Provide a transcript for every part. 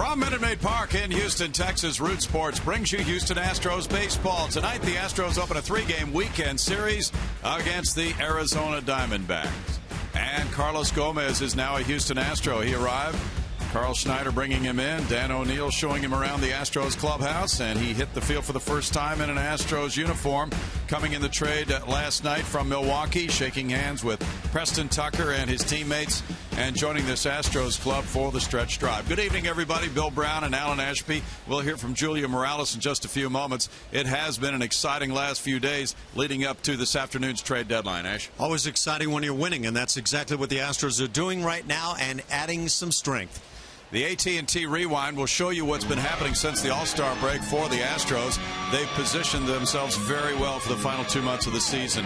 From Minute Maid Park in Houston, Texas, Root Sports brings you Houston Astros baseball. Tonight, the Astros open a 3-game weekend series against the Arizona Diamondbacks. And Carlos Gomez is now a Houston Astro. He arrived. Carl Schneider bringing him in. Dan O'Neill showing him around the Astros clubhouse. And he hit the field for the first time in an Astros uniform. Coming in the trade last night from Milwaukee, shaking hands with Preston Tucker and his teammates, and joining this Astros club for the stretch drive. Good evening, everybody. Bill Brown and Alan Ashby. We'll hear from Julia Morales in just a few moments. It has been an exciting last few days leading up to this afternoon's trade deadline, Ash. Always exciting when you're winning, and that's exactly what the Astros are doing right now, and adding some strength. The AT&T Rewind will show you what's been happening since the All-Star break for the Astros. They've positioned themselves very well for the final 2 months of the season.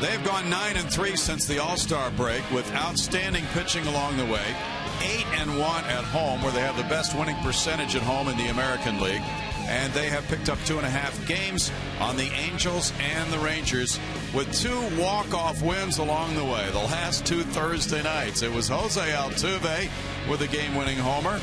They've gone 9-3 since the All-Star break with outstanding pitching along the way. 8-1 at home, where they have the best winning percentage at home in the American League. And they have picked up 2.5 games on the Angels and the Rangers with 2 walk-off wins along the way. The last 2 Thursday nights, it was Jose Altuve with a game-winning homer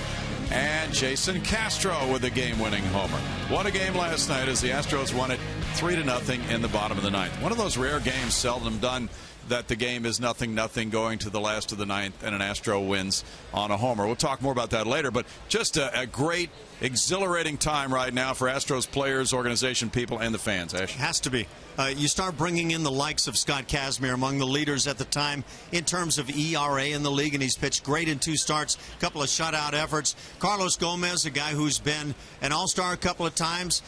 and Jason Castro with a game-winning homer. What a game last night as the Astros won it 3-0 in the bottom of the ninth. One of those rare games, seldom done, that the game is 0-0 going to the last of the ninth and an Astro wins on a homer. We'll talk more about that later, but just a great, exhilarating time right now for Astros players, organization, people, and the fans, Ash. Has to be. You start bringing in the likes of Scott Kazmir, among the leaders at the time in terms of ERA in the league, and he's pitched great in 2 starts, a couple of shutout efforts. Carlos Gomez, a guy who's been an all-star a couple of times.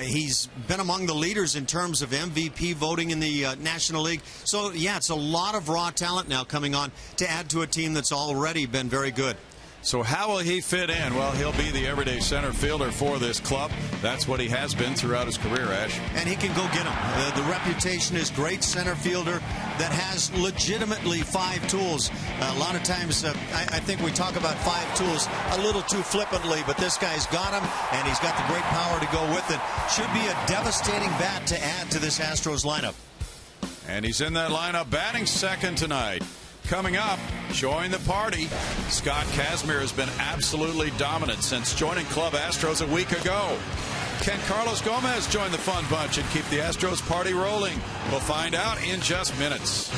He's been among the leaders in terms of MVP voting in the National League. So, yeah, it's a lot of raw talent now coming on to add to a team that's already been very good. So how will he fit in? Well, he'll be the everyday center fielder for this club. That's what he has been throughout his career, Ash. And he can go get them. The reputation is great center fielder that has legitimately 5 tools. A lot of times, I think we talk about 5 tools a little too flippantly, but this guy's got them, and he's got the great power to go with it. Should be a devastating bat to add to this Astros lineup. And he's in that lineup batting second tonight. Coming up, join the party. Scott Kazmir has been absolutely dominant since joining Club Astros a week ago. Can Carlos Gomez join the fun bunch and keep the Astros party rolling? We'll find out in just minutes.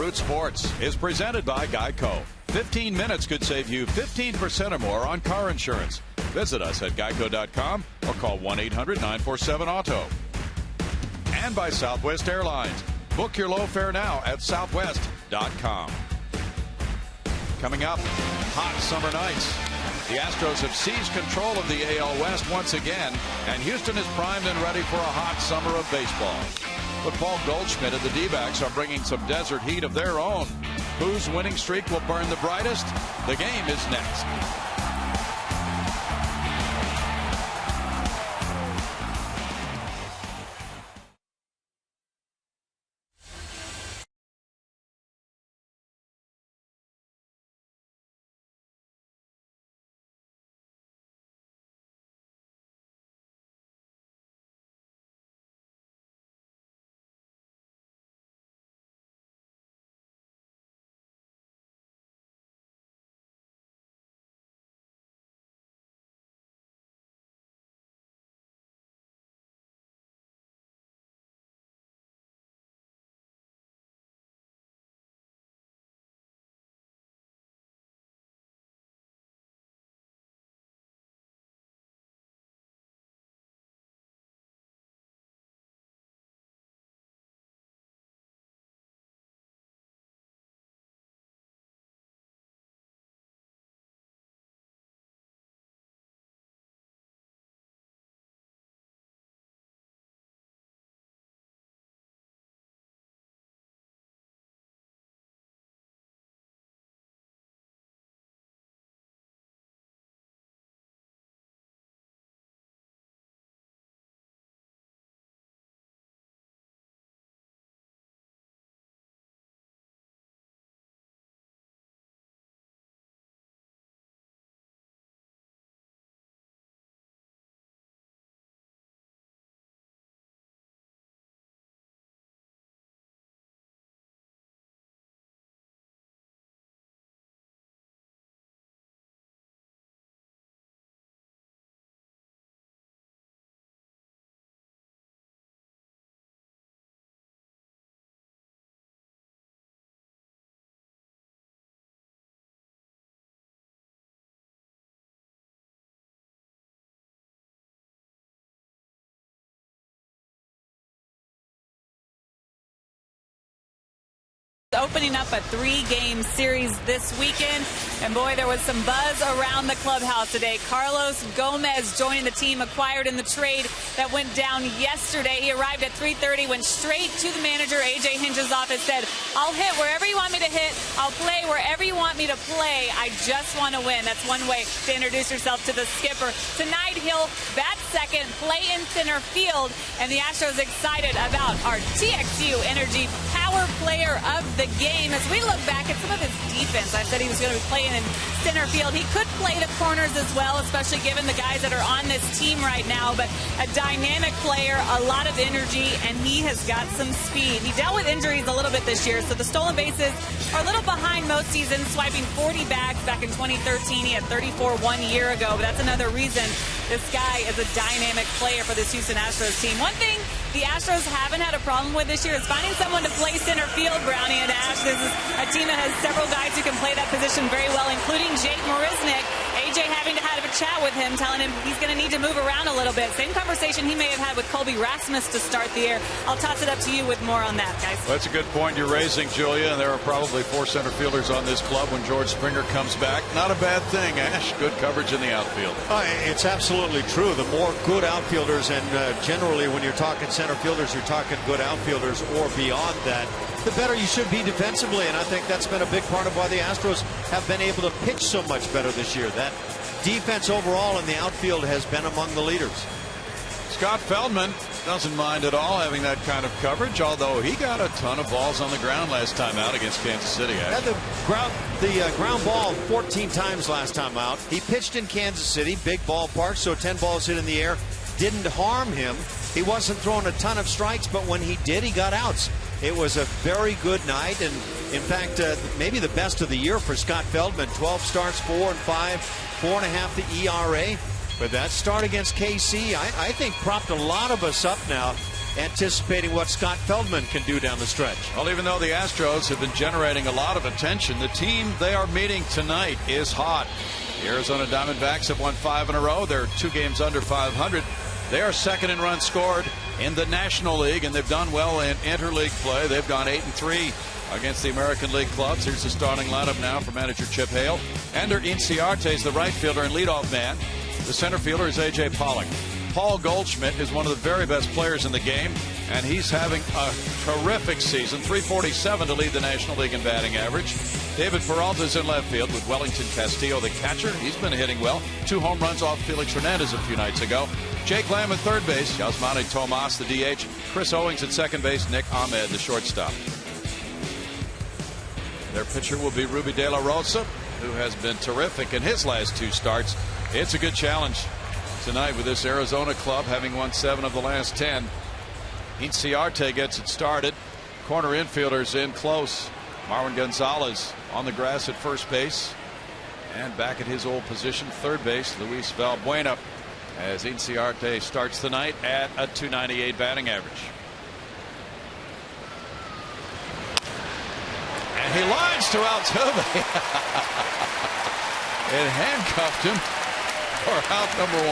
Root Sports is presented by Geico. 15 minutes could save you 15% or more on car insurance. Visit us at geico.com or call 1-800-947-AUTO. And by Southwest Airlines. Book your low fare now at southwest.com. Coming up, hot summer nights. The Astros have seized control of the AL West once again, and Houston is primed and ready for a hot summer of baseball. But Paul Goldschmidt and the D-backs are bringing some desert heat of their own. Whose winning streak will burn the brightest? The game is next. Opening up a 3-game series this weekend, and boy, there was some buzz around the clubhouse today. Carlos Gomez joining the team acquired in the trade that went down yesterday. He arrived at 3:30, went straight to the manager, A.J. Hinch's office, said, "I'll hit wherever you want me to hit. I'll play wherever you want me to play. I just want to win." That's one way to introduce yourself to the skipper. Tonight, he'll bat second, play in center field, and the Astros excited about our TXU Energy Power Player of the game. As we look back at some of his defense, I said he was going to be playing in center field. He could play the corners as well, especially given the guys that are on this team right now, but a dynamic player, a lot of energy, and he has got some speed. He dealt with injuries a little bit this year, so the stolen bases are a little behind most seasons, swiping 40 bags back in 2013. He had 34 1 year ago, but that's another reason this guy is a dynamic player for this Houston Astros team. One thing the Astros haven't had a problem with this year is finding someone to play center field, Brownie and Ash. This is a team that has several guys who can play that position very well, including Jake Marisnick. AJ having to have a chat with him, telling him he's going to need to move around a little bit. Same conversation he may have had with Colby Rasmus to start the year. I'll toss it up to you with more on that, guys. Well, that's a good point you're raising, Julia, and there are probably 4 center fielders on this club when George Springer comes back. Not a bad thing, Ash. Good coverage in the outfield. It's absolutely true. The more good outfielders, and generally when you're talking center fielders, you're talking good outfielders or beyond that, the better you should be defensively, and I think that's been a big part of why the Astros have been able to pitch so much better this year. That defense overall in the outfield has been among the leaders. Scott Feldman doesn't mind at all having that kind of coverage, although he got a ton of balls on the ground last time out against Kansas City. Had the ground ball 14 times last time out. He pitched in Kansas City, big ballpark, so 10 balls hit in the air didn't harm him. He wasn't throwing a ton of strikes, but when he did, he got outs. It was a very good night, and in fact, maybe the best of the year for Scott Feldman. 12 starts, 4 and 5, 4.5 the ERA. But that start against KC, I think, propped a lot of us up now anticipating what Scott Feldman can do down the stretch. Well, even though the Astros have been generating a lot of attention, the team they are meeting tonight is hot. The Arizona Diamondbacks have won 5 in a row. They're 2 games under 500. They are second in runs scored in the National League, and they've done well in interleague play. They've gone 8-3 against the American League clubs. Here's the starting lineup now for manager Chip Hale. Ender Inciarte is the right fielder and leadoff man. The center fielder is A.J. Pollock. Paul Goldschmidt is one of the very best players in the game, and he's having a terrific season. .347 to lead the National League in batting average. David Peralta is in left field with Wellington Castillo, the catcher. He's been hitting well. 2 home runs off Felix Hernandez a few nights ago. Jake Lamb at third base. Yasmani Tomas, the DH. Chris Owings at second base. Nick Ahmed, the shortstop. Their pitcher will be Ruby De La Rosa, who has been terrific in his last 2 starts. It's a good challenge tonight with this Arizona club having won 7 of the last 10. Inciarte gets it started. Corner infielders in close. Marwin Gonzalez on the grass at first base. And back at his old position, third base, Luis Valbuena, as Inciarte starts the night at a .298 batting average. And he lines to Altuve. It handcuffed him for out number 1.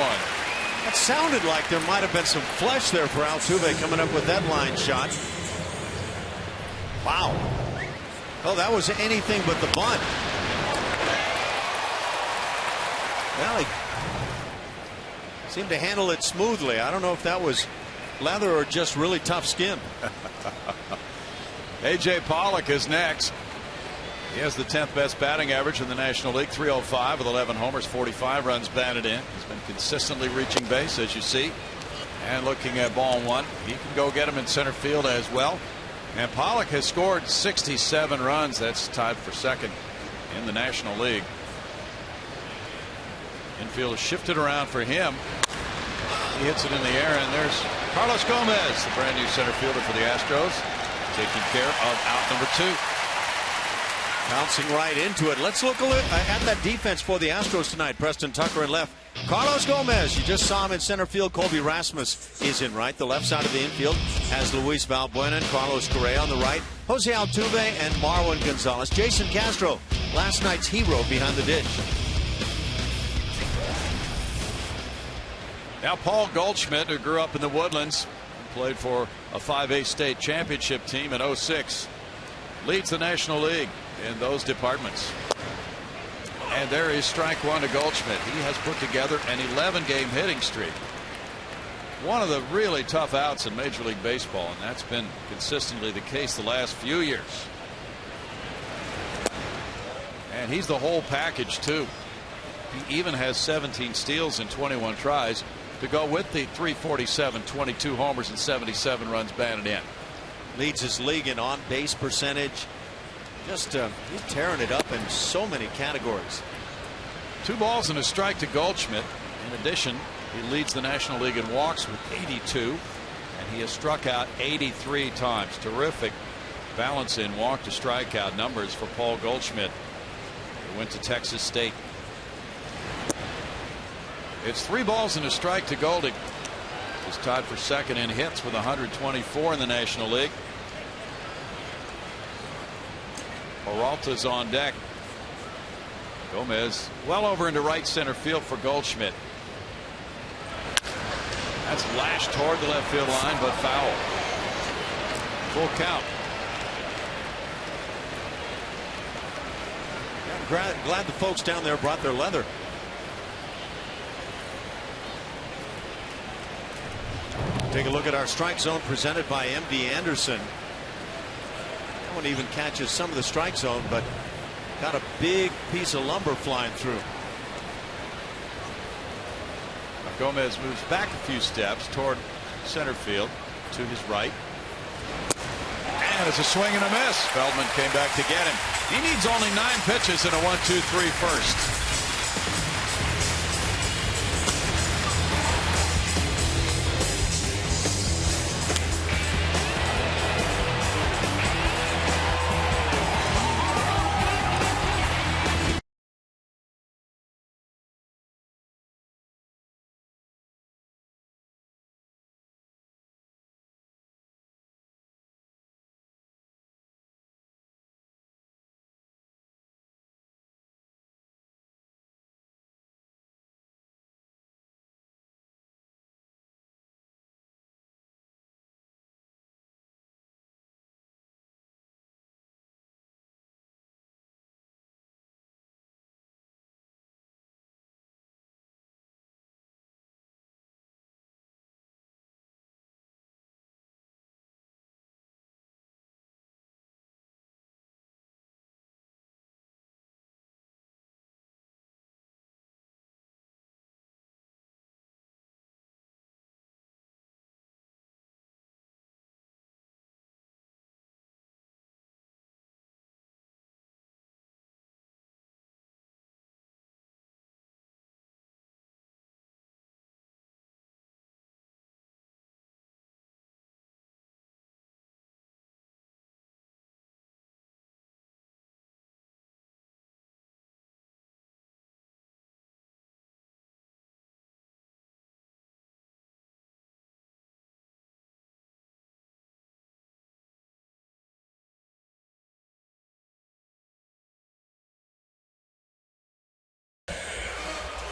That sounded like there might have been some flesh there for Altuve coming up with that line shot. Wow. Oh, that was anything but the bunt. Well, he seemed to handle it smoothly. I don't know if that was leather or just really tough skin. A.J. Pollock is next. He has the 10th best batting average in the National League, .305 with 11 homers, 45 runs batted in. He's been consistently reaching base, as you see. And looking at ball 1, he can go get him in center field as well. And Pollock has scored 67 runs. That's tied for second in the National League. Infield is shifted around for him. He hits it in the air, and there's Carlos Gomez, the brand new center fielder for the Astros, taking care of out number 2. Bouncing right into it. Let's look at that defense for the Astros tonight. Preston Tucker in left. Carlos Gomez, you just saw him in center field. Colby Rasmus is in right. The left side of the infield has Luis Valbuena and Carlos Correa on the right. Jose Altuve and Marwin Gonzalez. Jason Castro, last night's hero behind the dish. Now Paul Goldschmidt, who grew up in the Woodlands, played for a 5A state championship team in '06, leads the National League in those departments. And there is strike 1 to Goldschmidt. He has put together an 11-game hitting streak. One of the really tough outs in Major League Baseball, and that's been consistently the case the last few years. And he's the whole package too. He even has 17 steals in 21 tries to go with the .347, 22 homers and 77 runs batted in. Leads his league in on-base percentage. Just he's tearing it up in so many categories. 2 balls and a strike to Goldschmidt. In addition, he leads the National League in walks with 82, and he has struck out 83 times. Terrific balance in walk to strikeout numbers for Paul Goldschmidt, who went to Texas State. It's 3 balls and a strike to Goldie. He's tied for second in hits with 124 in the National League. Peralta's on deck. Gomez well over into right center field for Goldschmidt. That's lashed toward the left field line, but foul. Full count. I'm glad the folks down there brought their leather. Take a look at our strike zone presented by MD Anderson. That one even catches some of the strike zone, but got a big piece of lumber flying through. Gomez moves back a few steps toward center field to his right. And it's a swing and a miss. Feldman came back to get him. He needs only 9 pitches in a 1-2-3 first.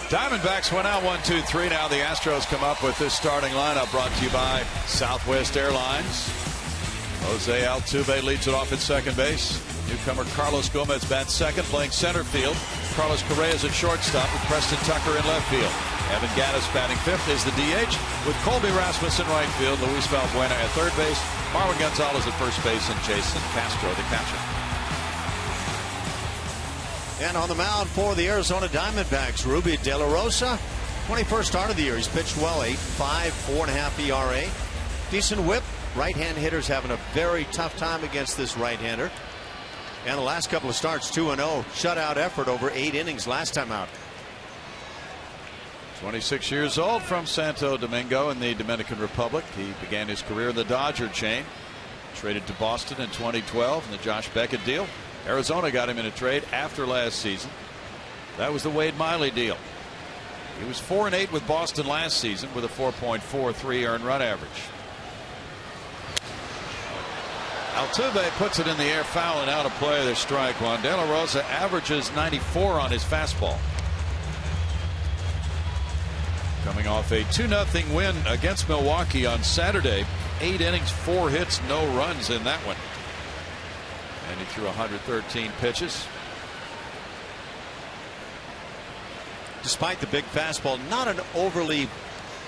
Diamondbacks went out 1-2-3. Now the Astros come up with this starting lineup, brought to you by Southwest Airlines. Jose Altuve leads it off at second base. Newcomer Carlos Gomez bats second, playing center field. Carlos Correa's at shortstop with Preston Tucker in left field. Evan Gattis batting fifth is the DH with Colby Rasmus in right field. Luis Valbuena at third base. Marwin Gonzalez at first base, and Jason Castro the catcher. And on the mound for the Arizona Diamondbacks, Ruby De La Rosa. 21st start of the year. He's pitched well. 8.5, 4.5 ERA. Decent whip. Right-hand hitters having a very tough time against this right-hander. And the last couple of starts, 2-0. Shutout effort over 8 innings last time out. 26 years old, from Santo Domingo in the Dominican Republic. He began his career in the Dodger chain. Traded to Boston in 2012 in the Josh Beckett deal. Arizona got him in a trade after last season. That was the Wade Miley deal. He was 4-8 with Boston last season with a 4.43 earned run average. Altuve puts it in the air, foul, and out of play. There's strike one. De La Rosa averages 94 on his fastball. Coming off a 2-0 win against Milwaukee on Saturday. 8 innings, 4 hits, no runs in that one. And he threw 113 pitches. Despite the big fastball, not an overly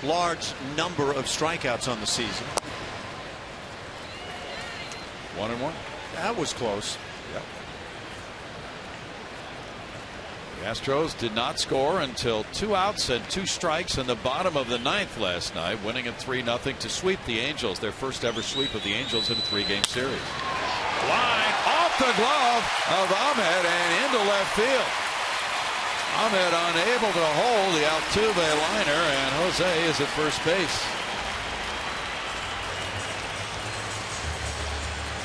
large number of strikeouts on the season. 1-1. That was close. Yep. The Astros did not score until 2 outs and 2 strikes in the bottom of the 9th last night, winning at 3-0 to sweep the Angels, their first ever sweep of the Angels in a 3-game series. Line off the glove of Ahmed and into left field. Ahmed unable to hold the Altuve liner, and Jose is at first base.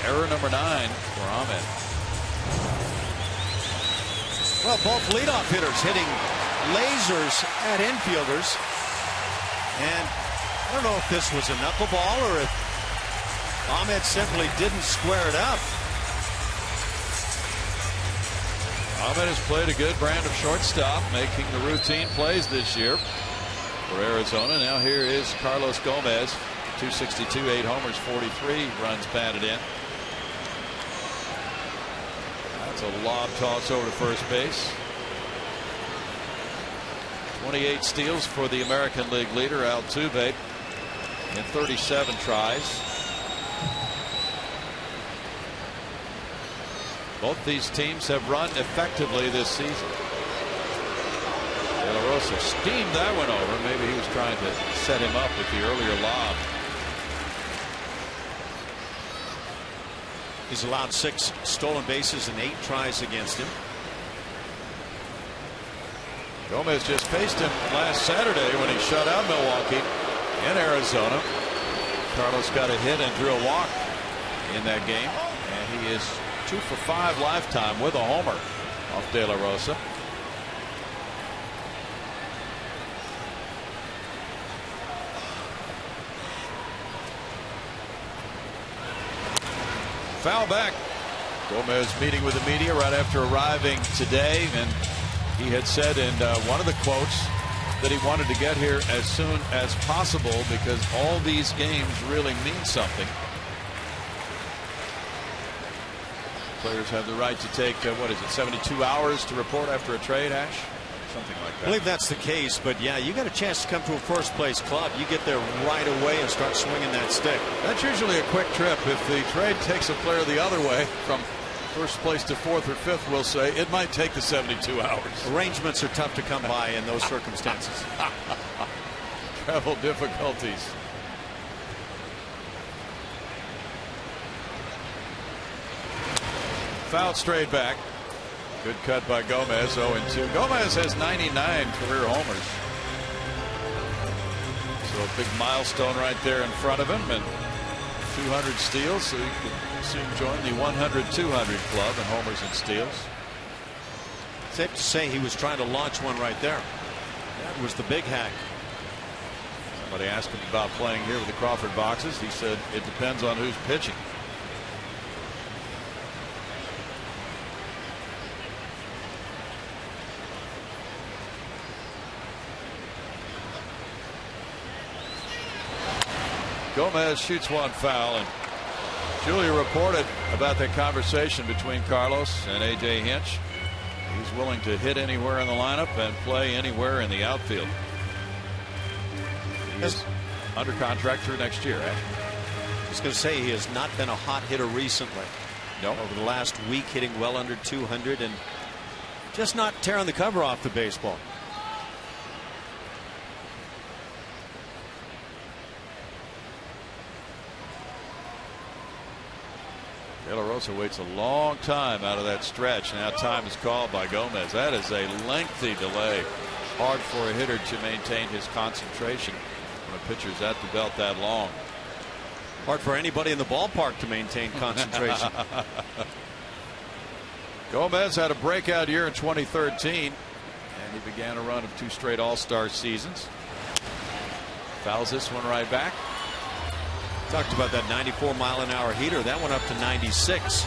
Error number 9 for Ahmed. Well, both leadoff hitters hitting lasers at infielders. And I don't know if this was a knuckleball or if Ahmed simply didn't square it up. Ahmed has played a good brand of shortstop, making the routine plays this year for Arizona. Now here is Carlos Gomez, 262, 8 homers, 43 runs batted in. That's a lob toss over to first base. 28 steals for the American League leader Altuve in 37 tries. Both these teams have run effectively this season. De La Rosa steamed that one over. Maybe he was trying to set him up with the earlier lob. He's allowed 6 stolen bases and 8 tries against him. Gomez just faced him last Saturday when he shut out Milwaukee in Arizona. Carlos got a hit and drew a walk in that game, and he is 2 for 5 lifetime with a homer off De La Rosa. Foul back. Gomez meeting with the media right after arriving today, and he had said in one of the quotes that he wanted to get here as soon as possible because all these games really mean something. Players have the right to take, 72 hours to report after a trade, Ash? Something like that. I believe that's the case, but yeah, you got a chance to come to a first place club. You get there right away and start swinging that stick. That's usually a quick trip. If the trade takes a player the other way from first place to 4th or 5th, we'll say it might take the 72 hours. Arrangements are tough to come by in those circumstances. Travel difficulties. Foul straight back. Good cut by Gomez. 0-2. Gomez has 99 career homers. So a big milestone right there in front of him, and 200 steals, so he could soon join the 100-200 club in homers and steals. Safe to say he was trying to launch one right there. That was the big hack. Somebody asked him about playing here with the Crawford boxes. He said it depends on who's pitching. Gomez shoots one foul, and Julia reported about that conversation between Carlos and A.J. Hinch. He's willing to hit anywhere in the lineup and play anywhere in the outfield. He is under contract through next year. I was going to say he has not been a hot hitter recently. No. Over the last week, hitting well under 200 and just not tearing the cover off the baseball. De La Rosa waits a long time out of that stretch. Now time is called by Gomez. That is a lengthy delay. Hard for a hitter to maintain his concentration when a pitcher's at the belt that long. Hard for anybody in the ballpark to maintain concentration. Gomez had a breakout year in 2013, and he began a run of 2 straight All-Star seasons. Fouls this one right back. Talked about that 94-mile-an-hour heater. That went up to 96.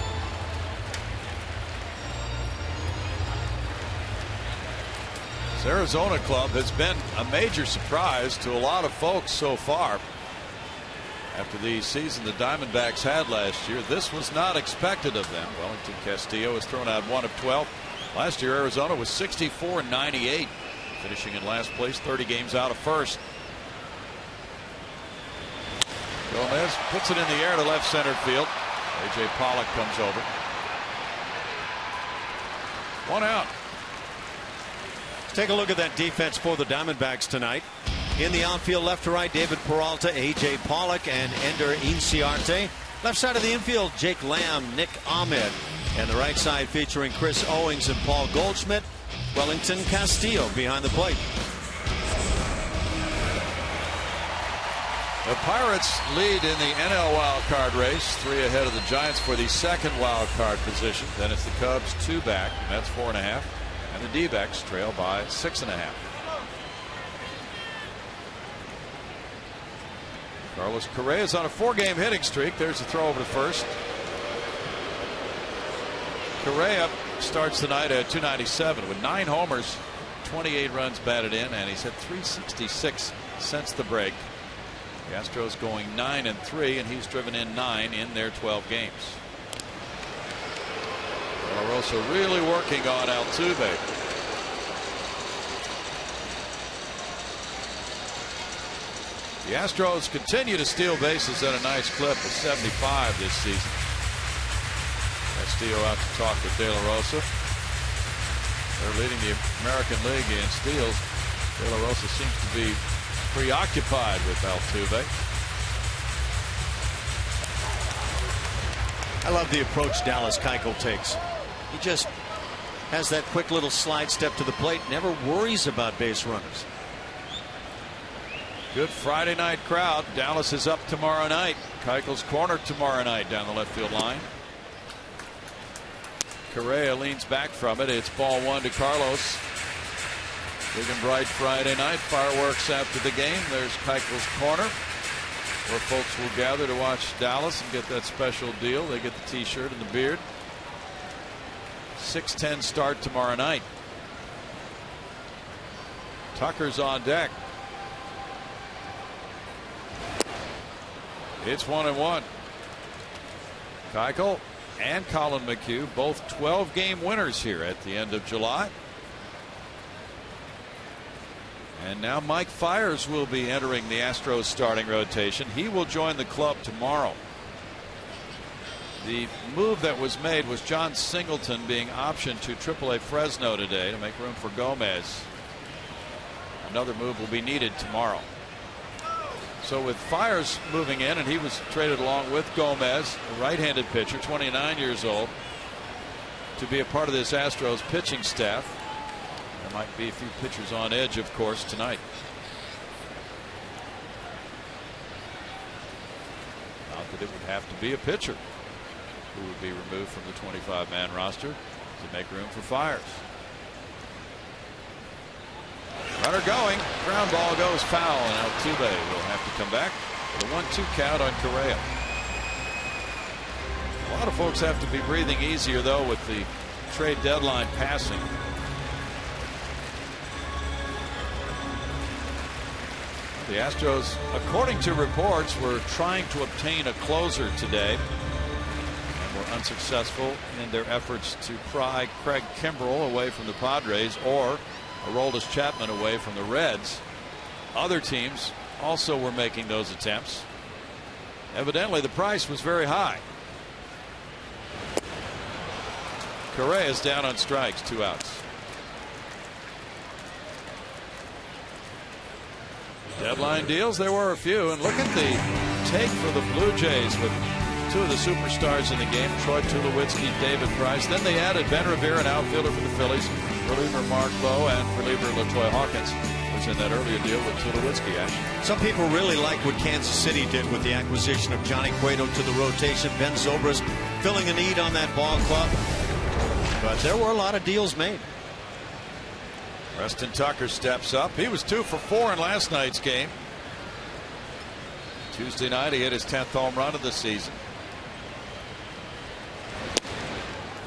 This Arizona club has been a major surprise to a lot of folks so far. After the season the Diamondbacks had last year, this was not expected of them. Wellington Castillo has thrown out 1 of 12. Last year Arizona was 64-98, finishing in last place, 30 games out of first. Gomez puts it in the air to left center field. A.J. Pollock comes over. 1 out. Let's take a look at that defense for the Diamondbacks tonight. In the outfield, left to right, David Peralta, A.J. Pollock, and Ender Inciarte. Left side of the infield, Jake Lamb, Nick Ahmed. And the right side featuring Chris Owings and Paul Goldschmidt. Wellington Castillo behind the plate. The Pirates lead in the NL wild card race, 3 ahead of the Giants for the second wild card position. Then it's the Cubs 2 back, Mets 4.5, and the D-backs trail by 6.5. Carlos Correa is on a 4-game hitting streak. There's a throw over to first. Correa starts tonight at .297 with 9 homers, 28 runs batted in, and he's hit .366 since the break. The Astros going 9-3, and he's driven in 9 in their 12 games. De La Rosa really working on Altuve. The Astros continue to steal bases at a nice clip of 75 this season. Castillo out to talk with De La Rosa. They're leading the American League in steals. De La Rosa seems to be preoccupied with Altuve. I love the approach Dallas Keuchel takes. He just has that quick little slide step to the plate, never worries about base runners. Good Friday night crowd. Dallas is up tomorrow night. Keuchel's corner tomorrow night down the left field line. Correa leans back from it. It's ball 1 to Carlos. Big and bright Friday night. Fireworks after the game. There's Keuchel's corner, where folks will gather to watch Dallas and get that special deal. They get the t-shirt and the beard. 6:10 start tomorrow night. Tucker's on deck. It's 1-1. Keuchel and Colin McHugh, both 12-game winners here at the end of July. And now Mike Fiers will be entering the Astros starting rotation. He will join the club tomorrow. The move that was made was John Singleton being optioned to AAA Fresno today to make room for Gomez. Another move will be needed tomorrow. So with Fiers moving in, and he was traded along with Gomez, a right-handed pitcher, 29 years old, to be a part of this Astros pitching staff. There might be a few pitchers on edge, of course, tonight. Not that it would have to be a pitcher who would be removed from the 25-man roster to make room for Fiers. Runner going. Ground ball goes foul, and Altuve will have to come back with a 1-2 count on Correa. A lot of folks have to be breathing easier, though, with the trade deadline passing. The Astros, according to reports, were trying to obtain a closer today and were unsuccessful in their efforts to pry Craig Kimbrell away from the Padres or Aroldis Chapman away from the Reds. Other teams also were making those attempts. Evidently, the price was very high. Correa is down on strikes, 2 outs. Deadline deals, there were a few, and look at the take for the Blue Jays with 2 of the superstars in the game, Troy Tulowitzki, David Price. Then they added Ben Revere, an outfielder for the Phillies, reliever Mark Lowe, and reliever LaToya Hawkins was in that earlier deal with Tulowitzki. Some people really like what Kansas City did with the acquisition of Johnny Cueto to the rotation. Ben Zobrist filling a need on that ball club. But there were a lot of deals made. Preston Tucker steps up. He was 2 for 4 in last night's game. Tuesday night he hit his 10th home run of the season.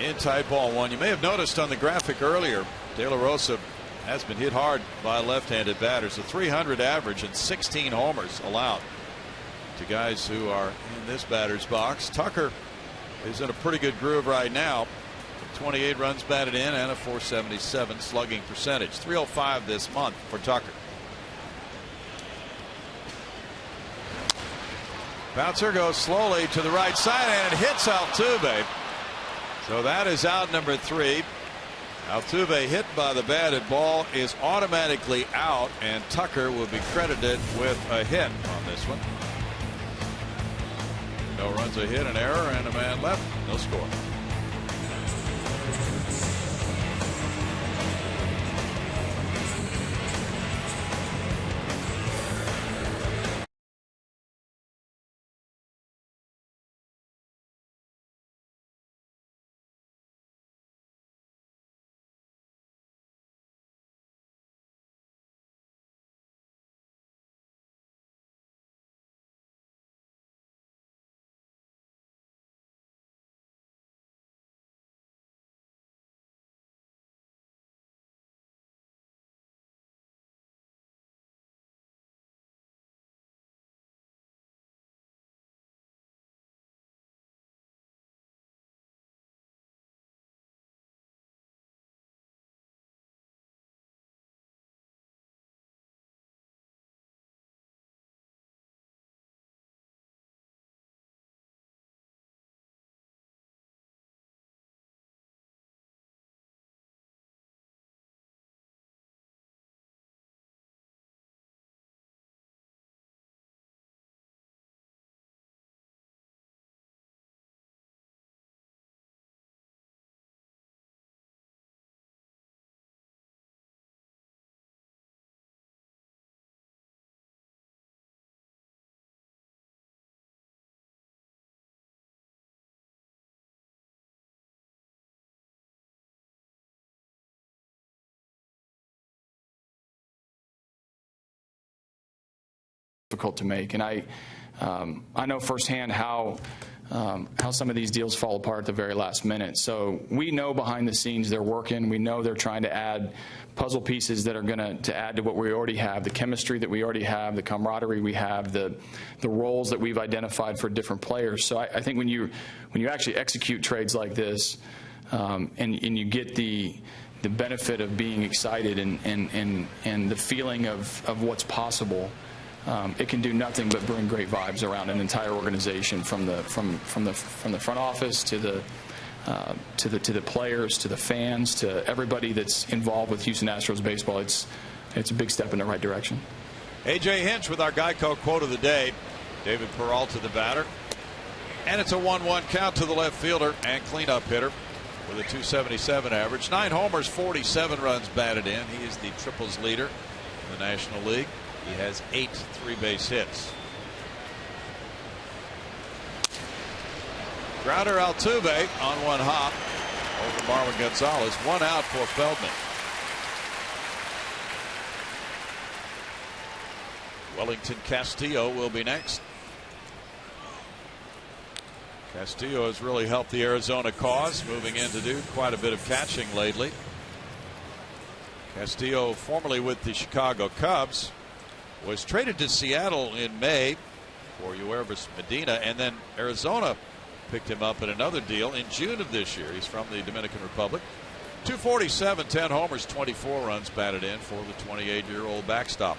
In tight ball 1. You may have noticed on the graphic earlier, De La Rosa has been hit hard by left-handed batters. A 300 average and 16 homers allowed to guys who are in this batter's box. Tucker is in a pretty good groove right now. 28 runs batted in and a .477 slugging percentage. 305 this month for Tucker. Bouncer goes slowly to the right side and it hits Altuve. So that is out number 3. Altuve, hit by the batted ball, is automatically out, and Tucker will be credited with a hit on this one. No runs, a hit, an error, and a man left. No score. Difficult to make, and I know firsthand how some of these deals fall apart at the very last minute. So we know behind the scenes they're working. We know they're trying to add puzzle pieces that are going to add to what we already have, the chemistry that we already have, the camaraderie we have, the roles that we've identified for different players. So I think when you actually execute trades like this, and you get the benefit of being excited and the feeling of what's possible. It can do nothing but bring great vibes around an entire organization, from the front office to the players, to the fans, to everybody that's involved with Houston Astros baseball. It's a big step in the right direction. A.J. Hinch with our Geico quote of the day. David Peralta, the batter, and it's a 1-1 count to the left fielder and cleanup hitter with a .277 average. 9 homers, 47 runs batted in. He is the triples leader in the National League. He has 8 3-base hits. Grounder Altuve on one hop over Marwin Gonzalez. 1 out for Feldman. Wellington Castillo will be next. Castillo has really helped the Arizona cause, moving in to do quite a bit of catching lately. Castillo, formerly with the Chicago Cubs, was traded to Seattle in May for Yervis Medina, and then Arizona picked him up in another deal in June of this year. He's from the Dominican Republic. 247, 10 homers, 24 runs batted in for the 28-year-old backstop.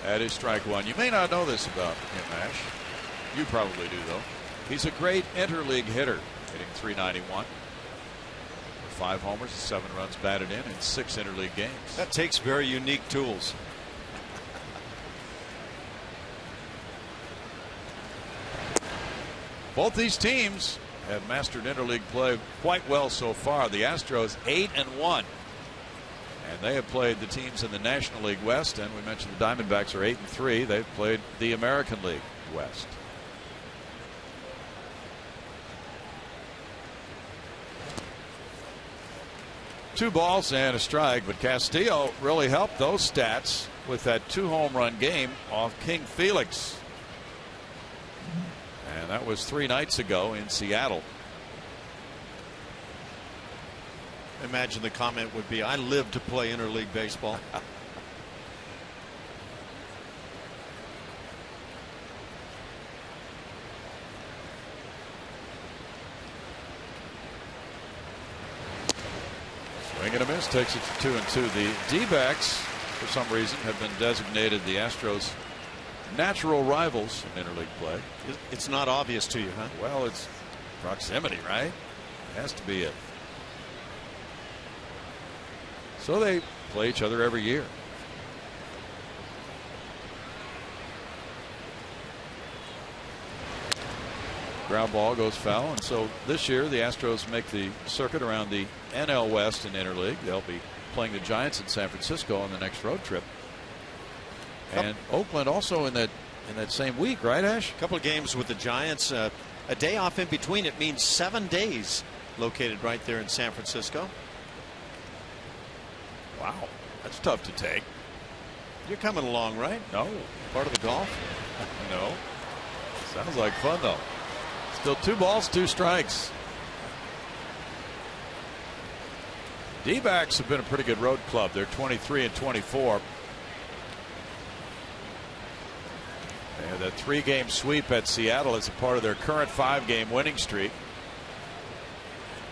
That is strike one. You may not know this about him, Ash. You probably do, though. He's a great interleague hitter, hitting .391. 5 homers, 7 runs batted in 6 interleague games. That takes very unique tools. Both these teams have mastered interleague play quite well so far. The Astros 8-1. And they have played the teams in the National League West, and we mentioned the Diamondbacks are 8-3. They've played the American League West. Two balls and a strike, but Castillo really helped those stats with that 2-home run game off King Felix. And that was 3 nights ago in Seattle. Imagine the comment would be, I live to play interleague baseball. Swing and a miss, takes it to 2-2. The D-backs, for some reason, have been designated the Astros' natural rivals in interleague play. It's not obvious to you, huh? Well, it's proximity, right? It has to be it. So they play each other every year. Ground ball goes foul, and so this year the Astros make the circuit around the NL West in interleague. They'll be playing the Giants in San Francisco on the next road trip. And Oakland also in that same week, right, Ash? A couple of games with the Giants. A day off in between. It means 7 days located right there in San Francisco. Wow, that's tough to take. You're coming along, right? No. Part of the golf? No. Sounds like fun, though. Still 2 balls, 2 strikes. D-backs have been a pretty good road club. They're 23-24. They had that 3-game sweep at Seattle as a part of their current 5-game winning streak.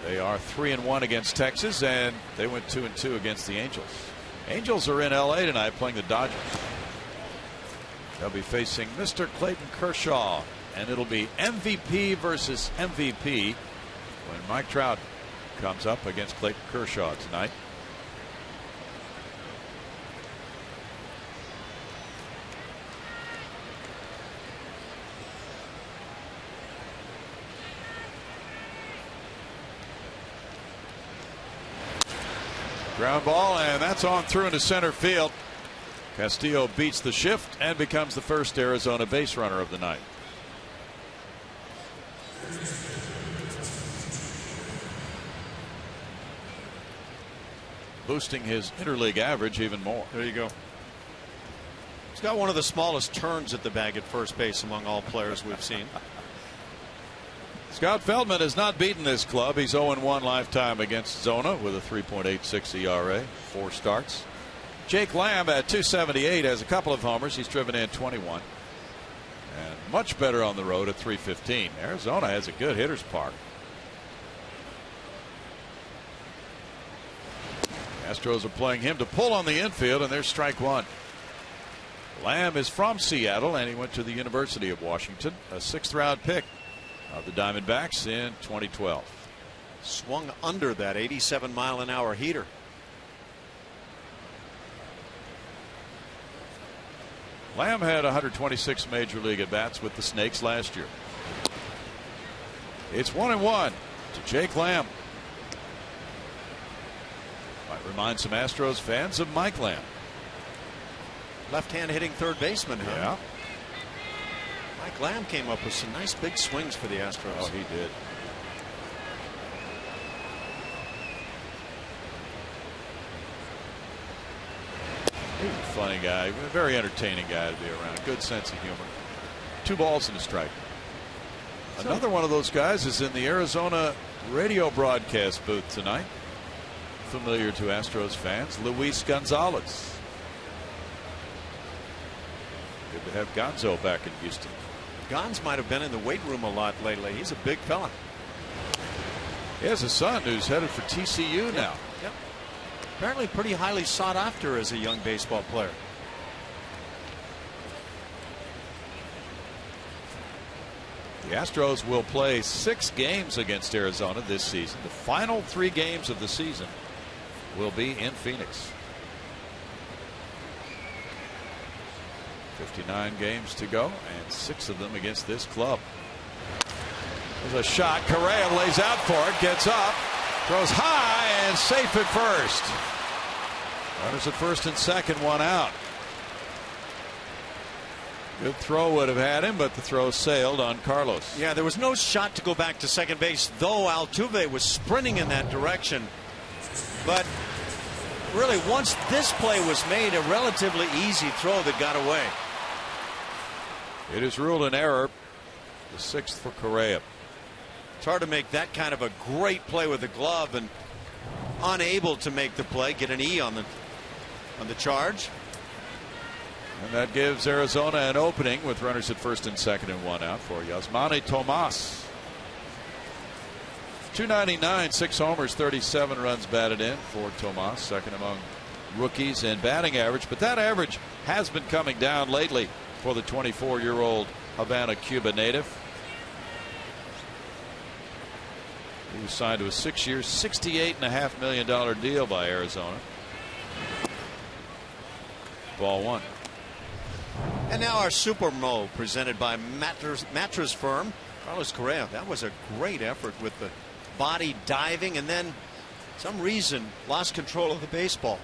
They are 3-1 against Texas, and they went 2-2 against the Angels. Angels are in LA tonight playing the Dodgers. They'll be facing Mr. Clayton Kershaw, and it'll be MVP versus MVP when Mike Trout comes up against Clayton Kershaw tonight. Ground ball, and that's on through into center field. Castillo beats the shift and becomes the first Arizona base runner of the night. Boosting his interleague average even more. There you go. He's got one of the smallest turns at the bag at first base among all players we've seen. Scott Feldman has not beaten this club. He's 0-1 lifetime against Zona with a 3.86 ERA, 4 starts. Jake Lamb at .278 has a couple of homers. He's driven in 21. And much better on the road at .315. Arizona has a good hitter's park. Astros are playing him to pull on the infield, and there's strike 1. Lamb is from Seattle, and he went to the University of Washington, a 6th-round pick of the Diamondbacks in 2012. Swung under that 87-mile-an-hour heater. Lamb had 126 major league at-bats with the Snakes last year. It's 1-1 to Jake Lamb. Might remind some Astros fans of Mike Lamb. Left-hand hitting third baseman, huh? Yeah. Mike Lamb came up with some nice big swings for the Astros. Oh, he did. He's a funny guy, a very entertaining guy to be around. Good sense of humor. 2 balls and a strike. Another one of those guys is in the Arizona radio broadcast booth tonight. Familiar to Astros fans, Luis Gonzalez. Good to have Gonzo back in Houston. Gonz might have been in the weight room a lot lately. He's a big fella. He has a son who's headed for TCU now. Yep. Apparently pretty highly sought after as a young baseball player. The Astros will play 6 games against Arizona this season. The final 3 games of the season will be in Phoenix. 59 games to go, and 6 of them against this club. There's a shot. Correa lays out for it, gets up, throws high, and safe at first. Runners at first and second, 1 out. Good throw would have had him, but the throw sailed on Carlos. Yeah, there was no shot to go back to second base, though Altuve was sprinting in that direction. But really, once this play was made, a relatively easy throw that got away. It is ruled an error. The 6th for Correa. It's hard to make that kind of a great play with the glove, and unable to make the play, get an E on the charge. And that gives Arizona an opening with runners at first and second and 1 out for Yasmani Tomas. .299, 6 homers, 37 runs batted in for Tomas, second among rookies in batting average. But that average has been coming down lately for the 24-year-old Havana, Cuba native. He was signed to a 6-year, $68.5 million deal by Arizona. Ball 1. And now our Super Mo, presented by Mattress Firm. Carlos Correa, that was a great effort with the body diving, and then some reason lost control of the baseball.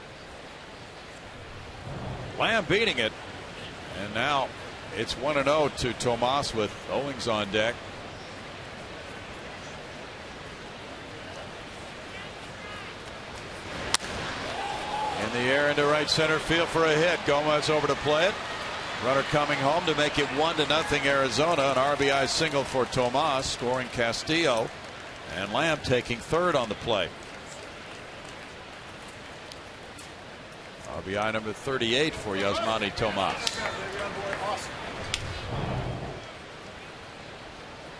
Lamb beating it, and now it's 1-0 to Tomas with Owings on deck. In the air into right center field for a hit. Gomez over to play it. Runner coming home to make it 1-0 Arizona. An RBI single for Tomas, scoring Castillo, and Lamb taking third on the play. RBI number 38 for Yasmani Tomas.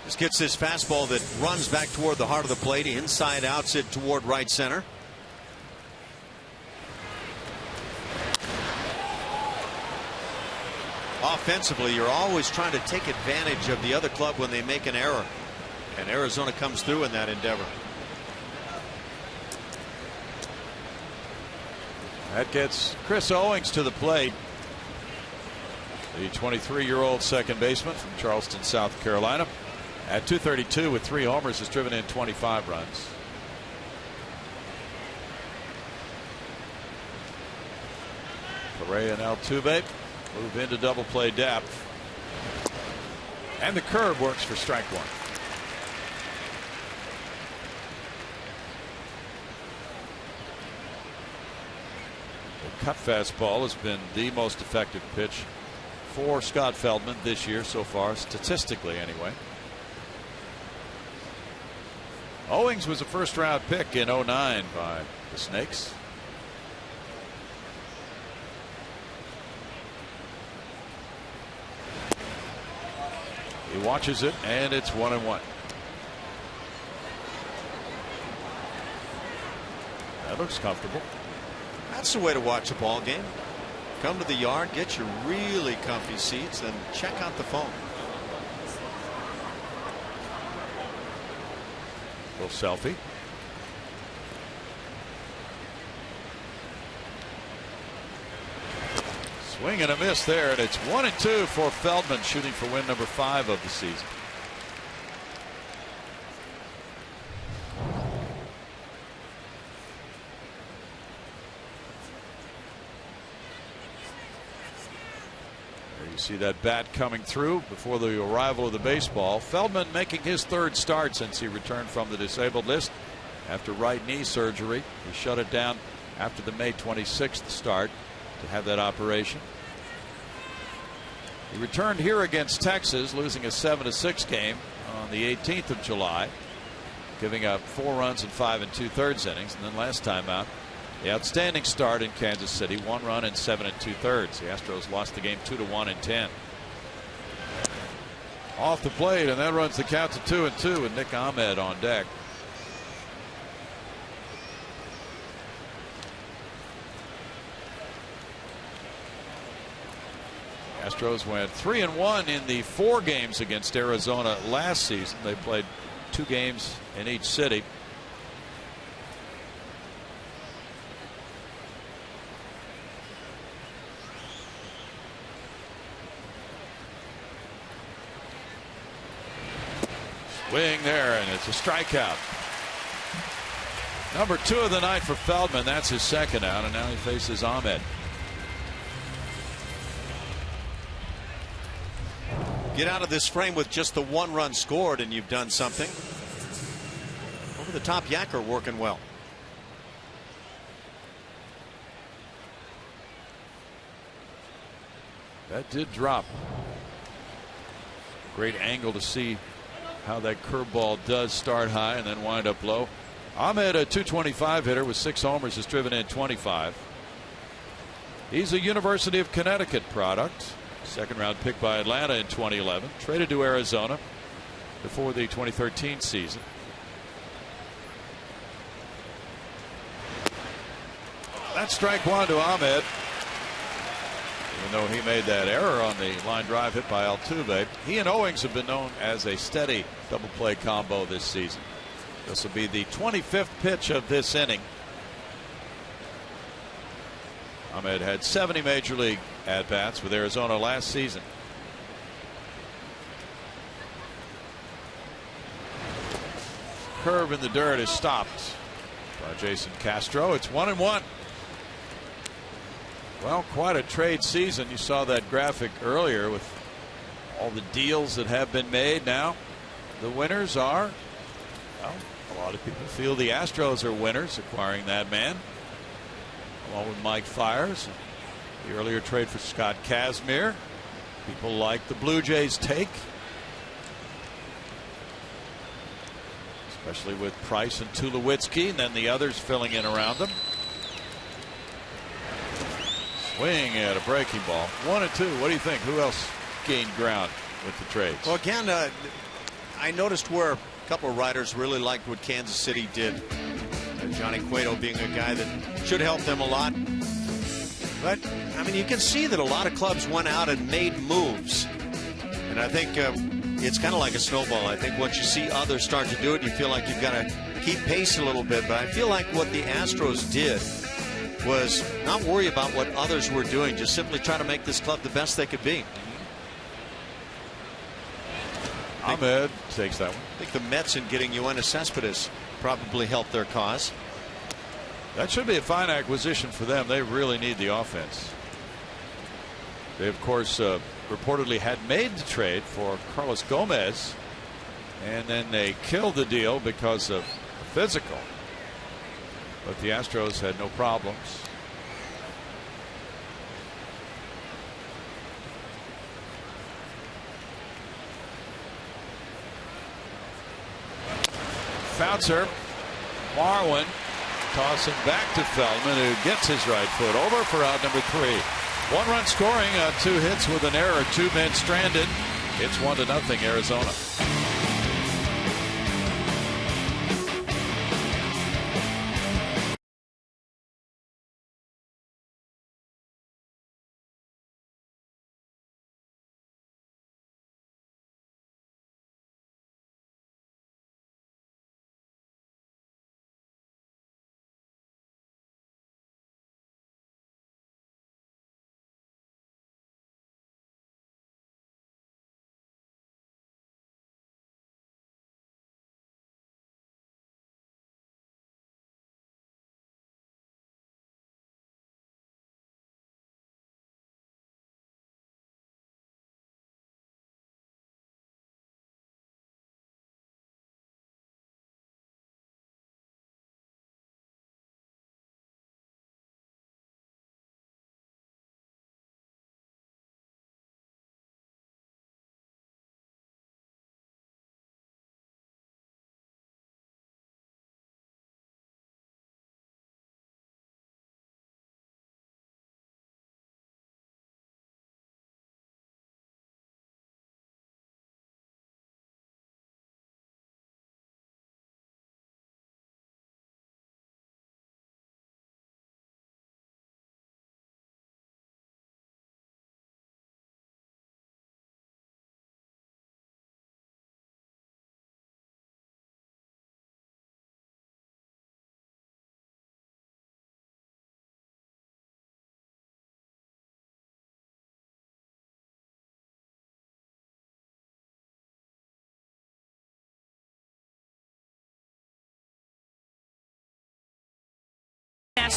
Just gets this fastball that runs back toward the heart of the plate, inside outs it toward right center. Offensively, you're always trying to take advantage of the other club when they make an error, and Arizona comes through in that endeavor. That gets Chris Owings to the plate. The 23-year-old second baseman from Charleston, South Carolina, at .232 with 3 homers, has driven in 25 runs. Correa and Altuve move into double play depth, and the curve works for strike 1. The cut fastball has been the most effective pitch for Scott Feldman this year so far, statistically anyway. Owings was a first-round pick in '09 by the Snakes. He watches it, and it's 1-1. That looks comfortable. That's the way to watch a ball game. Come to the yard, get your really comfy seats, and check out the phone. Little selfie. Swing and a miss there, and it's 1-2 for Feldman, shooting for win number 5 of the season. There you see that bat coming through before the arrival of the baseball. Feldman making his 3rd start since he returned from the disabled list after right knee surgery. He shut it down after the May 26th start to have that operation. He returned here against Texas, losing a 7-6 game. on the 18th of July, giving up 4 runs in 5 2/3 innings. And then last time out, the outstanding start in Kansas City, 1 run in 7 2/3. The Astros lost the game 2-1 in 10. Off the plate, and that runs the count to 2-2 with Nick Ahmed on deck. Astros went 3-1 in the 4 games against Arizona last season. They played 2 games in each city. Swing there, and it's a strikeout. Number 2 of the night for Feldman. That's his second out, and now he faces Ahmed. Get out of this frame with just the 1 run scored, and you've done something. Over the top Yacker working well. That did drop. Great angle to see how that curveball does start high and then wind up low. Ahmed, a .225 hitter with 6 homers, has driven in 25. He's a University of Connecticut product. 2nd round pick by Atlanta in 2011. Traded to Arizona before the 2013 season. That's strike 1 to Ahmed. Even though he made that error on the line drive hit by Altuve, he and Owings have been known as a steady double play combo this season. This will be the 25th pitch of this inning. Ahmed had 70 major league at-bats with Arizona last season. Curve in the dirt is stopped by Jason Castro. It's 1-1. Well, quite a trade season. You saw that graphic earlier with all the deals that have been made. Now the winners are, well, a lot of people feel the Astros are winners, acquiring that man along with Mike Fiers. The earlier trade for Scott Kazmir. People like the Blue Jays take, especially with Price and Tulowitzki, and then the others filling in around them. Swing at a breaking ball. 1-2. What do you think? Who else gained ground with the trades? Well, again, I noticed where a couple of writers really liked what Kansas City did. Johnny Cueto being a guy that should help them a lot. But, I mean, you can see that a lot of clubs went out and made moves. And I think it's kind of like a snowball. I think once you see others start to do it, you feel like you've got to keep pace a little bit. But I feel like what the Astros did was not worry about what others were doing, just simply try to make this club the best they could be. Ahmed takes that one. I think the Mets in getting Yoenis Cespedes probably helped their cause. That should be a fine acquisition for them. They really need the offense. They, of course, reportedly had made the trade for Carlos Gomez, and then they killed the deal because of the physical. But the Astros had no problems. Bouncer, Marwin tossing back to Feldman, who gets his right foot over for out number 3. 1 run scoring, 2 hits with an error, 2 men stranded. It's 1-0 Arizona.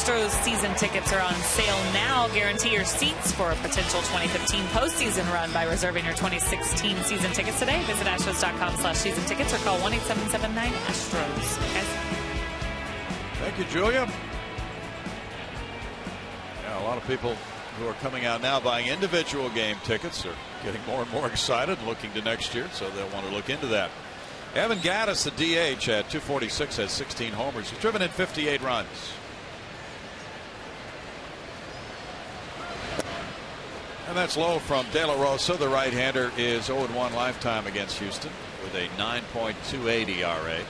Astros season tickets are on sale now. Guarantee your seats for a potential 2015 postseason run by reserving your 2016 season tickets today. Visit Astros.com/season tickets or call 1-877-9-ASTROS. Guys. Thank you, Julia. Yeah, a lot of people who are coming out now buying individual game tickets are getting more and more excited, looking to next year, so they'll want to look into that. Evan Gattis, the DH, at 246, has 16 homers. He's driven in 58 runs. And that's low from De La Rosa. The right-hander is 0-1 lifetime against Houston with a 9.28 ERA.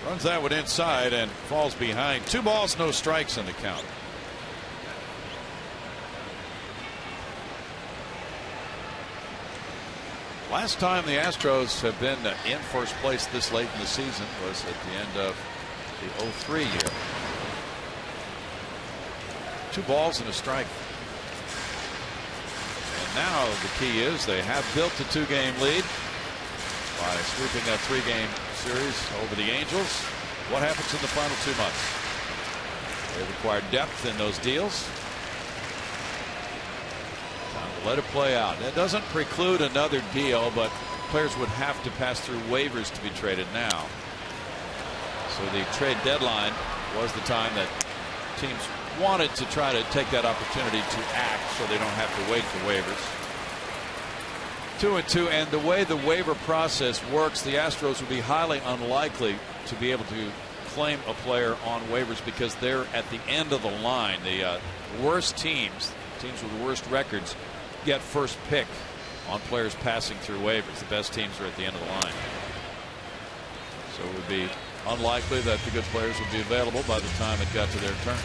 Runs that one inside and falls behind. 2 balls, no strikes in the count. Last time the Astros have been in first place this late in the season was at the end of the 03 year. 2 balls and a strike. And now the key is they have built a 2-game lead by sweeping that 3-game series over the Angels. What happens in the final 2 months? They require depth in those deals. Time to let it play out. That doesn't preclude another deal, but players would have to pass through waivers to be traded now. So the trade deadline was the time that teams wanted to try to take that opportunity to act so they don't have to wait for waivers. 2-2, and the way the waiver process works, the Astros would be highly unlikely to be able to claim a player on waivers because they're at the end of the line. The worst teams with the worst records, get first pick on players passing through waivers. The best teams are at the end of the line. So it would be unlikely that the good players would be available by the time it got to their turn.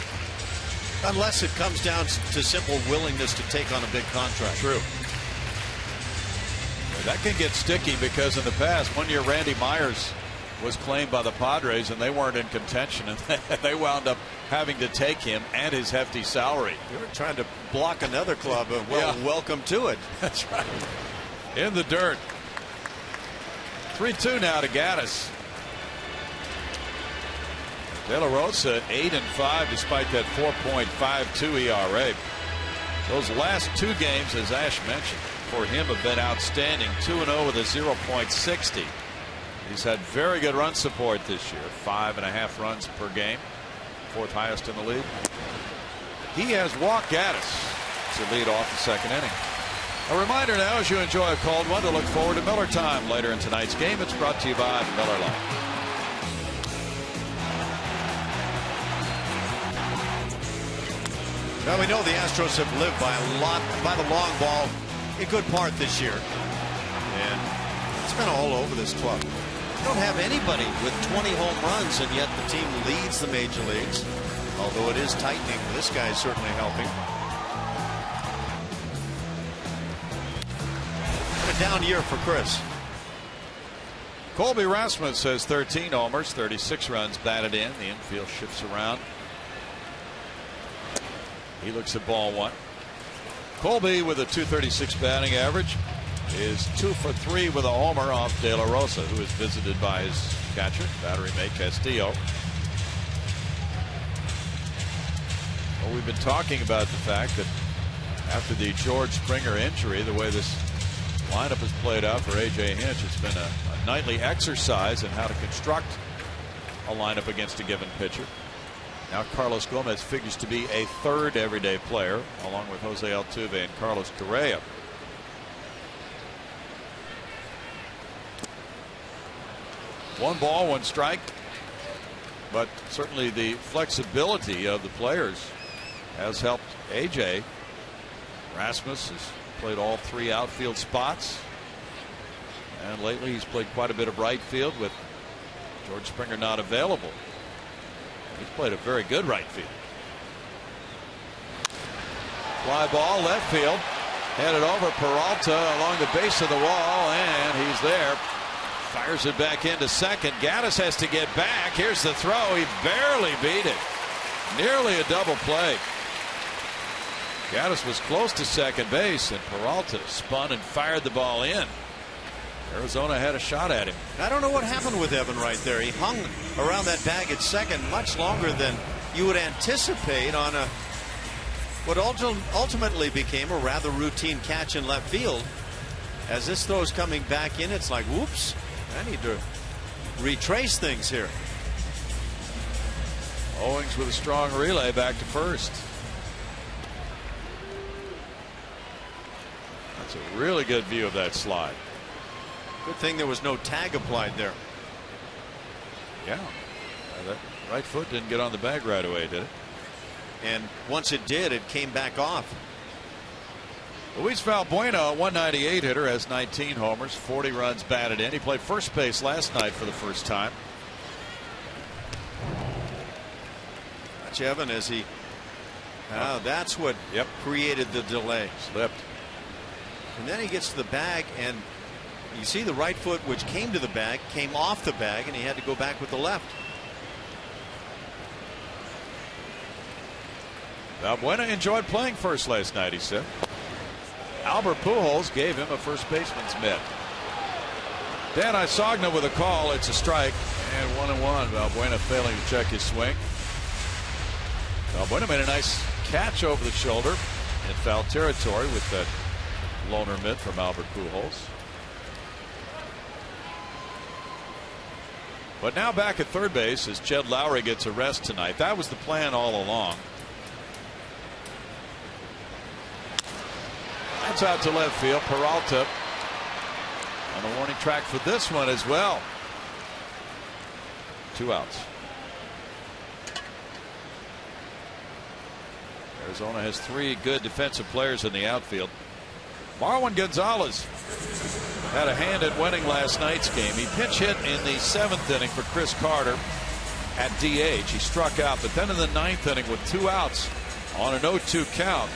Unless it comes down to simple willingness to take on a big contract. True. That can get sticky because in the past, 1 year Randy Myers was claimed by the Padres and they weren't in contention, and they wound up having to take him and his hefty salary. They were trying to block another club. Welcome to it. That's right. In the dirt. 3-2 now to Gattis. De La Rosa 8-5 despite that 4.52 ERA. Those last 2 games, as Ash mentioned, for him have been outstanding. 2-0 with a 0.60. He's had very good run support this year. 5.5 runs per game. 4th highest in the league. He has walked Gattis to lead off the 2nd inning. A reminder now, as you enjoy a cold one, to look forward to Miller Time later in tonight's game. It's brought to you by Miller Lite. Well, we know the Astros have lived by the long ball a good part this year, and it's been all over this club. You don't have anybody with 20 home runs, and yet the team leads the major leagues. Although it is tightening, this guy is certainly helping. What a down year for Chris. Colby Rasmus has 13 homers, 36 runs batted in. The infield shifts around. He looks at ball 1. Colby, with a .236 batting average, is 2 for 3 with a homer off De La Rosa, who is visited by his catcher, battery mate Castillo. Well, we've been talking about the fact that after the George Springer injury, the way this lineup has played out for A.J. Hinch, it's been a nightly exercise in how to construct a lineup against a given pitcher. Now Carlos Gomez figures to be a 3rd everyday player, along with Jose Altuve and Carlos Correa. One ball, 1 strike. But certainly the flexibility of the players has helped AJ. Rasmus has played all 3 outfield spots. And lately he's played quite a bit of right field with George Springer not available. He's played a very good right field. Fly ball, left field. Headed over Peralta along the base of the wall, and he's there. Fires it back into second. Gattis has to get back. Here's the throw. He barely beat it. Nearly a double play. Gattis was close to second base, and Peralta spun and fired the ball in. Arizona had a shot at him. I don't know what happened with Evan right there. He hung around that bag at second much longer than you would anticipate on a what ultimately became a rather routine catch in left field. As this throw's coming back in, it's like, whoops, I need to retrace things here. Owings with a strong relay back to first. That's a really good view of that slide. Good thing there was no tag applied there. Yeah. That right foot didn't get on the bag right away, did it? And once it did, it came back off. Luis Valbuena, 198 hitter, has 19 homers, 40 runs batted in. He played first base last night for the first time. Watch Evan as he. That's what created the delay. Slipped. And then he gets to the bag, and you see the right foot, which came to the bag, came off the bag, and he had to go back with the left. Valbuena enjoyed playing first last night, he said. Albert Pujols gave him a first baseman's mitt. Dan Isogna with a call. It's a strike, and 1-1. Valbuena failing to check his swing. Valbuena made a nice catch over the shoulder in foul territory with that loner mitt from Albert Pujols. But now back at third base as Jed Lowry gets a rest tonight. That was the plan all along. That's out to left field. Peralta on the warning track for this one as well. 2 outs. Arizona has 3 good defensive players in the outfield. Marwin Gonzalez had a hand in winning last night's game. He pinch hit in the 7th inning for Chris Carter at DH. He struck out, but then in the 9th inning with 2 outs on an 0-2 count,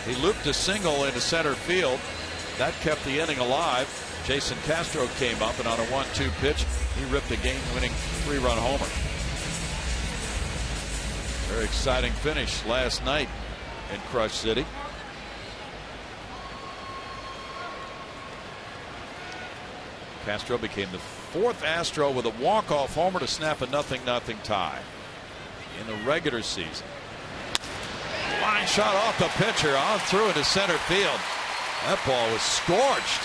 he looped a single into center field. That kept the inning alive. Jason Castro came up, and on a 1-2 pitch, he ripped a game-winning 3-run homer. Very exciting finish last night in Crush City. Castro became the 4th Astro with a walk-off homer to snap a 0-0 tie in the regular season. Line shot off the pitcher on through into center field. That ball was scorched.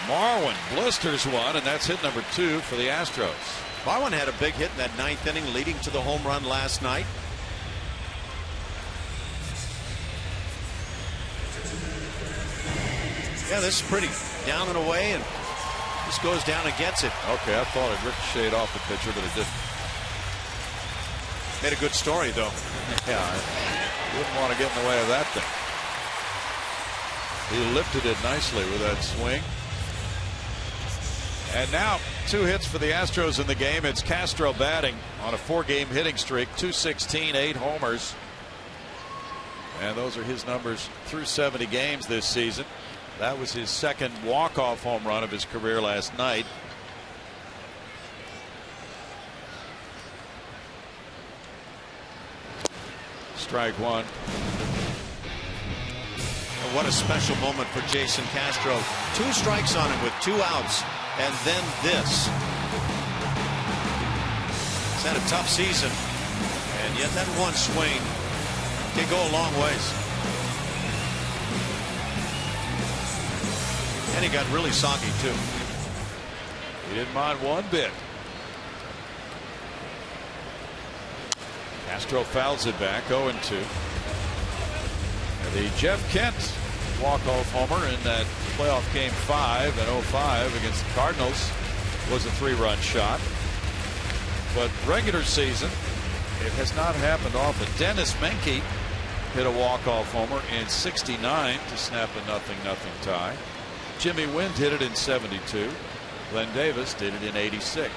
Marwin blisters one, and that's hit number 2 for the Astros. Marwin had a big hit in that 9th inning, leading to the home run last night. Yeah, this is pretty down and away, and this goes down and gets it. Okay, I thought it ricocheted off the pitcher, but it didn't. Made a good story, though. Yeah, I wouldn't want to get in the way of that thing. He lifted it nicely with that swing. And now 2 hits for the Astros in the game. It's Castro batting on a 4-game hitting streak, 216, 8 homers. And those are his numbers through 70 games this season. That was his 2nd walk-off home run of his career last night. Strike 1. What a special moment for Jason Castro. 2 strikes on him with 2 outs, and then this. He's had a tough season, and yet that one swing can go a long ways. And he got really soggy, too. He didn't mind one bit. Castro fouls it back, 0-2. The Jeff Kent walk-off homer in that playoff game 5 in 05 against the Cardinals was a 3-run shot. But regular season, it has not happened often. Dennis Menke hit a walk-off homer in 69 to snap a 0-0 tie. Jimmy Wind hit it in 72. Glenn Davis did it in 86.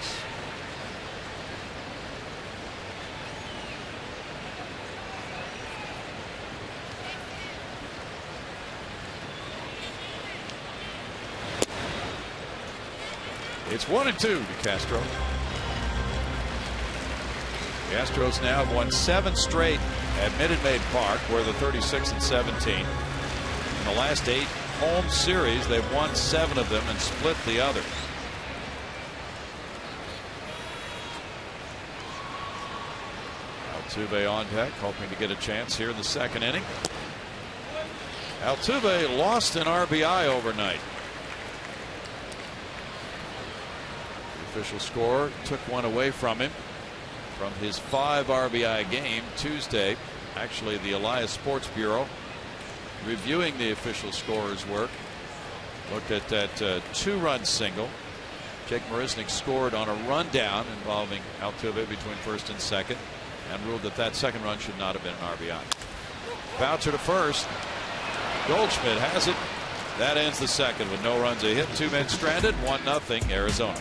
It's 1-2 to Castro. The Astros now have won 7 straight at Minute Maid Park, where they're 36-17. In the last 8 home series. They've won 7 of them and split the others. Altuve on deck, hoping to get a chance here in the second inning. Altuve lost an RBI overnight. The official score took one away from him from his 5 RBI game Tuesday. Actually, the Elias Sports Bureau, reviewing the official scorer's work, looked at that 2-run single. Jake Marisnick scored on a rundown involving Altuve between first and second, and ruled that that second run should not have been an RBI. Bouncer to first. Goldschmidt has it. That ends the second with no runs, a hit, 2 men stranded, 1-0 Arizona.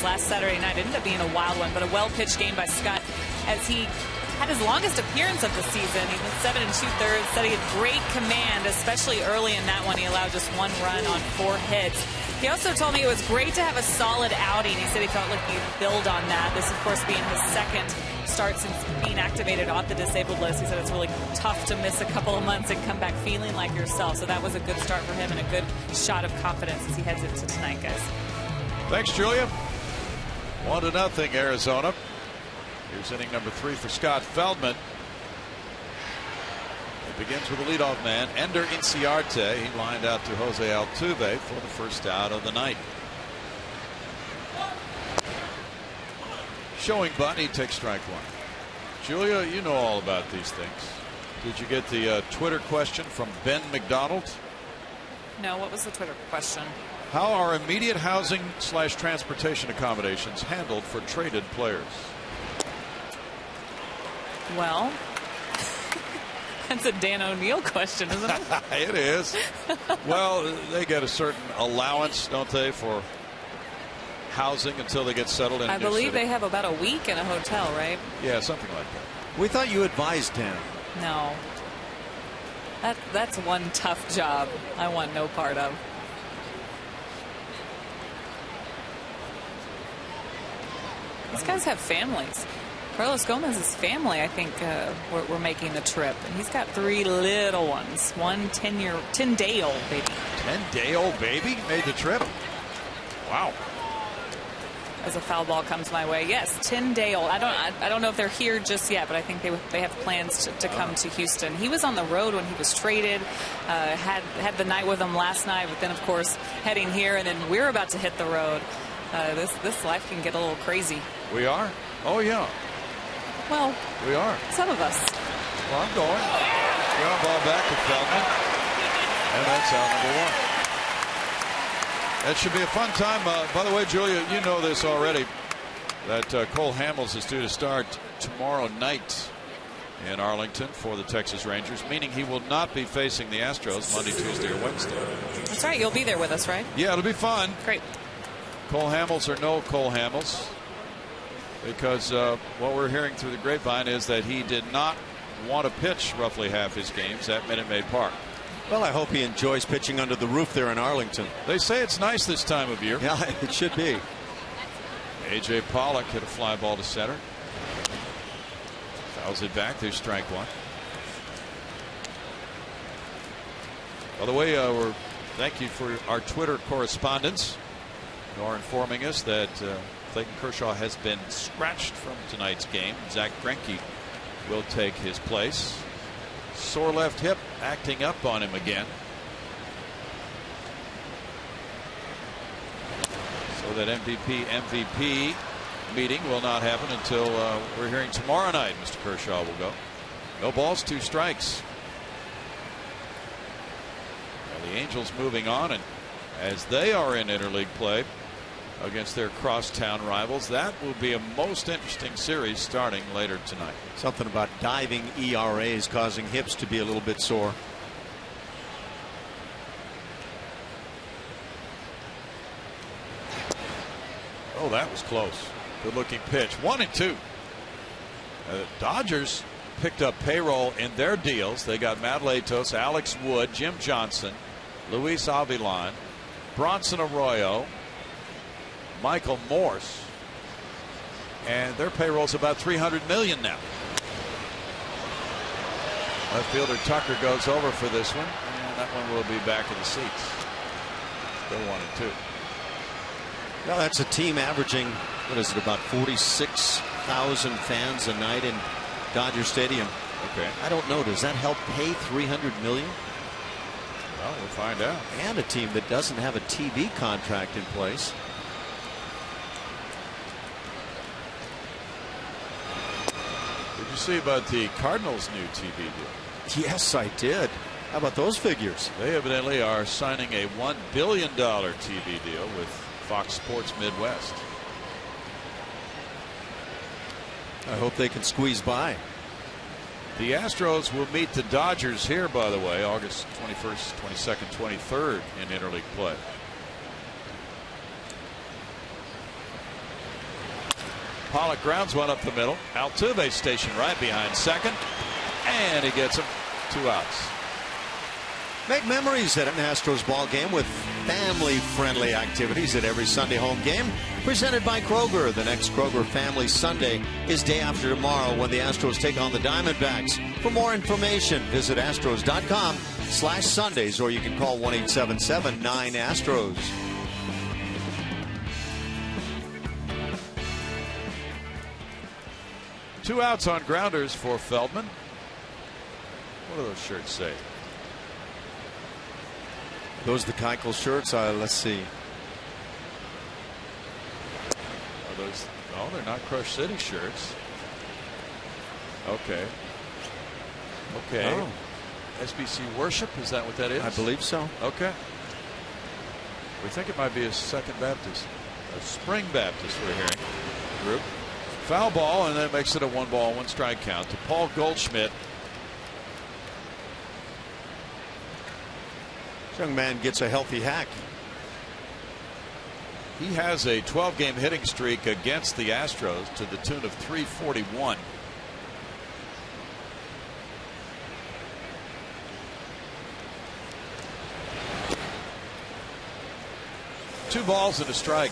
Last Saturday night ended up being a wild one, but a well-pitched game by Scott as he had his longest appearance of the season. He went 7 2/3, said he had great command, especially early in that one. He allowed just 1 run on 4 hits. He also told me it was great to have a solid outing. He said he felt like he'd build on that. This, of course, being his second start since being activated off the disabled list. He said it's really tough to miss a couple of months and come back feeling like yourself. So that was a good start for him and a good shot of confidence as he heads into tonight, guys. Thanks, Julia. 1-0 Arizona. Here's inning number 3 for Scott Feldman. It begins with a leadoff man, Ender Inciarte. He lined out to Jose Altuve for the first out of the night. Showing bunt, he takes strike 1. Julia, you know all about these things. Did you get the Twitter question from Ben McDonald? No, what was the Twitter question? How are immediate housing/transportation accommodations handled for traded players? Well, that's a Dan O'Neill question, isn't it? It is. Well, they get a certain allowance, don't they, for housing until they get settled in. I believe they have about a week in a hotel, right? Yeah, something like that. We thought you advised him. No. That's one tough job I want no part of. These guys have families. Carlos Gomez's family, I think, we're making the trip. And he's got 3 little ones. One 10-day-old baby. 10-day-old baby made the trip? Wow. As a foul ball comes my way. Yes, 10-day-old. I don't know if they're here just yet, but I think they have plans to come to Houston. He was on the road when he was traded. Had the night with them last night, but then, of course, heading here, and then we're about to hit the road. This life can get a little crazy. We are? Oh, yeah. Well, we are. Some of us. Well, I'm going. Ground ball back to Feldman. And that's out number 1. That should be a fun time. By the way, Julia, you know this already, that Cole Hamels is due to start tomorrow night in Arlington for the Texas Rangers, meaning he will not be facing the Astros Monday, Tuesday, or Wednesday. That's right. You'll be there with us, right? Yeah, it'll be fun. Great. Cole Hamels or no Cole Hamels, because what we're hearing through the grapevine is that he did not want to pitch roughly half his games at Minute Maid Park. Well, I hope he enjoys pitching under the roof there in Arlington. They say it's nice this time of year. Yeah, it should be. A.J. Pollock hit a fly ball to center. Fouls it back. There's strike one. By the way, thank you for our Twitter correspondents who are informing us that Clayton Kershaw has been scratched from tonight's game. Zach Greinke will take his place. Sore left hip acting up on him again. So that MVP meeting will not happen until we're hearing tomorrow night. Mr. Kershaw will go. No balls, 2 strikes. Well, the Angels moving on, and as they are in interleague play against their crosstown rivals, that will be a most interesting series starting later tonight. Something about diving ERAs causing hips to be a little bit sore. Oh, that was close. Good looking pitch. 1-2. Dodgers picked up payroll in their deals. They got Matt Latos, Alex Wood, Jim Johnson, Luis Avilan, Bronson Arroyo, Michael Morse, and their payroll's about $300 million now. Left fielder Tucker goes over for this one, and that one will be back in the seats. Still 1-2. Well, that's a team averaging, what is it, about 46,000 fans a night in Dodger Stadium. Okay. I don't know. Does that help pay $300 million? Well, we'll find out. And a team that doesn't have a TV contract in place. Did you see about the Cardinals' new TV deal? Yes, I did. How about those figures? They evidently are signing a $1 billion TV deal with Fox Sports Midwest. I hope they can squeeze by. The Astros will meet the Dodgers here, by the way, August 21st, 22nd, 23rd in interleague play. Pollock grounds one up the middle. Altuve stationed right behind second, and he gets him. 2 outs. Make memories at an Astros ball game with family-friendly activities at every Sunday home game. Presented by Kroger. The next Kroger Family Sunday is day after tomorrow when the Astros take on the Diamondbacks. For more information, visit Astros.com/Sundays, or you can call 1-877-9-ASTROS. Two outs on grounders for Feldman. What do those shirts say? Those are the Keuchel shirts. Let's see. Are those? No, they're not Crush City shirts. Okay. Okay. Oh. SBC Worship, is that what that is? I believe so. Okay. We think it might be a Second Baptist, a Spring Baptist we're hearing. Group. Foul ball, and that makes it a 1-ball, 1-strike count to Paul Goldschmidt. This young man gets a healthy hack. He has a 12-game hitting streak against the Astros to the tune of 341. Two balls and a strike.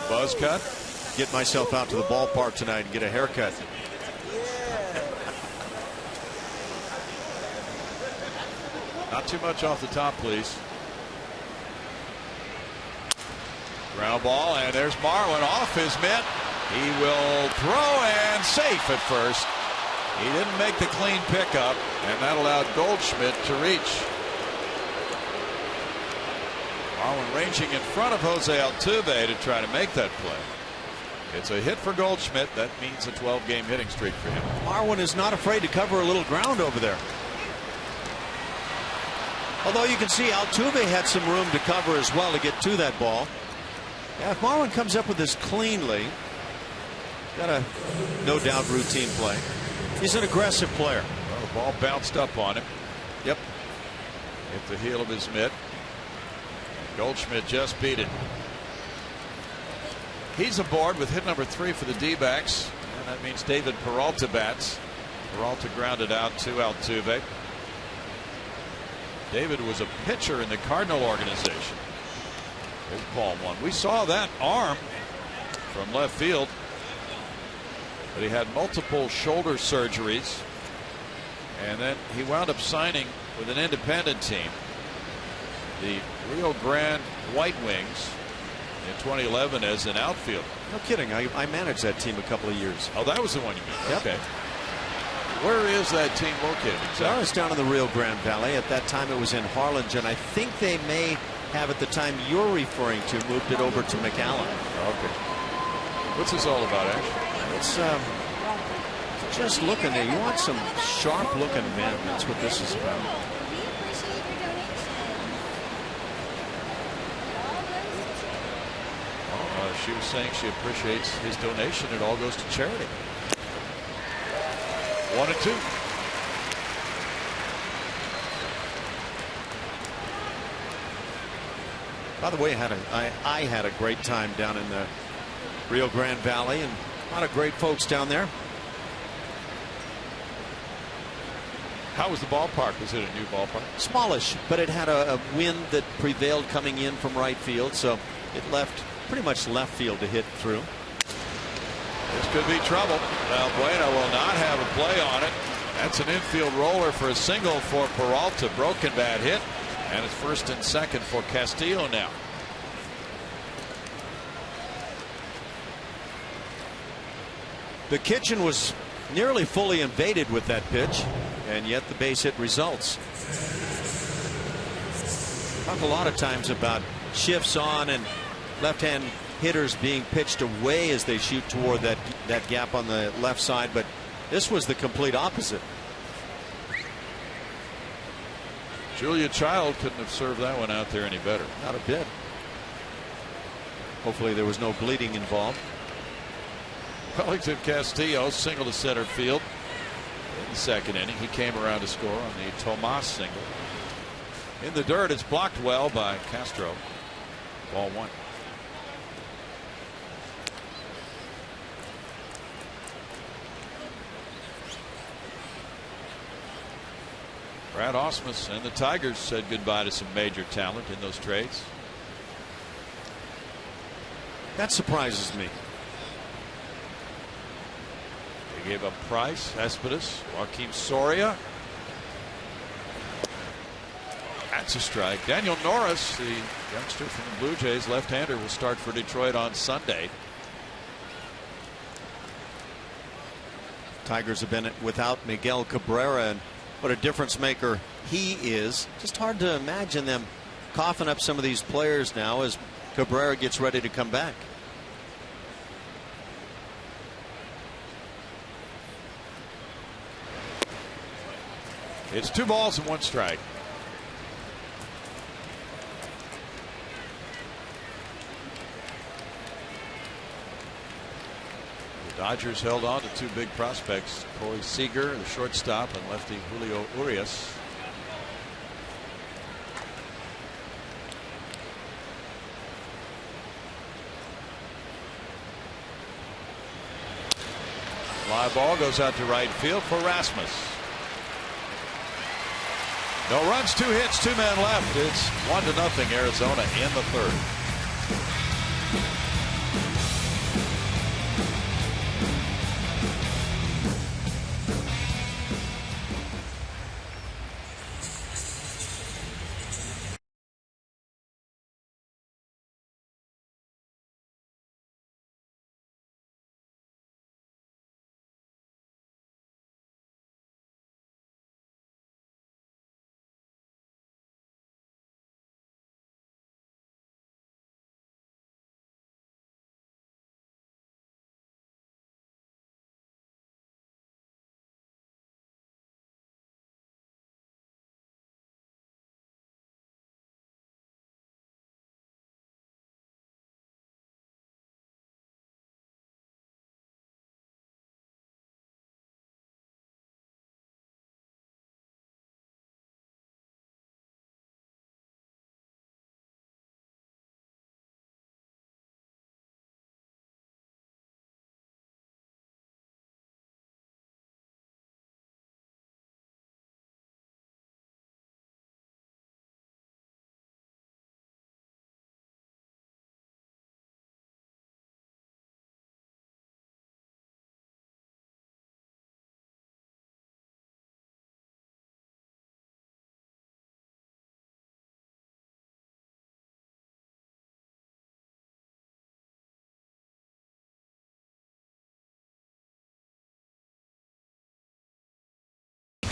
Buzz cut. Get myself out to the ballpark tonight and get a haircut. Not too much off the top, please. Ground ball, and there's Marlin off his mitt. He will throw and safe at first. He didn't make the clean pickup, and that allowed Goldschmidt to reach. Marlin ranging in front of Jose Altuve to try to make that play. It's a hit for Goldschmidt. That means a 12-game hitting streak for him. Marwin is not afraid to cover a little ground over there. Although you can see Altuve had some room to cover as well to get to that ball. Yeah, if Marwin comes up with this cleanly, got a no doubt routine play. He's an aggressive player. Well, the ball bounced up on him. Yep. Hit the heel of his mitt. Goldschmidt just beat it. He's aboard with hit number 3 for the D-backs, and that means David Peralta bats. Peralta grounded out to Altuve. David was a pitcher in the Cardinal organization. There's ball 1. We saw that arm from left field, but he had multiple shoulder surgeries, and then he wound up signing with an independent team, the Rio Grande White Wings, in 2011 as an outfielder. No kidding. I managed that team a couple of years. Oh, that was the one you meant. Yep. Okay. Where is that team located exactly? Well, it's down in the Rio Grande Valley. At that time, it was in Harlingen. I think they may have, at the time you're referring to, moved it over to McAllen. Okay. What's this all about, Ash? It's just looking there. You want some sharp-looking men. That's what this is about. She was saying she appreciates his donation. It all goes to charity. 1-2. By the way, I had a great time down in the Rio Grande Valley, and a lot of great folks down there. How was the ballpark? Was it a new ballpark? Smallish, but it had a wind that prevailed coming in from right field, so it left pretty much left field to hit through. This could be trouble. Valbuena will not have a play on it. That's an infield roller for a single for Peralta. Broken bat hit, and it's first and second for Castillo now. The kitchen was nearly fully invaded with that pitch, and yet the base hit results. Talk a lot of times about shifts on and left-hand hitters being pitched away as they shoot toward that gap on the left side, but this was the complete opposite. Julia Child couldn't have served that one out there any better. Not a bit. Hopefully there was no bleeding involved. Wellington Castillo single to center field in the second inning. He came around to score on the Tomas single. In the dirt, it's blocked well by Castro. Ball 1. Brad Ausmus and the Tigers said goodbye to some major talent in those trades. That surprises me. They gave up Price, Cespedes, Joaquim Soria. That's a strike. Daniel Norris, the youngster from the Blue Jays, left-hander, will start for Detroit on Sunday. Tigers have been without Miguel Cabrera, and what a difference maker he is. Just hard to imagine them coughing up some of these players now as Cabrera gets ready to come back. It's 2 balls and 1 strike. The Dodgers held on to 2 big prospects, Corey Seager, the shortstop, and lefty Julio Urias. Fly ball goes out to right field for Rasmus. No runs, 2 hits, 2 men left. It's 1-0 Arizona in the third.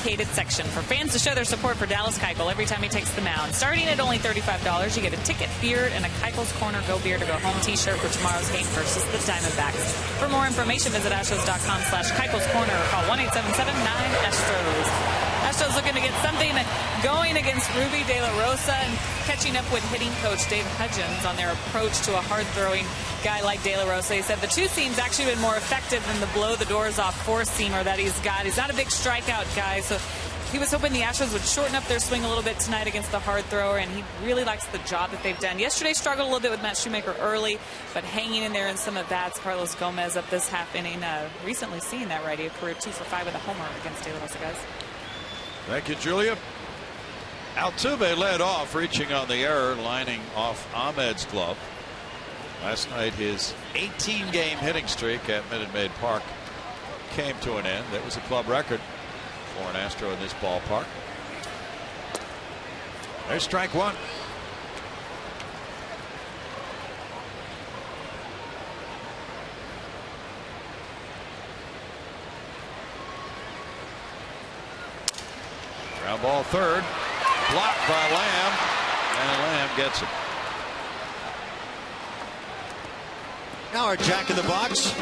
dedicated section for fans to show their support for Dallas Keuchel every time he takes the mound. Starting at only $35, you get a ticket, beard, and a Keuchel's Corner Go Beer to Go Home t-shirt for tomorrow's game versus the Diamondbacks. For more information, visit Astros.com/Keuchel's Corner or call 1-877-9-ASTROS. Astros looking to get something going against Ruby De La Rosa and catching up with hitting coach Dave Hudgens on their approach to a hard-throwing guy like De La Rosa. He said the two seams actually been more effective than the blow-the-doors-off four-seamer that he's got. He's not a big strikeout guy, so he was hoping the Astros would shorten up their swing a little bit tonight against the hard thrower, and he really likes the job that they've done. Yesterday struggled a little bit with Matt Shoemaker early, but hanging in there in some at-bats. Carlos Gomez up this half inning, recently seeing that righty, a career 2 for 5 with a homer against De La Rosa, guys. Thank you, Julia. Altuve led off, reaching on the error, lining off Ahmed's glove. Last night, his 18-game hitting streak at Minute Maid Park came to an end. That was a club record for an Astro in this ballpark. There's strike one. Ground ball third, blocked by Lamb, and Lamb gets it. Now our Jack in the Box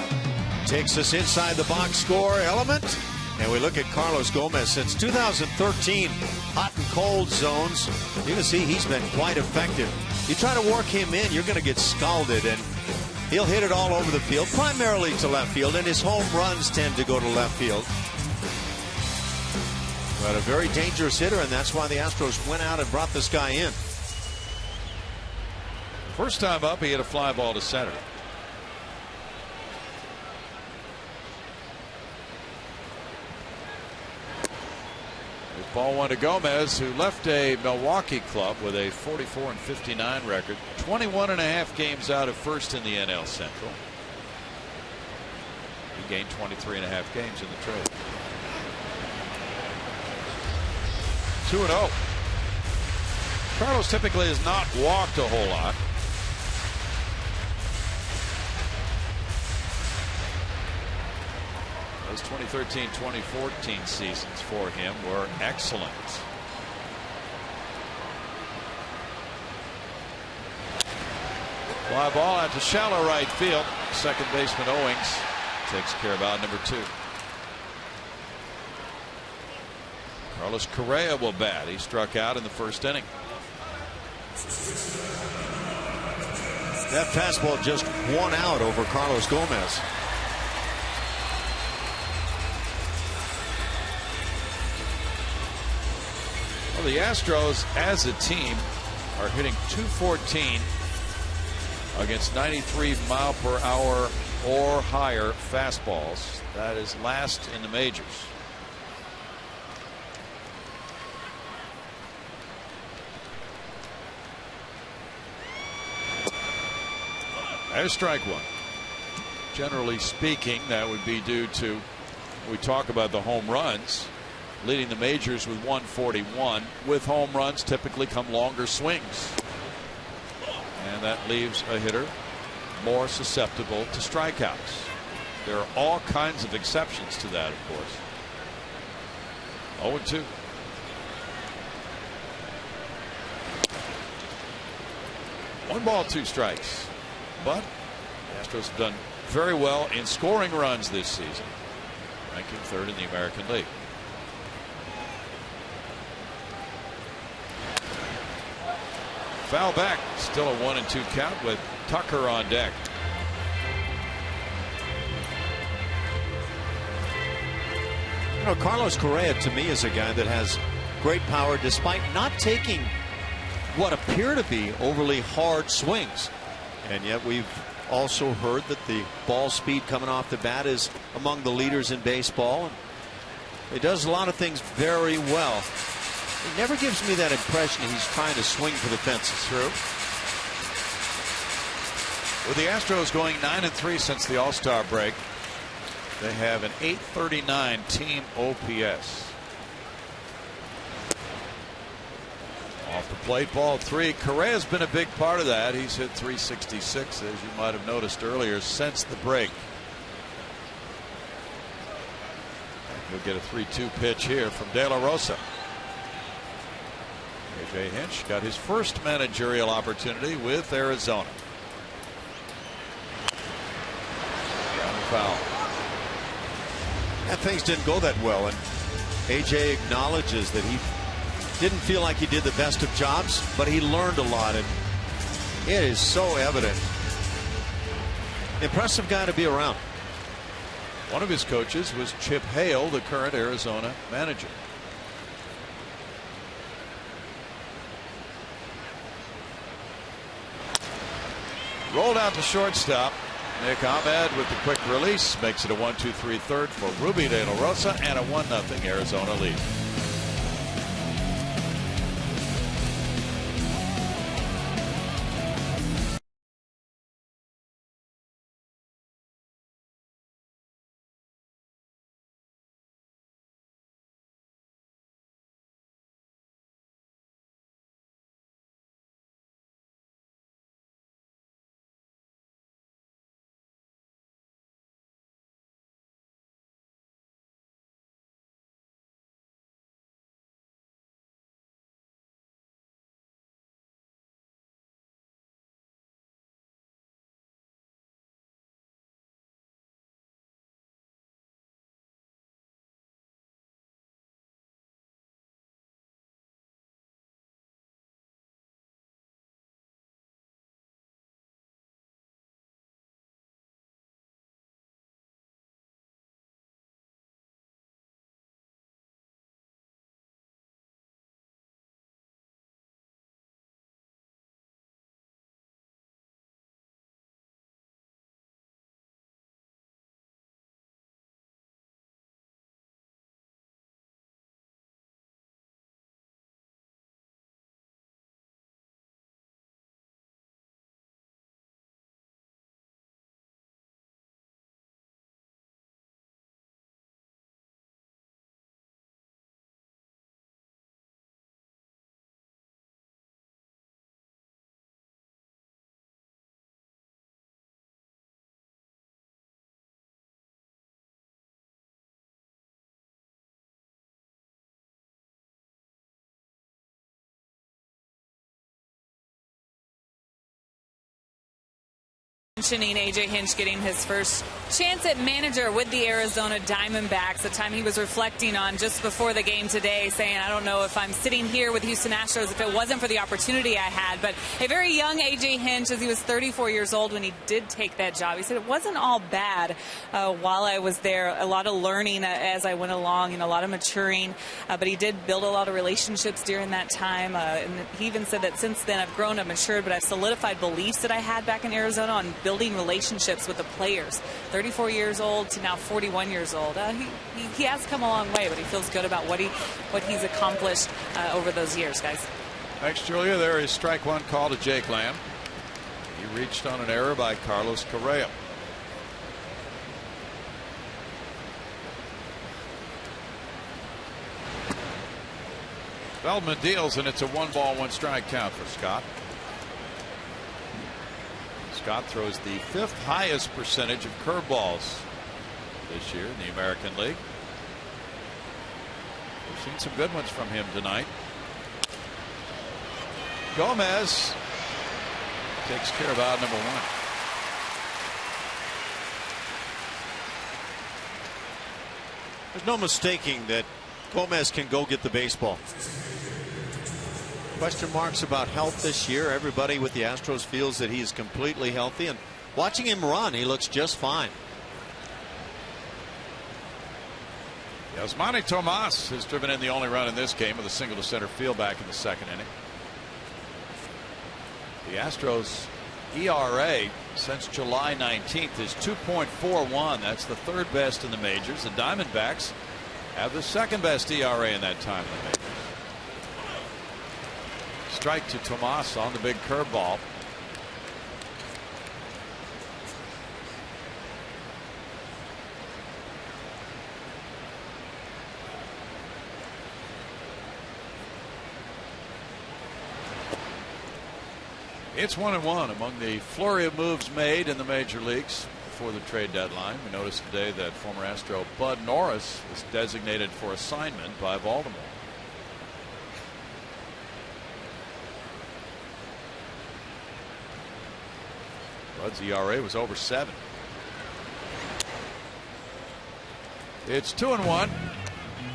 takes us inside the box score element, and we look at Carlos Gomez. Since 2013, hot and cold zones. You can see he's been quite effective. You try to work him in, you're going to get scalded, and he'll hit it all over the field, primarily to left field, and his home runs tend to go to left field. But a very dangerous hitter, and that's why the Astros went out and brought this guy in. First time up, he hit a fly ball to center. There's ball one to Gomez, who left a Milwaukee club with a 44-59 record, 21.5 games out of first in the NL Central. He gained 23.5 games in the trade. 2-0. Carlos typically has not walked a whole lot. Those 2013-2014 seasons for him were excellent. Fly ball out to shallow right field. Second baseman Owings takes care of out number 2. Carlos Correa will bat. He struck out in the first inning. That fastball just won out over Carlos Gomez. Well, the Astros as a team are hitting .214 against 93 mile per hour or higher fastballs. That is last in the majors. There's strike one. Generally speaking, that would be due to, we talk about the home runs, leading the majors with 141. With home runs typically come longer swings. And that leaves a hitter more susceptible to strikeouts. There are all kinds of exceptions to that, of course. 0-2. One ball, 2 strikes. But the Astros have done very well in scoring runs this season, ranking 3rd in the American League. Foul back, still a 1-2 count with Tucker on deck. You know, Carlos Correa to me is a guy that has great power despite not taking what appear to be overly hard swings. And yet we've also heard that the ball speed coming off the bat is among the leaders in baseball. He does a lot of things very well. He never gives me that impression he's trying to swing for the fences. True. With the Astros going 9-3 since the All-Star break, they have an .839 team OPS. Off the plate, ball 3. Correa's been a big part of that. He's hit .366, as you might have noticed earlier, since the break. He'll get a 3-2 pitch here from De La Rosa. A.J. Hinch got his first managerial opportunity with Arizona. Ground and foul. And things didn't go that well, and A.J. acknowledges that he didn't feel like he did the best of jobs, but he learned a lot, and it is so evident. Impressive guy to be around. One of his coaches was Chip Hale, the current Arizona manager. Rolled out to shortstop. Nick Ahmed with the quick release makes it a 1-2-3 third for Ruby De La Rosa and a 1-0 Arizona lead. Mentioning A.J. Hinch getting his first chance at manager with the Arizona Diamondbacks, a time he was reflecting on just before the game today, saying, I don't know if I'm sitting here with Houston Astros if it wasn't for the opportunity I had. But a very young A.J. Hinch, as he was 34 years old when he did take that job, he said it wasn't all bad while I was there. A lot of learning as I went along and a lot of maturing, but he did build a lot of relationships during that time. And he even said that since then I've grown, I've matured, but I've solidified beliefs that I had back in Arizona on building relationships with the players. 34 years old to now 41 years old. He has come a long way, but he feels good about what he's accomplished over those years, guys. Thanks, Julia. There is strike one call to Jake Lamb. He reached on an error by Carlos Correa. Feldman deals, and it's a 1-ball, 1-strike count for Scott. Scott throws the 5th highest percentage of curveballs this year in the American League. We've seen some good ones from him tonight. Gomez takes care of out number 1. There's no mistaking that Gomez can go get the baseball. Question marks about health this year. Everybody with the Astros feels that he's completely healthy, and watching him run, he looks just fine. Yasmani Tomas has driven in the only run in this game with a single to center field back in the 2nd inning. The Astros ERA since July 19th is 2.41. That's the 3rd best in the majors. The Diamondbacks have the 2nd best ERA in that time in the majors. Strike to Tomas on the big curveball. It's 1-1 among the flurry of moves made in the major leagues. before the trade deadline. We noticed today that former Astro Bud Norris was designated for assignment by Baltimore. Bud's ERA was over 7. It's 2-1.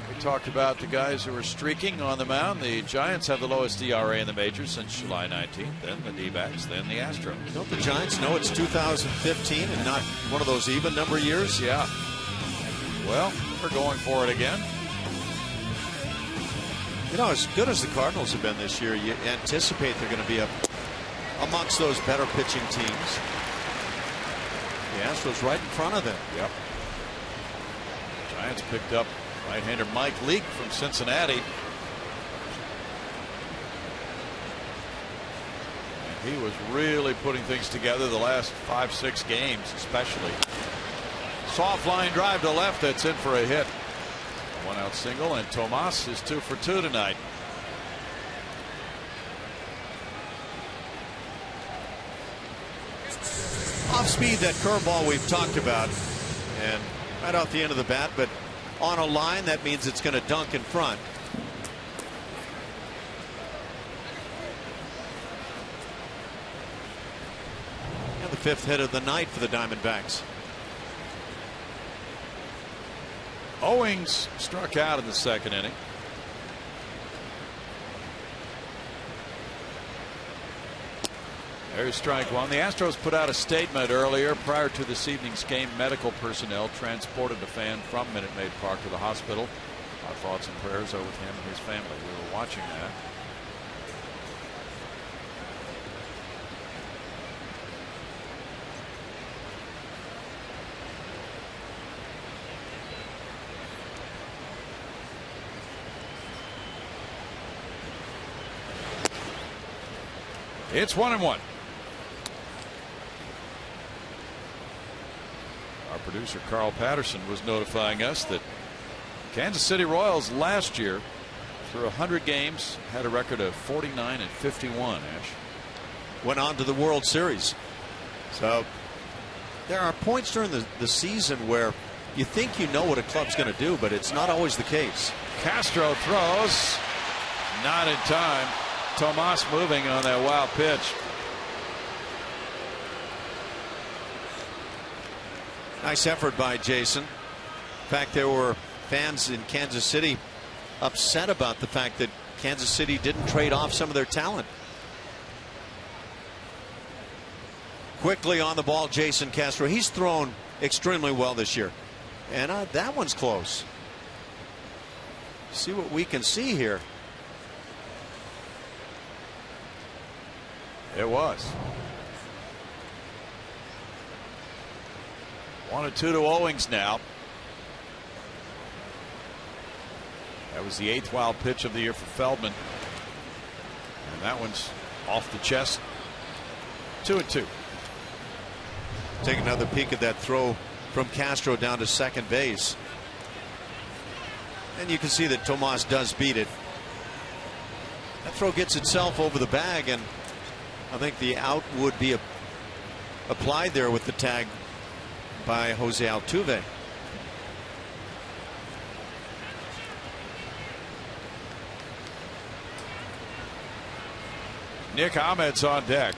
We talked about the guys who are streaking on the mound. The Giants have the lowest ERA in the majors since July 19th. Then the D-backs, then the Astros. Don't the Giants know it's 2015 and not one of those even number years? Yeah. Well, they're going for it again. You know, as good as the Cardinals have been this year, you anticipate they're going to be amongst those better pitching teams. The Astros right in front of them. Yep. Giants picked up right-hander Mike Leake from Cincinnati. And he was really putting things together the last 5-6 games, especially. Soft line drive to left. That's in for a hit. 1-out single, and Tomas is 2 for 2 tonight. Off speed, that curveball we've talked about, and right off the end of the bat, but on a line, that means it's going to dunk in front. And the 5th hit of the night for the Diamondbacks. Owings struck out in the 2nd inning. There's strike 1. The Astros put out a statement earlier prior to this evening's game. Medical personnel transported the fan from Minute Maid Park to the hospital. Our thoughts and prayers are with him and his family. We were watching that. It's 1-1. Our producer Carl Patterson was notifying us that Kansas City Royals last year, through 100 games, had a record of 49-51. Ash went on to the World Series. So there are points during the season where you think you know what a club's going to do, but it's not always the case. Castro throws, not in time. Tomas moving on that wild pitch. Nice effort by Jason. In fact, there were fans in Kansas City upset about the fact that Kansas City didn't trade off some of their talent. Quickly on the ball, Jason Castro. He's thrown extremely well this year. And that one's close. See what we can see here. It was. 1-2 to Owings now. That was the 8th wild pitch of the year for Feldman. And that one's off the chest. 2-2. Take another peek at that throw from Castro down to second base. And you can see that Tomas does beat it. That throw gets itself over the bag, and I think the out would be applied there with the tag by Jose Altuve. Nick Ahmed's on deck.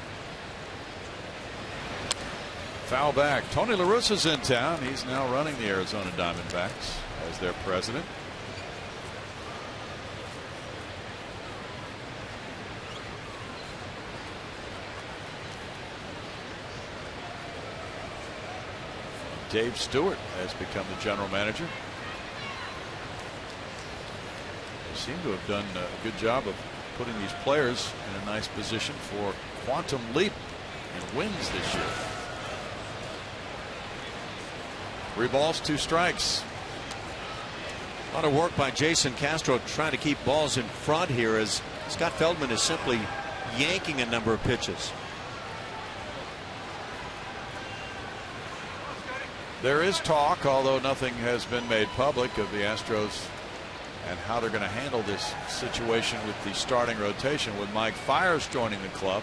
Foul back. Tony La Russa's in town. He's now running the Arizona Diamondbacks as their president. Dave Stewart has become the general manager. They seem to have done a good job of putting these players in a nice position for quantum leap in wins this year. 3 balls, 2 strikes. A lot of work by Jason Castro trying to keep balls in front here as Scott Feldman is simply yanking a number of pitches. There is talk, although nothing has been made public, of the Astros and how they're going to handle this situation with the starting rotation. With Mike Fiers joining the club,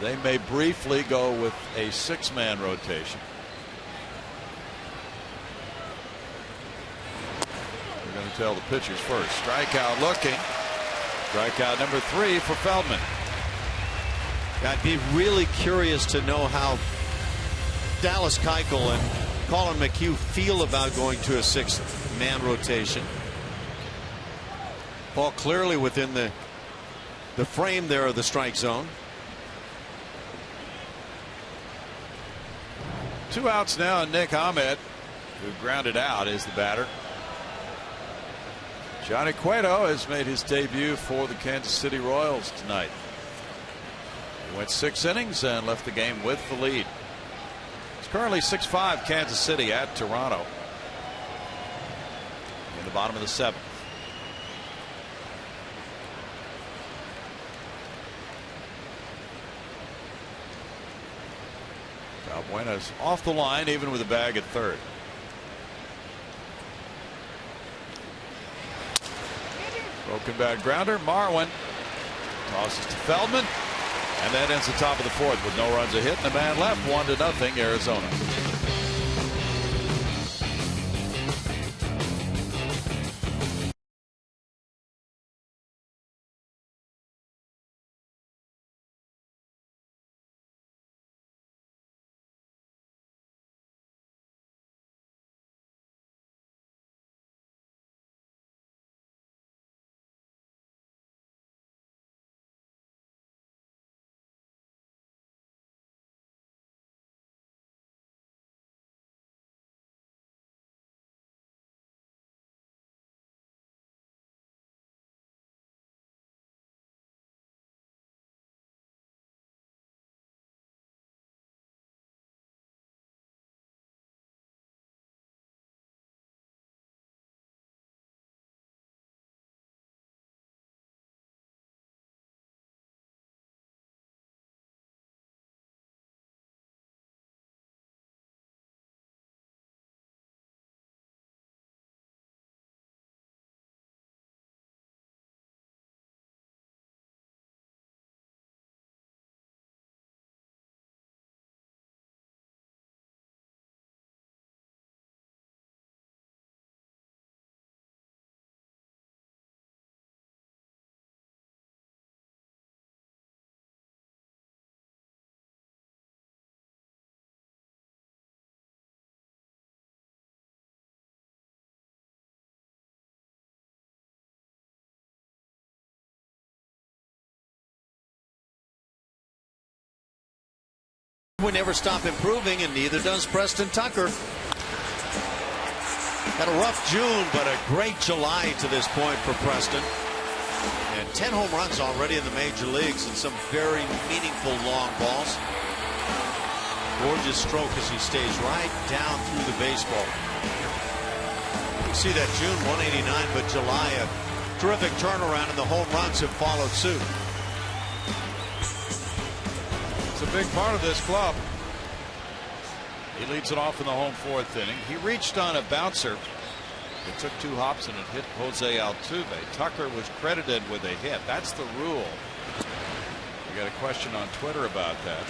they may briefly go with a 6-man rotation. Let me tell the pitchers first. Strikeout looking. Strikeout number 3 for Feldman. I'd be really curious to know how Dallas Keuchel and Colin McHugh feel about going to a 6-man rotation. Ball clearly within the frame there of the strike zone. 2 outs now, and Nick Ahmed, who grounded out, is the batter. Johnny Cueto has made his debut for the Kansas City Royals tonight. He went 6 innings and left the game with the lead. It's currently 6-5 Kansas City at Toronto in the bottom of the 7th. Buena's off the line, even with a bag at third. Broken bat grounder. Marwin tosses to Feldman, and that ends the top of the 4th with no runs a hit and a man left. 1-0 Arizona. We never stop improving, and neither does Preston Tucker. Had a rough June, but a great July to this point for Preston. And 10 home runs already in the major leagues and some very meaningful long balls. Gorgeous stroke as he stays right down through the baseball. You see that June 189, but July a terrific turnaround, and the home runs have followed suit. It's a big part of this club. He leads it off in the home 4th inning. He reached on a bouncer. It took 2 hops and it hit Jose Altuve. Tucker was credited with a hit. That's the rule. We got a question on Twitter about that.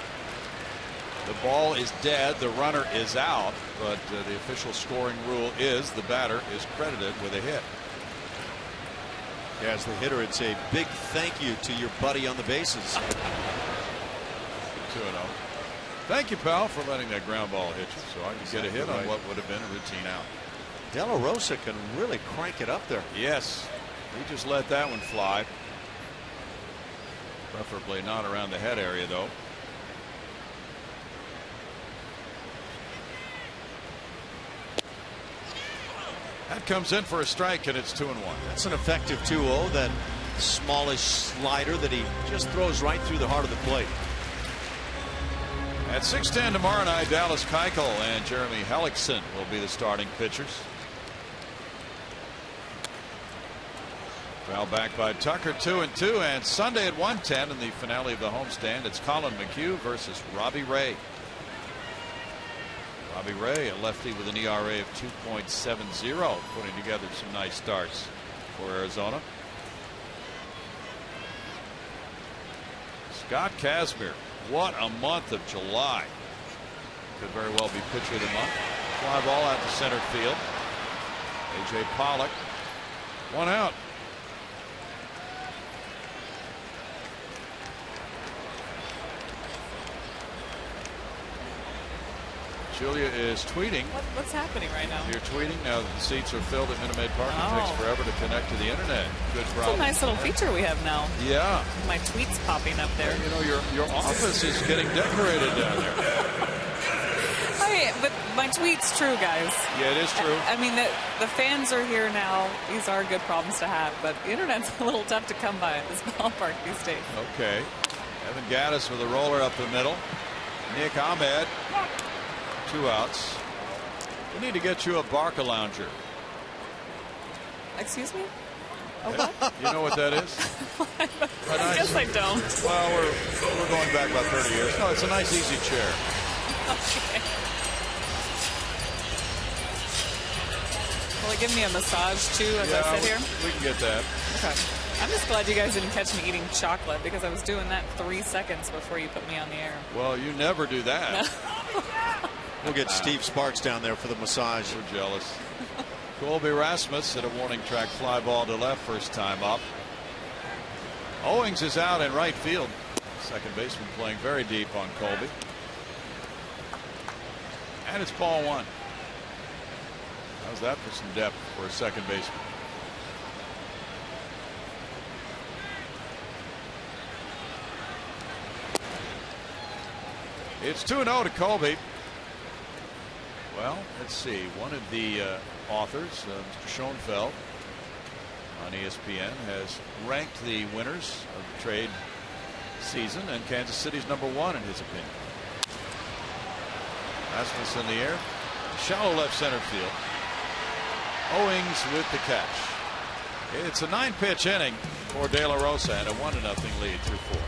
The ball is dead. The runner is out. But the official scoring rule is the batter is credited with a hit. Yeah, as the hitter, it's a big thank you to your buddy on the bases. 2-0. Thank you, pal, for letting that ground ball hit you so I could get a hit on what would have been a routine out. De La Rosa can really crank it up there. Yes, he just let that one fly. Preferably not around the head area, though. That comes in for a strike, and it's 2-1. That's an effective 2-0. That smallish slider that he just throws right through the heart of the plate. At 6:10 tomorrow night, Dallas Keuchel and Jeremy Hellickson will be the starting pitchers. Foul back by Tucker, 2-2, and Sunday at 1:10 in the finale of the homestand, it's Colin McHugh versus Robbie Ray. Robbie Ray, a lefty with an ERA of 2.70, putting together some nice starts for Arizona. Scott Kazmir, what a month of July. Could very well be pitcher of the month. Fly ball out to center field. A.J. Pollock 1 out. Julia is tweeting. What's happening right now? You're tweeting now. The seats are filled at Minute Maid Park. It takes forever to connect to the internet. Good problem. It's a nice little feature we have now. Yeah. My tweets popping up there. You know, your office is getting decorated down there. But my tweet's true, guys. Yeah, it is true. I mean, the fans are here now. These are good problems to have, but the internet's a little tough to come by at this ballpark these days. Okay. Evan Gaddis with a roller up the middle. Nick Ahmed. 2 outs. We need to get you a Barca lounger. Excuse me? Oh, what? You know what that is? I guess I don't. Well, we're going back about 30 years. No, it's a nice, easy chair. Okay. Will it give me a massage, too, as I sit here? We can get that. Okay. I'm just glad you guys didn't catch me eating chocolate, because I was doing that 3 seconds before you put me on the air. Well, you never do that. We'll get Steve Sparks down there for the massage. We're jealous. Colby Rasmus hit a warning track fly ball to left first time up. Owings is out in right field. Second baseman playing very deep on Colby. And it's ball 1. How's that for some depth for a second baseman? It's 2-0 to Colby. Well, let's see. One of the authors, Mr. Schoenfeld, on ESPN, has ranked the winners of the trade season, and Kansas City's #1 in his opinion. Rasmus in the air. Shallow left center field. Owings with the catch. It's a 9-pitch inning for De La Rosa and a 1-0 lead through 4.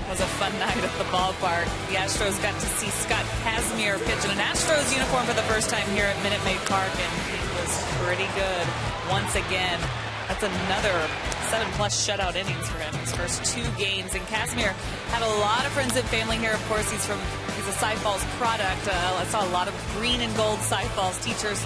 It was a fun night at the ballpark. The Astros got to see Scott Kazmir pitch in an Astros uniform for the first time here at Minute Maid Park, and he was pretty good once again. That's another 7+ shutout innings for him, his first 2 games. And Kazmir had a lot of friends and family here. Of course, he's a Cy Falls product. I saw a lot of green and gold Cy Falls t-shirts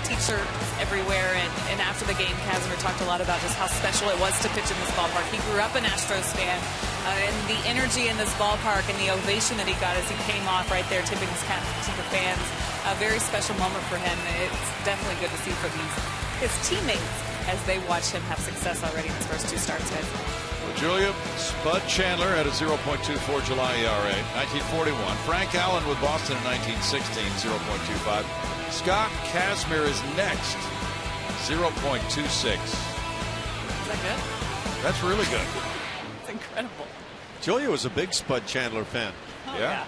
everywhere. And after the game, Kazmir talked a lot about just how special it was to pitch in this ballpark. He grew up an Astros fan. And the energy in this ballpark and the ovation that he got as he came off right there, tipping his cap to the fans, a very special moment for him. It's definitely good to see for his teammates as they watch him have success already in his first 2 starts, guys. Well, Julia, Spud Chandler had a 0.24 July ERA, 1941. Frank Allen with Boston in 1916, 0.25. Scott Kazmir is next, 0.26. Is that good? That's really good. It's incredible. Julia was a big Spud Chandler fan. Oh, Yeah.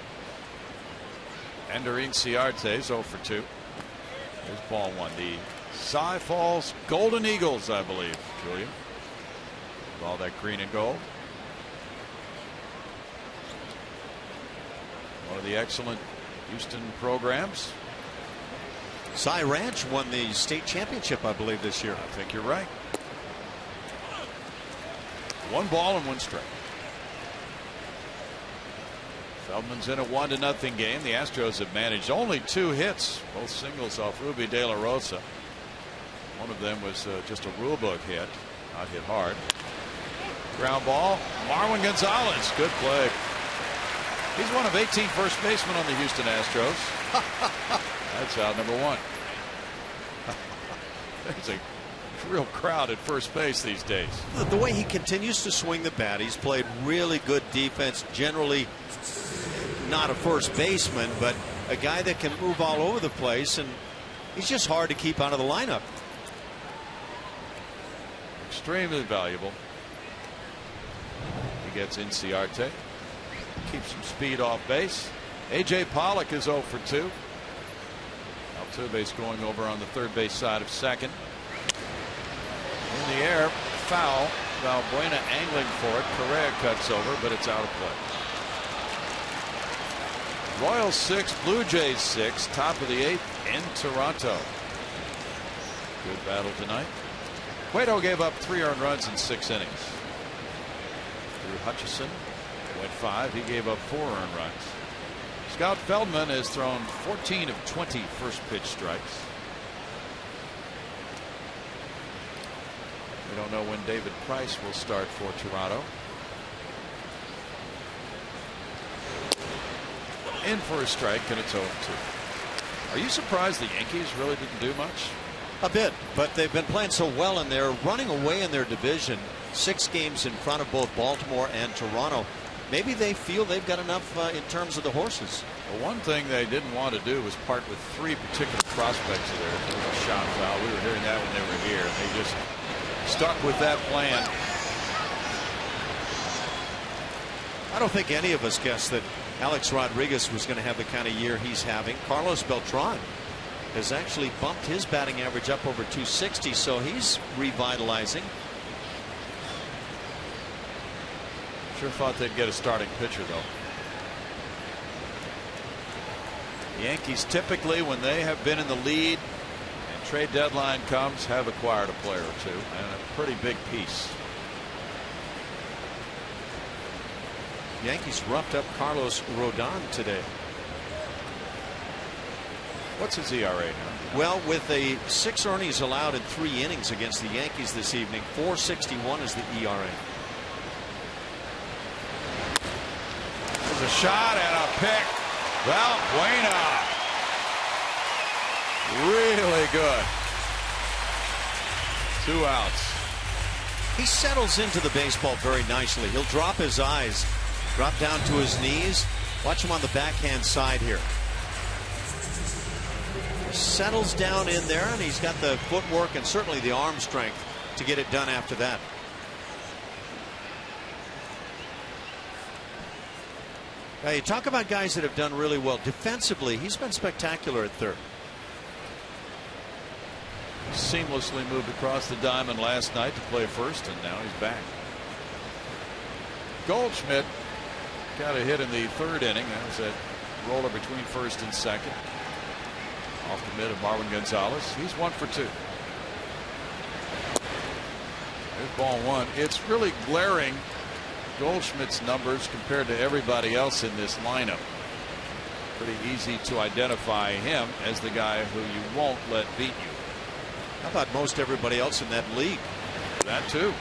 Enderine Ciarte 0 for 2. Here's ball 1. The Cy Falls Golden Eagles, I believe, Julia. With all that green and gold. One of the excellent Houston programs. Cy Ranch won the state championship, I believe, this year. I think you're right. 1 ball and 1 strike. Feldman's in a 1-0 game. The Astros have managed only 2 hits, both singles off Ruby De La Rosa. One of them was just a rule book hit, not hit hard. Ground ball. Marwin Gonzalez, good play. He's one of 18 first basemen on the Houston Astros. That's out number 1. There's a real crowd at first base these days. The way he continues to swing the bat, he's played really good defense. Generally not a first baseman, but a guy that can move all over the place, and he's just hard to keep out of the lineup. Extremely valuable. He gets Inciarte. Keeps some speed off base. A.J. Pollock is 0 for 2. Altuve's going over on the third base side of second. In the air, foul. Valbuena angling for it. Correa cuts over, but it's out of play. Royals 6, Blue Jays 6, top of the 8th in Toronto. Good battle tonight. Cueto gave up 3 earned runs in 6 innings. Drew Hutchison went 5. He gave up 4 earned runs. Scott Feldman has thrown 14 of 20 first pitch strikes. We don't know when David Price will start for Toronto. In for a strike, and it's 0-2. Are you surprised the Yankees really didn't do much? A bit, but they've been playing so well, and they're running away in their division. 6 games in front of both Baltimore and Toronto. Maybe they feel they've got enough in terms of the horses. Well, one thing they didn't want to do was part with 3 particular prospects of theirs. There was a shot foul. We were hearing that when they were here. They just stuck with that plan. I don't think any of us guessed that Alex Rodriguez was going to have the kind of year he's having. Carlos Beltran has actually bumped his batting average up over 260, so he's revitalizing. Sure thought they'd get a starting pitcher, though. The Yankees typically, when they have been in the lead and trade deadline comes, have acquired a player or 2, and a pretty big piece. Yankees roughed up Carlos Rodon today. What's his ERA now? Well, with a 6 earnings allowed in 3 innings against the Yankees this evening, 4.61 is the ERA. There's a shot and a pick. Valbuena. Really good. 2 outs. He settles into the baseball very nicely. He'll drop his eyes, drop down to his knees. Watch him on the backhand side here. Settles down in there, and he's got the footwork and certainly the arm strength to get it done after that. Now, you talk about guys that have done really well defensively. He's been spectacular at third. Seamlessly moved across the diamond last night to play first, and now he's back. Goldschmidt got a hit in the 3rd inning. That was a roller between first and second. Off the mid of Marwin Gonzalez. He's 1 for 2. There's ball 1. It's really glaring, Goldschmidt's numbers compared to everybody else in this lineup. Pretty easy to identify him as the guy who you won't let beat you. How about most everybody else in that league? That too.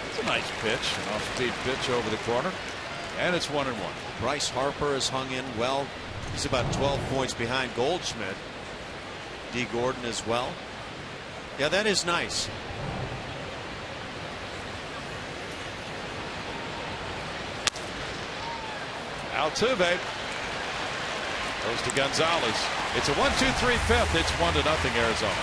It's a nice pitch, an off-speed pitch over the corner, and it's 1-1. Bryce Harper has hung in well. He's about 12 points behind Goldschmidt. D. Gordon as well. Yeah, that is nice. Altuve goes to Gonzalez. It's a 1-2-3 fifth. It's 1-0 Arizona.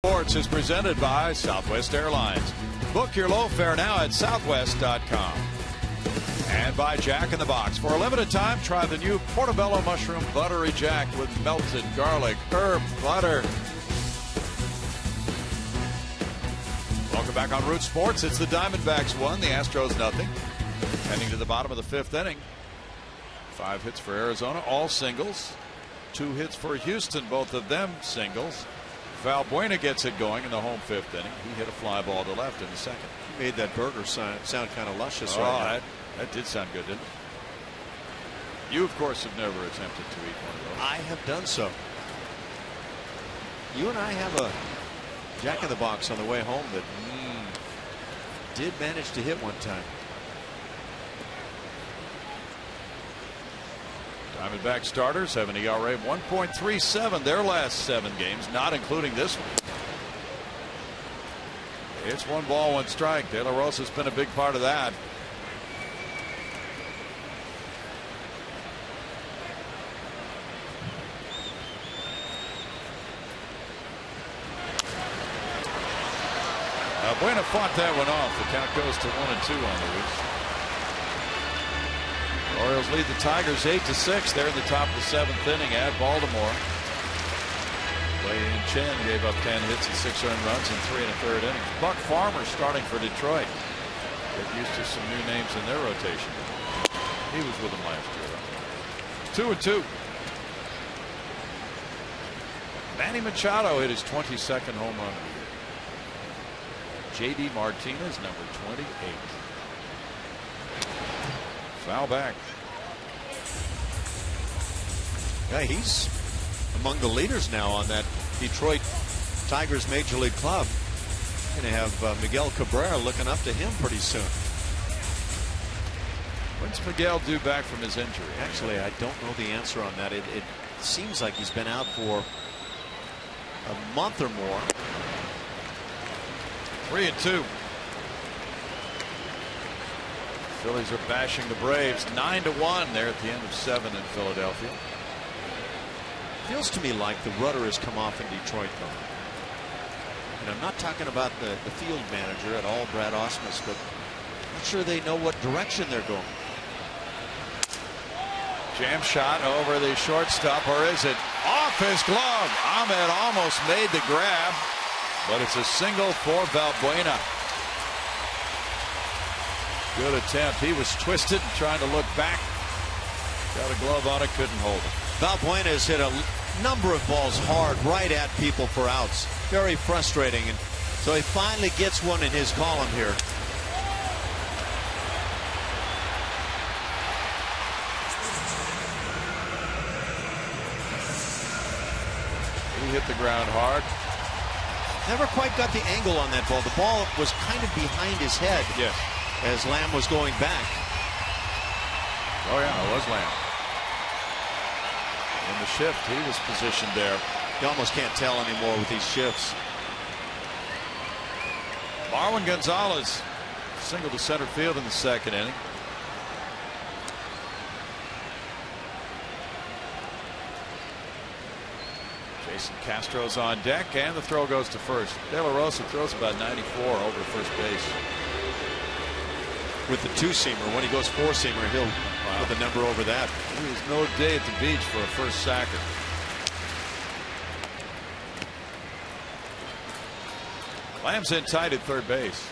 Sports is presented by Southwest Airlines. Book your low fare now at southwest.com. And by Jack in the Box. For a limited time, try the new Portobello Mushroom Buttery Jack with melted garlic, herb, butter. Welcome back on Root Sports. It's the Diamondbacks 1, the Astros 0. Heading to the bottom of the 5th inning. 5 hits for Arizona, all singles. 2 hits for Houston, both of them singles. Valbuena gets it going in the home 5th inning. He hit a fly ball to left in the 2nd. He made that burger sound kind of luscious right now. That did sound good, didn't it? You, of course, have never attempted to eat one of those. I have done so. You and I have a Jack in the Box on the way home that did manage to hit one time. Diamondback starters have an ERA of 1.37 their last 7 games, not including this one. It's 1 ball, 1 strike. De La Rosa's been a big part of that. Buena fought that one off. The count goes to 1-2 on the Roots. Orioles lead the Tigers 8-6. They're in the top of the 7th inning at Baltimore. Wei-Yin Chen gave up 10 hits and 6 earned runs in 3 1/3 innings. Buck Farmer starting for Detroit. Get used to some new names in their rotation. He was with them last year. 2-2. Manny Machado hit his 22nd home run of the year. J.D. Martinez, number 28. Foul back. Yeah, he's among the leaders now on that Detroit Tigers Major League Club. Going to have Miguel Cabrera looking up to him pretty soon. When's Miguel due back from his injury? Actually, I don't know the answer on that. It seems like he's been out for a month or more. 3-2. Phillies are bashing the Braves 9-1. They're at the end of 7 in Philadelphia. Feels to me like the rudder has come off in Detroit, though. And I'm not talking about the field manager at all, Brad Ausmus, but I'm not sure they know what direction they're going. Jam shot over the shortstop, or is it off his glove? Ahmed almost made the grab, but it's a single for Valbuena. Good attempt. He was twisted and trying to look back. Got a glove on it, couldn't hold it. Valbuena has hit a number of balls hard right at people for outs. Very frustrating, and so he finally gets one in his column here. He hit the ground hard. Never quite got the angle on that ball. The ball was kind of behind his head. Yes. As Lamb was going back. Oh yeah, it was Lamb. In the shift, he was positioned there. You almost can't tell anymore with these shifts. Marwin Gonzalez single to center field in the 2nd inning. Jason Castro's on deck, and the throw goes to first. De La Rosa throws about 94 over first base. With the 2-seamer, when he goes 4-seamer, he'll put the number over that. There's no day at the beach for a first sacker. Lamb's in tight at third base.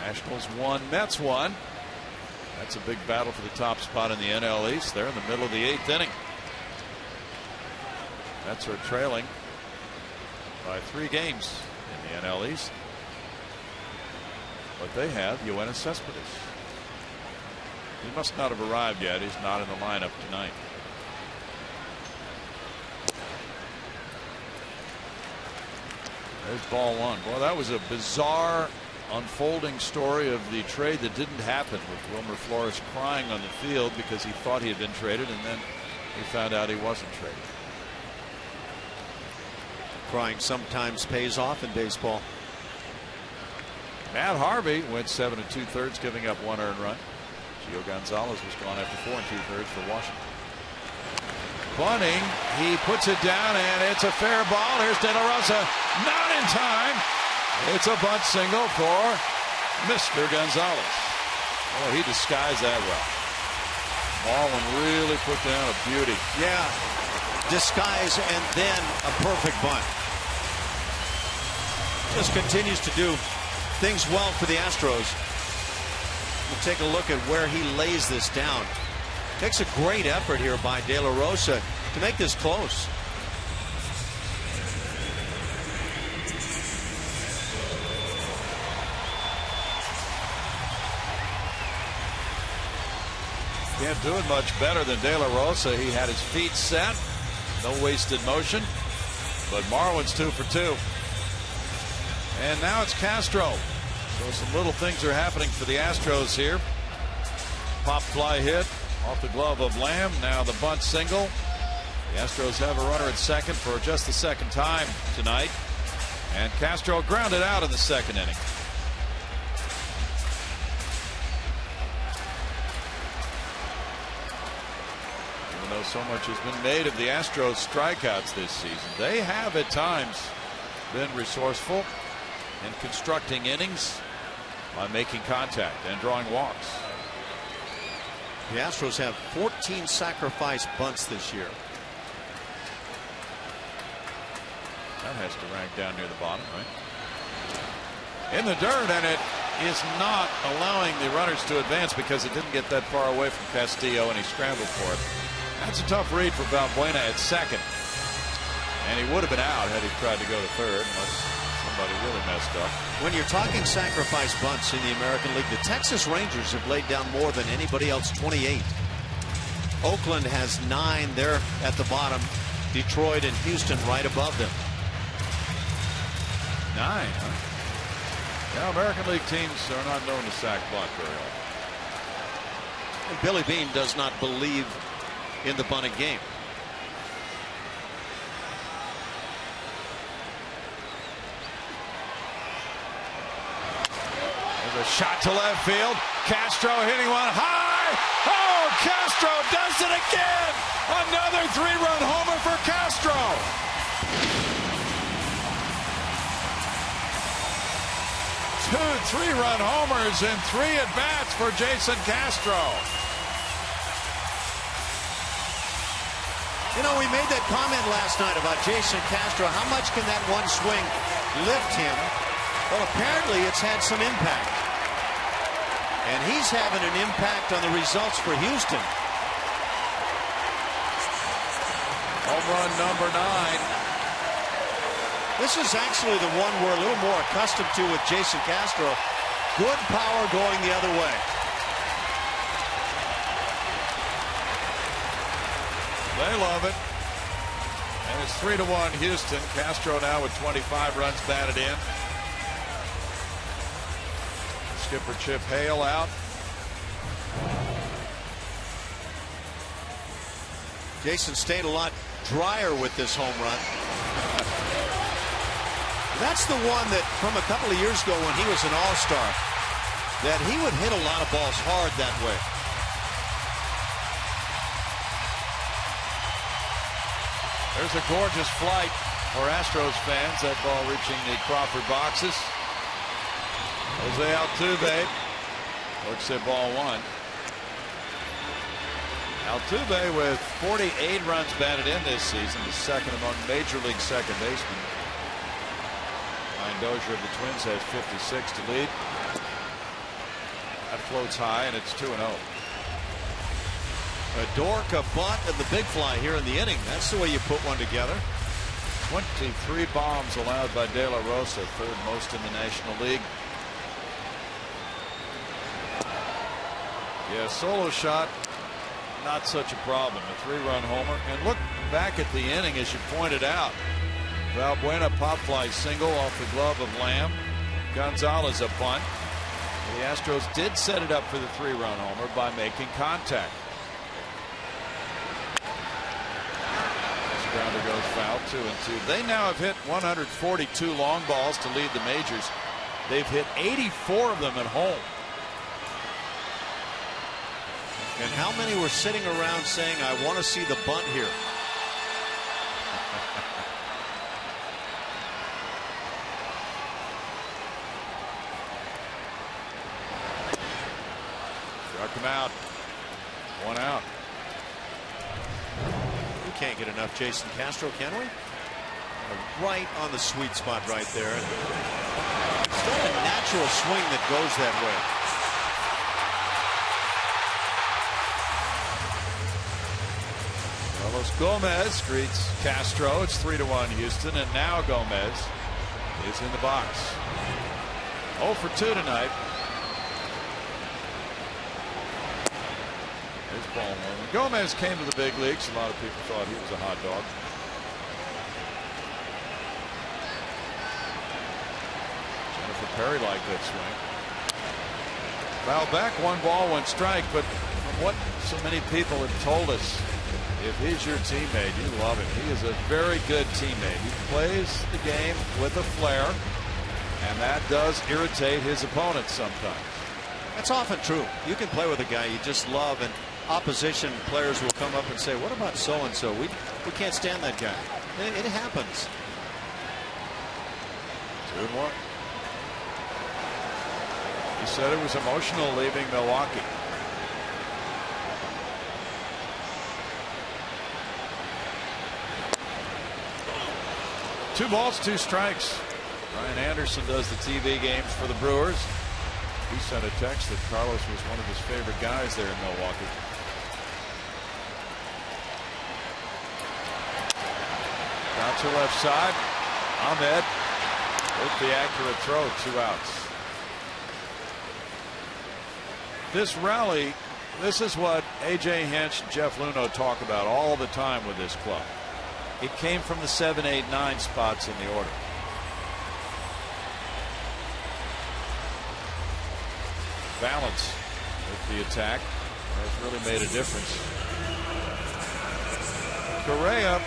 Nationals 1, Mets 1. That's a big battle for the top spot in the NL East. They're in the middle of the 8th inning. Mets are trailing by 3 games in the NL East. But they have Yoenis Cespedes. He must not have arrived yet. He's not in the lineup tonight. There's ball 1. Boy, that was a bizarre unfolding story of the trade that didn't happen, with Wilmer Flores crying on the field because he thought he had been traded, and then he found out he wasn't traded. Crying sometimes pays off in baseball. Matt Harvey went 7 2/3, giving up 1 earned run. Gio Gonzalez was gone after 4 2/3 for Washington. bunting. He puts it down, and it's a fair ball. Here's De La Rosa. Not in time. It's a bunt single for Mr. Gonzalez. Oh, he disguised that well. Baldwin really put down a beauty. Yeah, disguise and then a perfect bunt. Just continues to do things well for the Astros. We'll take a look at where he lays this down. Takes a great effort here by De La Rosa to make this close. Can't do it much better than De La Rosa. He had his feet set. No wasted motion. But Marlins 2 for 2. And now it's Castro. So some little things are happening for the Astros here. Pop fly hit off the glove of Lamb. Now the bunt single. The Astros have a runner at second for just the second time tonight. And Castro grounded out in the second inning. Even though so much has been made of the Astros strikeouts this season, they have at times been resourceful in constructing innings by making contact and drawing walks. The Astros have 14 sacrifice bunts this year. That has to rank down near the bottom, right? In the dirt, and it is not allowing the runners to advance because it didn't get that far away from Castillo, and he scrambled for it. That's a tough read for Valbuena at second. And he would have been out had he tried to go to third, unless somebody really messed up. When you're talking sacrifice bunts in the American League, the Texas Rangers have laid down more than anybody else, 28. Oakland has 9. They're at the bottom. Detroit and Houston right above them. 9, huh? Yeah, American League teams are not known to sack bunt very often. And Billy Beane does not believe in the bunting game. A shot to left field. Castro hitting one high. Oh, Castro does it again. Another 3-run homer for Castro. 2 3-run homers and 3 at-bats for Jason Castro. You know, we made that comment last night about Jason Castro. How much can that one swing lift him? Well, apparently it's had some impact. And he's having an impact on the results for Houston. Home run number 9. This is actually the one we're a little more accustomed to with Jason Castro. Good power going the other way. They love it. And it's 3-1 Houston. Castro now with 25 runs batted in. Skipper Chip Hale out. Jason stayed a lot drier with this home run. That's the one that from a couple of years ago when he was an all-star, that he would hit a lot of balls hard that way. There's a gorgeous flight for Astros fans. That ball reaching the Crawford boxes. Jose Altuve looks at ball 1. Altuve with 48 runs batted in this season, the second among Major League second basemen. Ryan Dozier of the Twins has 56 to lead. That floats high, and it's 2-0. A dork, a bunt, and the big fly here in the inning. That's the way you put one together. 23 bombs allowed by De La Rosa, third most in the National League. Yeah, solo shot, not such a problem. A 3-run homer. And look back at the inning, as you pointed out. Valbuena pop fly single off the glove of Lamb. Gonzalez a bunt. The Astros did set it up for the 3-run homer by making contact. This grounder goes foul, 2-2. They now have hit 142 long balls to lead the majors. They've hit 84 of them at home. And how many were sitting around saying, I want to see the bunt here? him out. 1 out. We can't get enough Jason Castro, can we? Right on the sweet spot right there. It's not a natural swing that goes that way. Carlos Gomez greets Castro. It's 3-1 Houston, and now Gomez is in the box. 0 for 2 tonight. There's ball one. When Gomez came to the big leagues, a lot of people thought he was a hot dog. Jennifer Perry liked that swing. Foul back, 1 ball, 1 strike, but from what so many people have told us, if he's your teammate, you love him. He is a very good teammate. He plays the game with a flair, and that does irritate his opponents sometimes. That's often true. You can play with a guy you just love, and opposition players will come up and say, what about so-and-so? We can't stand that guy. It happens. 2-1. He said it was emotional leaving Milwaukee. 2 balls, 2 strikes. Brian Anderson does the TV games for the Brewers. He sent a text that Carlos was one of his favorite guys there in Milwaukee. Down to left side. Ahmed with the accurate throw, 2 outs. This rally, this is what A.J. Hinch and Jeff Luhnow talk about all the time with this club. It came from the 7, 8, 9 spots in the order. Balance with the attack has really made a difference. Correa,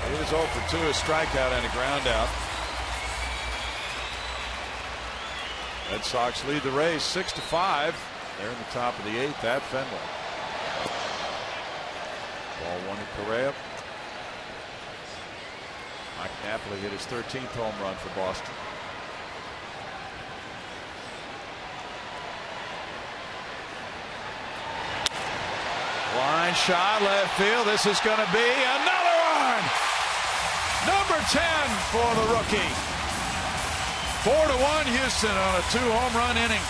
he was 0 for 2, a strikeout and a ground out. Red Sox lead the Rays 6-5. They're in the top of the 8th at Fenway. Ball 1 to Correa. Mike Napoli hit his 13th home run for Boston. Line shot, left field. This is going to be another one. Number 10 for the rookie. 4-1 Houston on a 2-home run inning.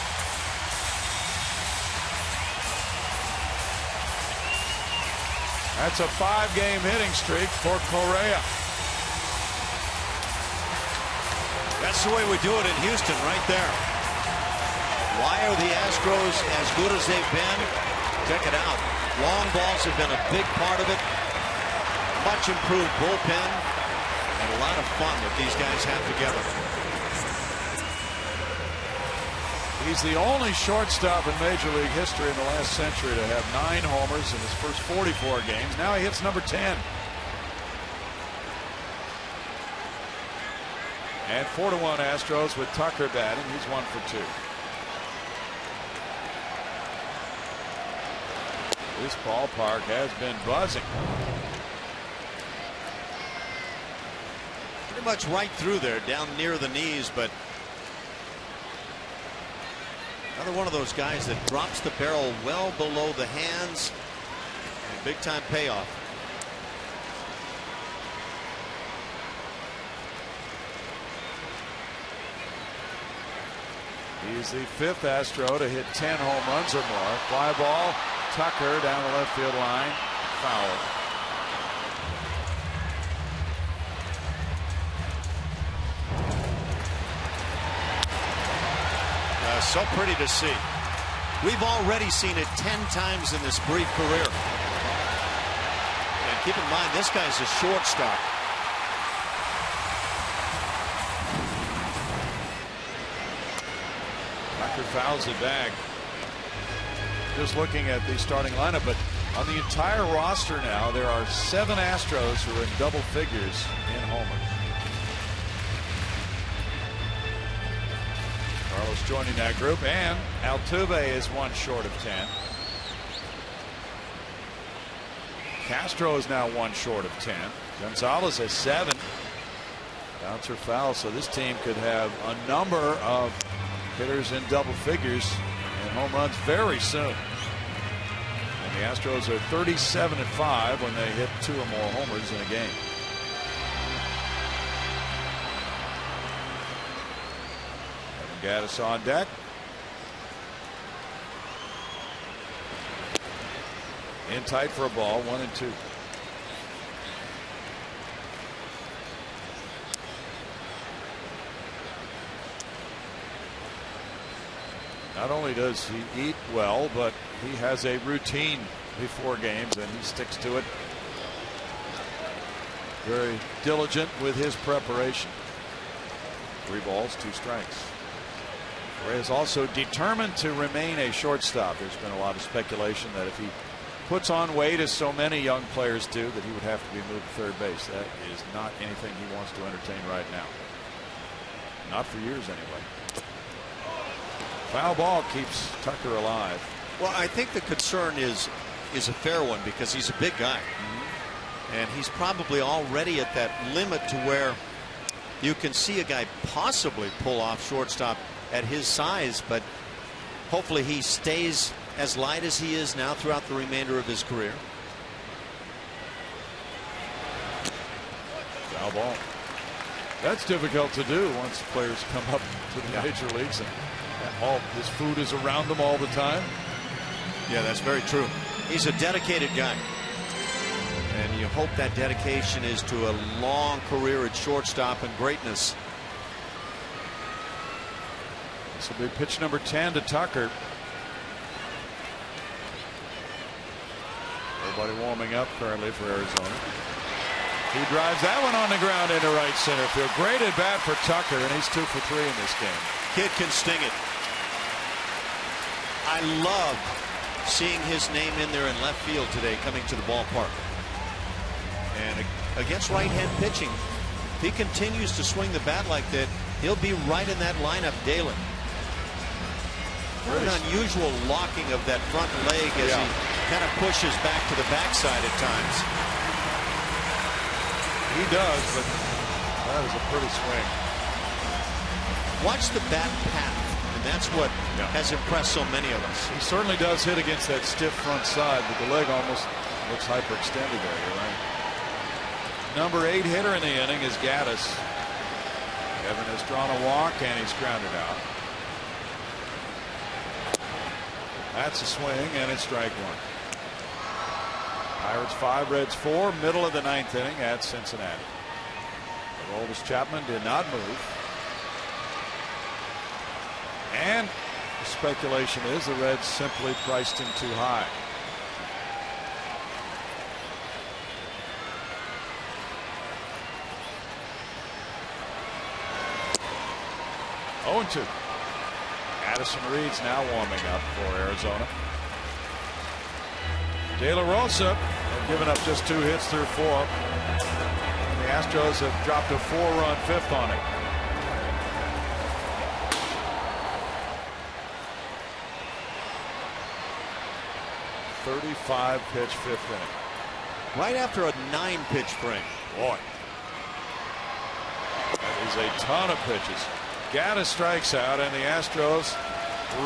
That's a 5-game hitting streak for Correa. That's the way we do it in Houston, right there. Why are the Astros as good as they've been? Check it out. Long balls have been a big part of it. Much improved bullpen, and a lot of fun that these guys have together. He's the only shortstop in Major League history in the last century to have 9 homers in his first 44 games. Now he hits number 10. And 4-1 Astros with Tucker batting. He's 1 for 2. This ballpark has been buzzing. Pretty much right through there, down near the knees, but another one of those guys that drops the barrel well below the hands. And big time payoff. He's the 5th Astro to hit 10 home runs or more. Fly ball, Tucker down the left field line, foul. So pretty to see. We've already seen it 10 times in this brief career. And keep in mind, this guy's a shortstop. Tucker fouls it back. Just looking at the starting lineup, but on the entire roster now, there are 7 Astros who are in double figures in homers. Carlos joining that group, and Altuve is 1 short of 10. Castro is now 1 short of 10. Gonzalez has 7. Bouncer foul, so this team could have a number of hitters in double figures and home runs very soon. The Astros are 37-5 when they hit 2 or more homers in a game. Gaddis on deck. In tight for a ball, 1-2. Not only does he eat well, but he has a routine before games, and he sticks to it. Very diligent with his preparation. 3 balls, 2 strikes. Ray is also determined to remain a shortstop. There's been a lot of speculation that if he puts on weight, as so many young players do, that he would have to be moved to third base. That is not anything he wants to entertain right now. Not for years anyway. Foul ball keeps Tucker alive. Well, I think the concern is a fair one because he's a big guy. And he's probably already at that limit to where you can see a guy possibly pull off shortstop at his size, but hopefully he stays as light as he is now throughout the remainder of his career. Foul ball. That's difficult to do once players come up to the major leagues and all his food is around them all the time. Yeah, that's very true. He's a dedicated guy. And you hope that dedication is to a long career at shortstop and greatness. This will be pitch number 10 to Tucker. Everybody warming up currently for Arizona. He drives that one on the ground into right center field. Great at bat for Tucker, and he's 2 for 3 in this game. Kid can sting it. I love seeing his name in there in left field today coming to the ballpark. And against right-hand pitching, if he continues to swing the bat like that, he'll be right in that lineup daily. An unusual locking of that front leg as he kind of pushes back to the backside at times. He does, but that is a pretty swing. Watch the bat path, and that's what has impressed so many of us. He certainly does hit against that stiff front side, but the leg almost looks hyperextended there. You're right. Number 8 hitter in the inning is Gaddis. Evan has drawn a walk, and he's grounded out. That's a swing, and it's strike 1. Pirates 5, Reds 4, middle of the 9th inning at Cincinnati. Aroldis Chapman did not move. And the speculation is the Reds simply priced him too high. Oh, 2. Addison Reed's now warming up for Arizona. De La Rosa have given up just 2 hits through 4. And the Astros have dropped a 4-run 5th on it. .35 pitch 5th inning. Right after a 9-pitch frame. Boy. That is a ton of pitches. Gaddis strikes out, and the Astros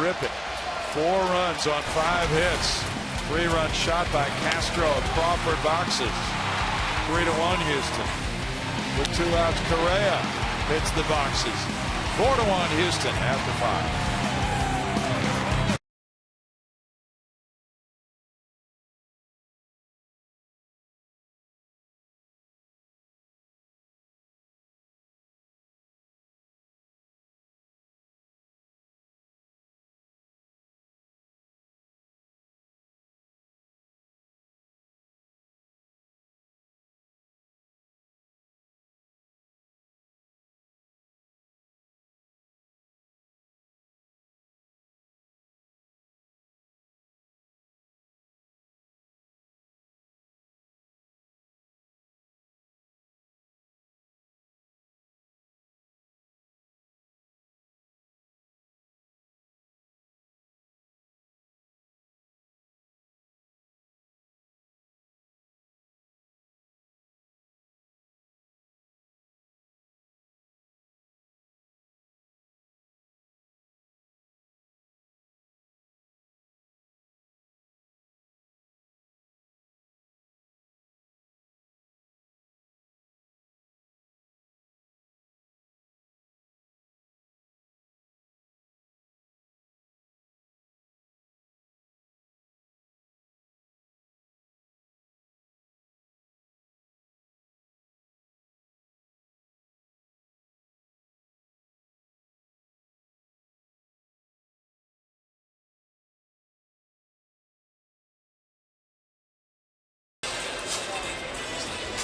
rip it. 4 runs on 5 hits. 3-run shot by Castro at Crawford boxes. 3-1 Houston. With 2 outs, Correa hits the boxes. 4-1 Houston after 5.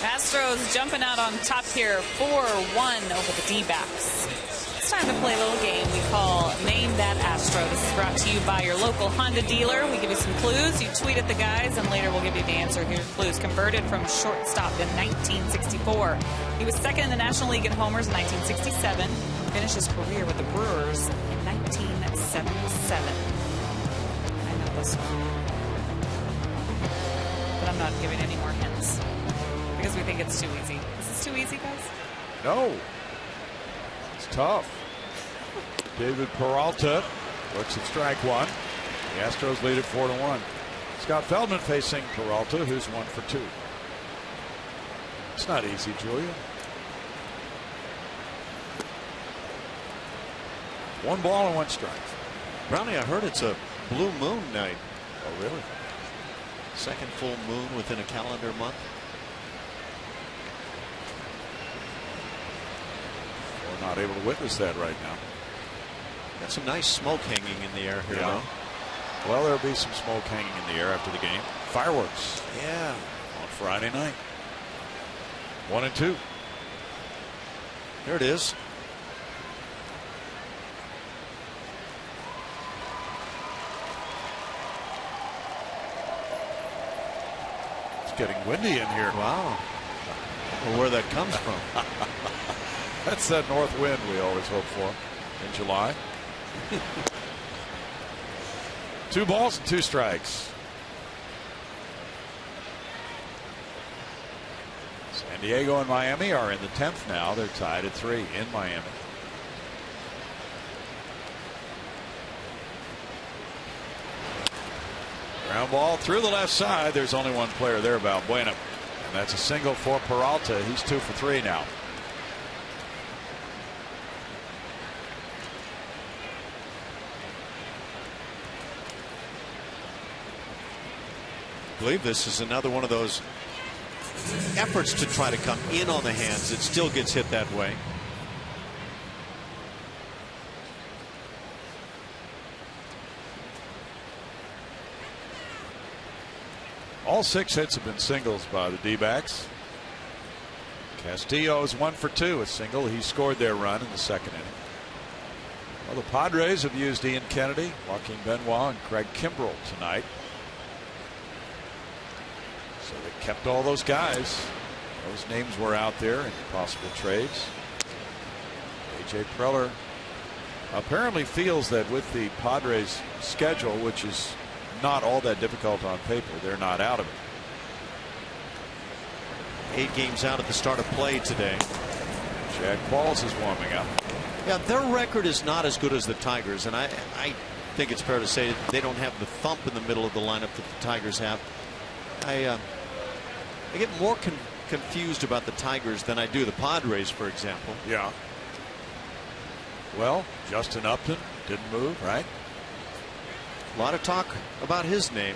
Astros jumping out on top here, 4-1 over the D-backs. It's time to play a little game we call Name That Astro. This is brought to you by your local Honda dealer. We give you some clues. You tweet at the guys, and later we'll give you the answer. Here's clues. Converted from shortstop in 1964. He was second in the National League in homers in 1967. Finished his career with the Brewers in 1977. I know this one. But I'm not giving any more hints because we think it's too easy. Is this too easy, guys? No. It's tough. David Peralta looks at strike one. The Astros lead it 4-1. Scott Feldman facing Peralta, who's 1 for 2. It's not easy, Julia. 1 ball and 1 strike. Brownie, I heard it's a blue moon night. Oh, really? Second full moon within a calendar month. We're not able to witness that right now. Got some nice smoke hanging in the air here, Yeah. though. Well, there'll be some smoke hanging in the air after the game. Fireworks Yeah. on Friday night. 1-2. There it is. It's getting windy in here. Wow. Well, where that comes from. That's that north wind we always hope for in July. 2 balls and 2 strikes. San Diego and Miami are in the 10th now. They're tied at 3 in Miami. Ground ball through the left side. There's only one player there, Balbuena. And that's a single for Peralta. He's 2 for 3 now. I believe this is another one of those efforts to try to come in on the hands. It still gets hit that way. All 6 hits have been singles by the D-backs. Castillo is 1 for 2, a single. He scored their run in the second inning. Well, the Padres have used Ian Kennedy, Joaquin Benoit, and Craig Kimbrell tonight. So they kept all those guys. Those names were out there in possible trades. A.J. Preller apparently feels that with the Padres schedule, which is not all that difficult on paper, they're not out of it. 8 games out at the start of play today. Jack Balls is warming up. Yeah, their record is not as good as the Tigers, and I think it's fair to say they don't have the thump in the middle of the lineup that the Tigers have. I get more confused about the Tigers than I do the Padres, for example. Yeah. Well, Justin Upton didn't move, right? A lot of talk about his name.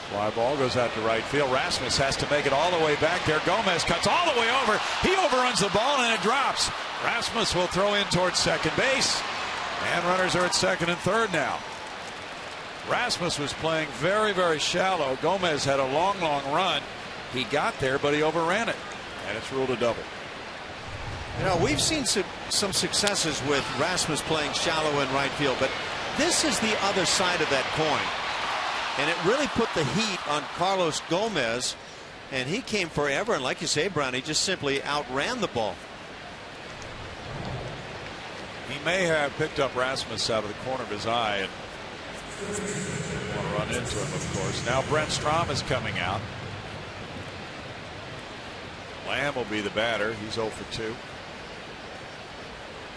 Fly ball goes out to right field. Rasmus has to make it all the way back there. Gomez cuts all the way over. He overruns the ball and it drops. Rasmus will throw in towards second base. And runners are at second and third now. Rasmus was playing very, very shallow. Gomez had a long, long run. He got there, but he overran it. And it's ruled a double. You know, we've seen some successes with Rasmus playing shallow in right field, but this is the other side of that coin. And it really put the heat on Carlos Gomez, and he came forever. And like you say, Brown, he just simply outran the ball. He may have picked up Rasmus out of the corner of his eye and want to run into him, of course. Now Brent Strom is coming out. Lamb will be the batter. He's 0 for 2.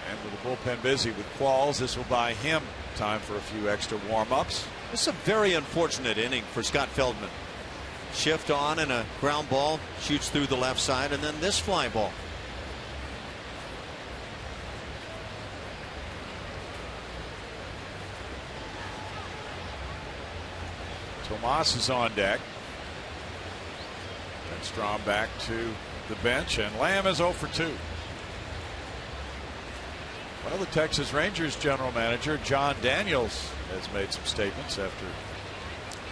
And with the bullpen busy with Qualls, this will buy him time for a few extra warm-ups. This is a very unfortunate inning for Scott Feldman. Shift on and a ground ball, shoots through the left side, and then this fly ball. Tomas is on deck. And Strom back to the bench, and Lamb is 0 for 2. Well, the Texas Rangers general manager John Daniels has made some statements after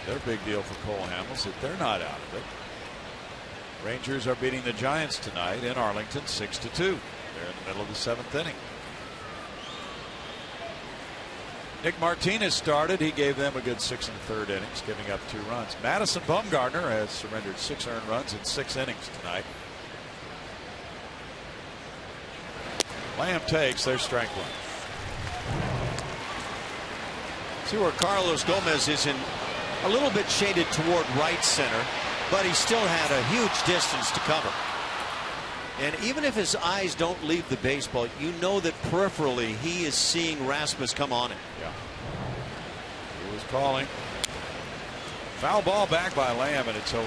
their big deal for Cole Hamels that they're not out of it. Rangers are beating the Giants tonight in Arlington 6-2. They're in the middle of the 7th inning. Nick Martinez started. He gave them a good 6 1/3 innings, giving up 2 runs. Madison Bumgarner has surrendered 6 earned runs in 6 innings tonight. Lamb takes their strike one. See where Carlos Gomez is a little bit shaded toward right center, but he still had a huge distance to cover. And even if his eyes don't leave the baseball, you know that peripherally he is seeing Rasmus come on it. Yeah. He was calling. Foul ball back by Lamb, and it's 0-2.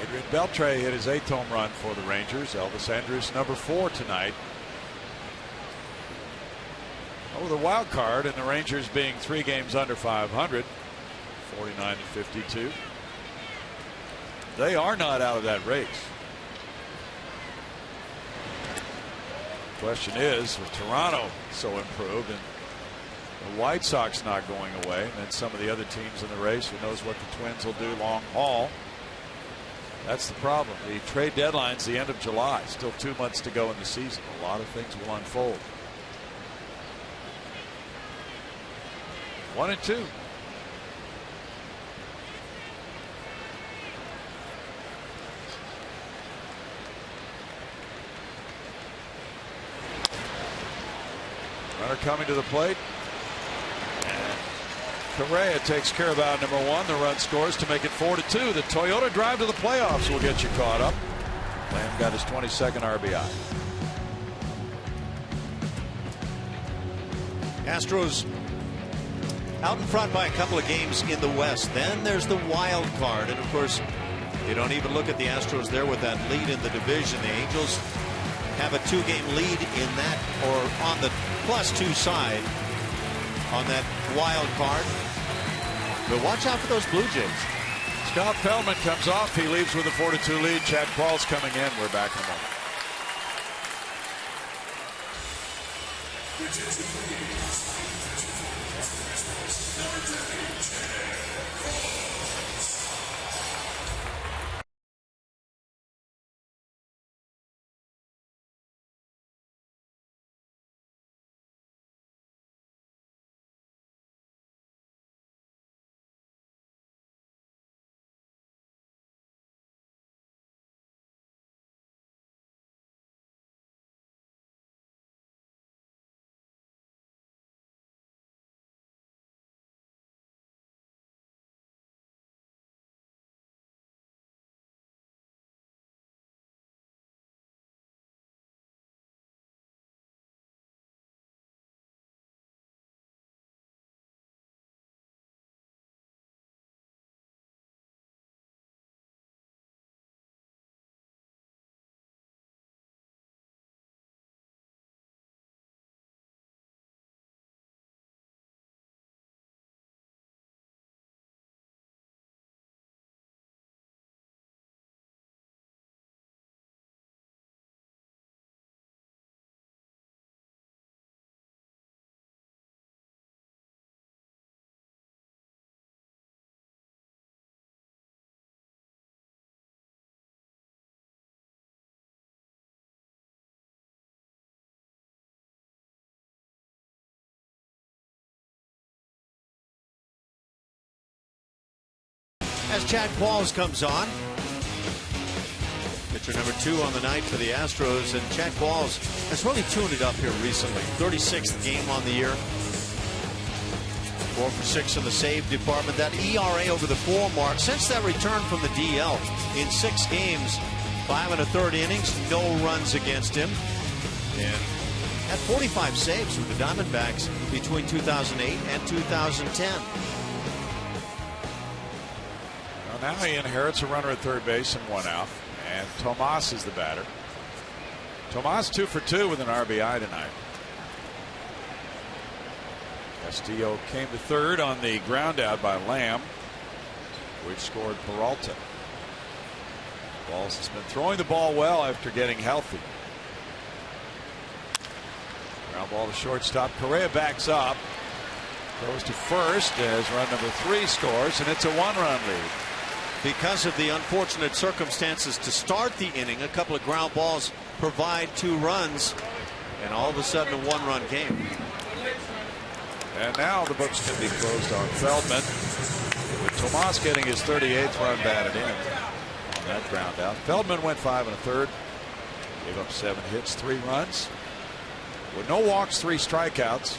Adrian Beltre hit his 8th home run for the Rangers. Elvis Andrus number 4 tonight. Oh, the wild card, and the Rangers being 3 games under 500, 49-52. They are not out of that race. The question is, with Toronto so improved and the White Sox not going away, and then some of the other teams in the race, who knows what the Twins will do long haul. That's the problem. The trade deadline's the end of July. Still 2 months to go in the season. A lot of things will unfold. 1-2. Runner coming to the plate. Correa takes care of out number 1. The run scores to make it 4-2. The Toyota drive to the playoffs will get you caught up. Lamb got his 22nd RBI. Astros out in front by a couple of games in the West. Then there's the wild card, and of course you don't even look at the Astros there with that lead in the division. The Angels have a 2-game lead in that, or on the +2 side on that wild card. But watch out for those Blue Jays. Scott Feldman comes off. He leaves with a 4-2 lead. Chad Paul's coming in. We're back in a moment. As Chad Qualls comes on, pitcher number 2 on the night for the Astros, and Chad Qualls has really tuned it up here recently. 36th game on the year, 4 for 6 in the save department. That ERA over the 4 mark since that return from the DL in 6 games, 5 1/3 innings, no runs against him, and had 45 saves with the Diamondbacks between 2008 and 2010. Now he inherits a runner at third base and 1 out, and Tomas is the batter. Tomas 2 for 2 with an RBI tonight. Castillo came to third on the ground out by Lamb, which scored Peralta. Walls has been throwing the ball well after getting healthy. Ground ball to shortstop. Correa backs up. Goes to first as run number 3 scores, and it's a 1-run lead. Because of the unfortunate circumstances to start the inning, a couple of ground balls provide 2 runs, and all of a sudden a 1-run game. And now the books can be closed on Feldman, with Tomas getting his 38th run batted in on that ground out. Feldman went 5 1/3, gave up 7 hits, 3 runs, with no walks, 3 strikeouts.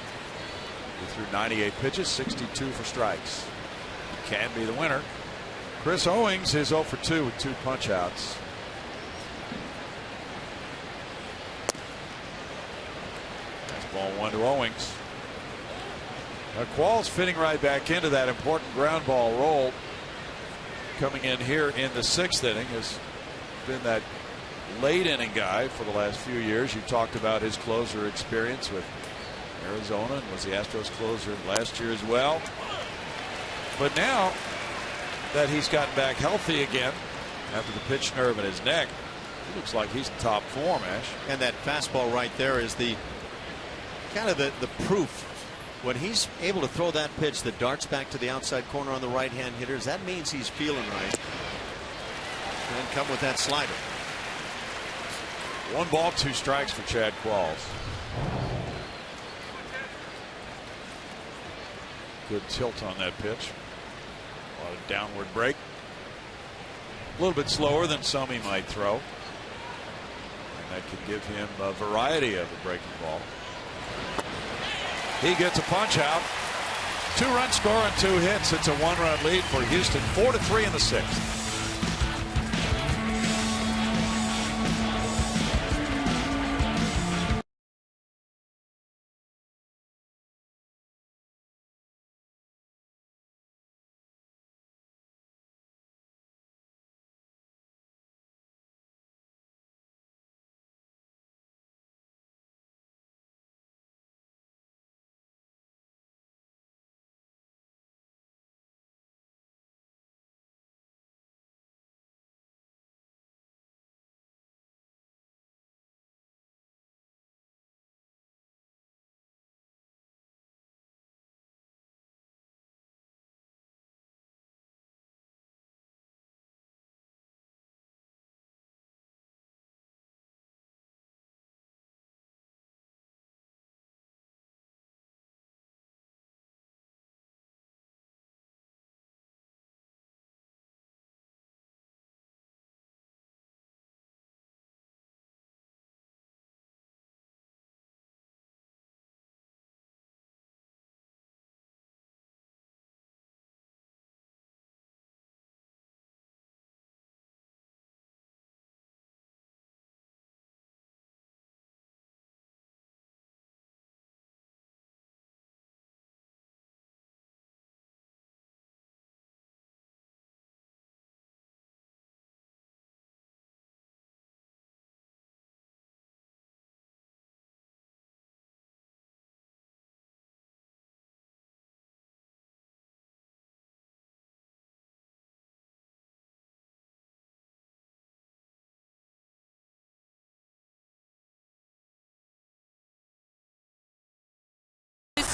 He threw 98 pitches, 62 for strikes. He can be the winner. Chris Owings is 0 for 2 with 2 punch outs. That's ball 1 to Owings. Now Qualls fitting right back into that important ground ball role. Coming in here in the 6th inning, has been that late inning guy for the last few years. You talked about his closer experience with Arizona and was the Astros closer last year as well. But now that he's gotten back healthy again after the pitch nerve in his neck, it looks like he's in top form, Ash. And that fastball right there is the kind of the proof. When he's able to throw that pitch that darts back to the outside corner on the right-hand hitters, that means he's feeling right. And then come with that slider. 1 ball, 2 strikes for Chad Qualls. Good tilt on that pitch. A lot of downward break. A little bit slower than some he might throw. And that could give him a variety of a breaking ball. He gets a punch out. 2-run score and 2 hits. It's a 1-run lead for Houston. 4-3 in the 6th.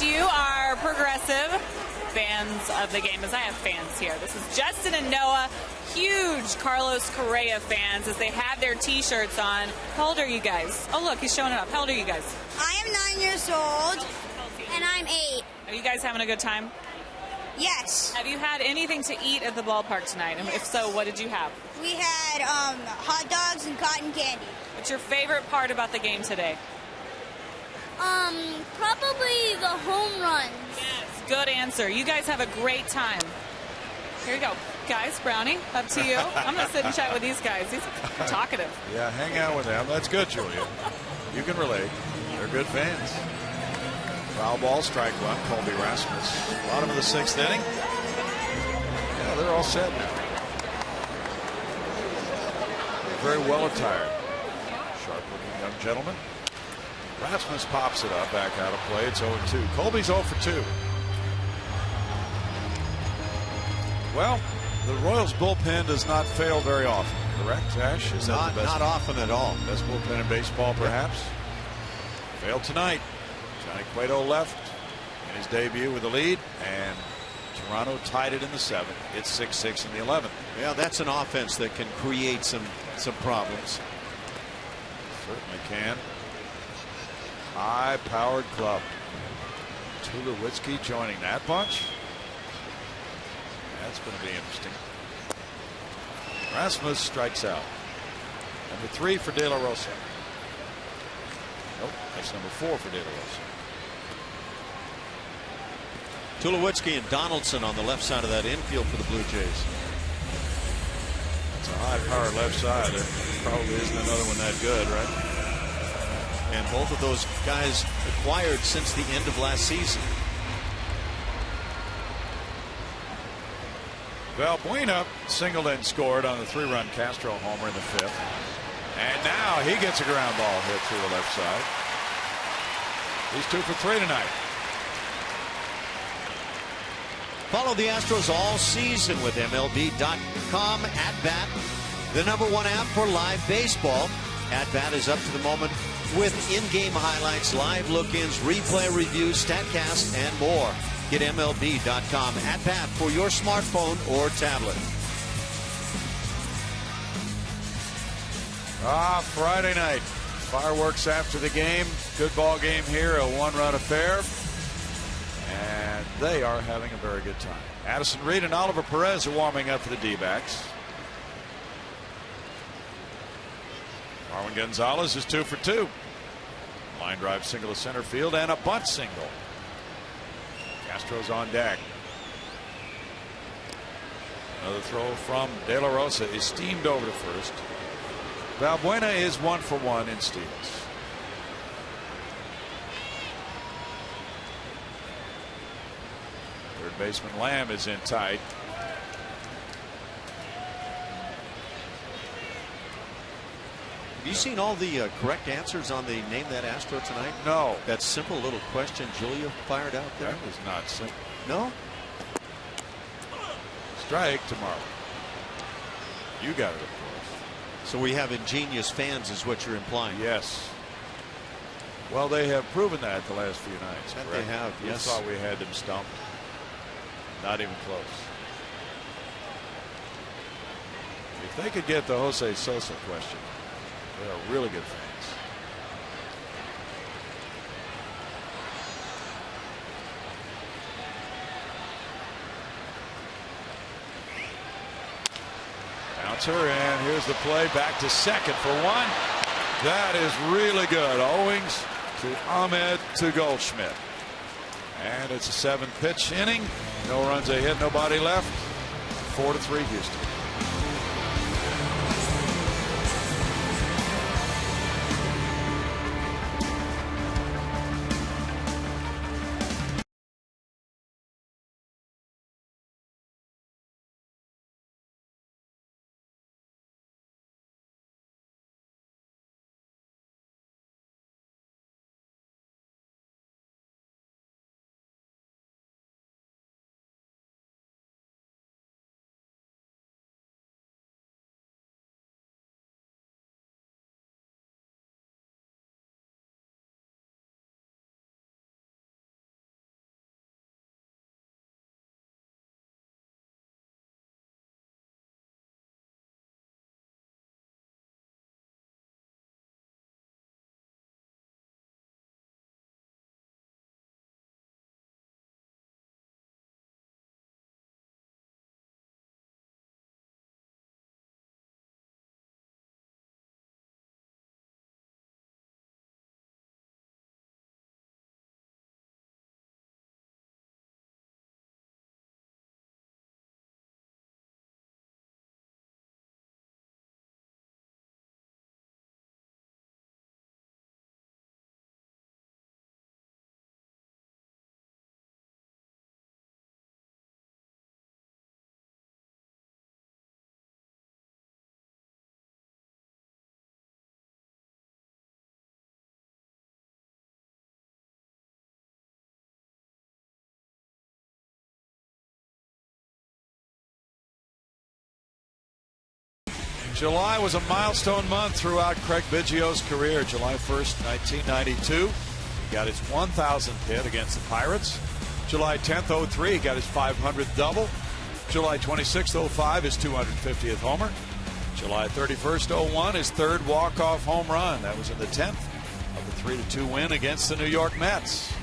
You are progressive fans of the game, as I have fans here. This is Justin and Noah, huge Carlos Correa fans, as they have their T-shirts on. How old are you guys? Oh, look, he's showing it up. How old are you guys? I am 9 years old, and I'm 8. Are you guys having a good time? Yes. Have you had anything to eat at the ballpark tonight? And if so, what did you have? We had hot dogs and cotton candy. What's your favorite part about the game today? Probably the home runs. Yes, good answer. You guys have a great time. Here you go. Guys, Brownie, up to you. I'm going to sit and chat with these guys. These are talkative. Yeah, hang out with them. That's good, Julia. You can relate. They're good fans. Foul ball, strike 1, Colby Rasmus. Bottom of the 6th inning. Yeah, they're all set now. They're very well attired. Sharp-looking young gentleman. Rasmus pops it up, back out of play. It's 0-2. Colby's 0 for 2. Well, the Royals bullpen does not fail very often. correct, Ash? Is that the best? Not often at all. Best bullpen in baseball, perhaps. Failed tonight. Johnny Cueto left in his debut with the lead, and Toronto tied it in the 7th. It's 6-6 in the 11th. Yeah, that's an offense that can create some problems. Certainly can. High-powered club. Tulowitzki joining that bunch. That's going to be interesting. Rasmus strikes out. Number 3 for De La Rosa. Nope, that's number 4 for De La Rosa. Tulowitzki and Donaldson on the left side of that infield for the Blue Jays. It's a high-powered left side. There probably isn't another one that good, right? And both of those guys acquired since the end of last season. Valbuena singled and scored on the 3-run Castro homer in the 5th. And now he gets a ground ball hit through the left side. He's 2 for 3 tonight. Follow the Astros all season with MLB.com At Bat, the #1 app for live baseball. At Bat is up to the moment with in-game highlights, live look-ins, replay reviews, StatCast, and more. Get MLB.com At Bat for your smartphone or tablet. Friday night. Fireworks after the game. Good ball game here. A 1-run affair. And they are having a very good time. Addison Reed and Oliver Perez are warming up for the D-backs. Marwin Gonzalez is 2 for 2. Line drive single to center field and a bunt single. Castro's on deck. Another throw from De La Rosa is steamed over to first. Valbuena is 1 for 1 in steals. Third baseman Lamb is in tight. Have you seen all the correct answers on the Name That Astro tonight? No. That simple little question Julia fired out there? That was not simple. No? Strike tomorrow. You got it, of course. So we have ingenious fans is what you're implying. Yes. Well, they have proven that the last few nights. That correct? they have, We yes. thought we had them stumped. Not even close. If they could get the Jose Sosa question, they are really good fans. Bouncer, and here's the play back to second for 1. That is really good. Owings to Ahmed to Goldschmidt. And it's a 7th pitch inning. No runs ahead, nobody left. 4-3 Houston. July was a milestone month throughout Craig Biggio's career. July 1st, 1992, he got his 1,000th hit against the Pirates. July 10th, 03, he got his 500th double. July 26th, 05, his 250th homer. July 31st, 01, his third walk-off home run. That was in the 10th of the 3-2 win against the New York Mets.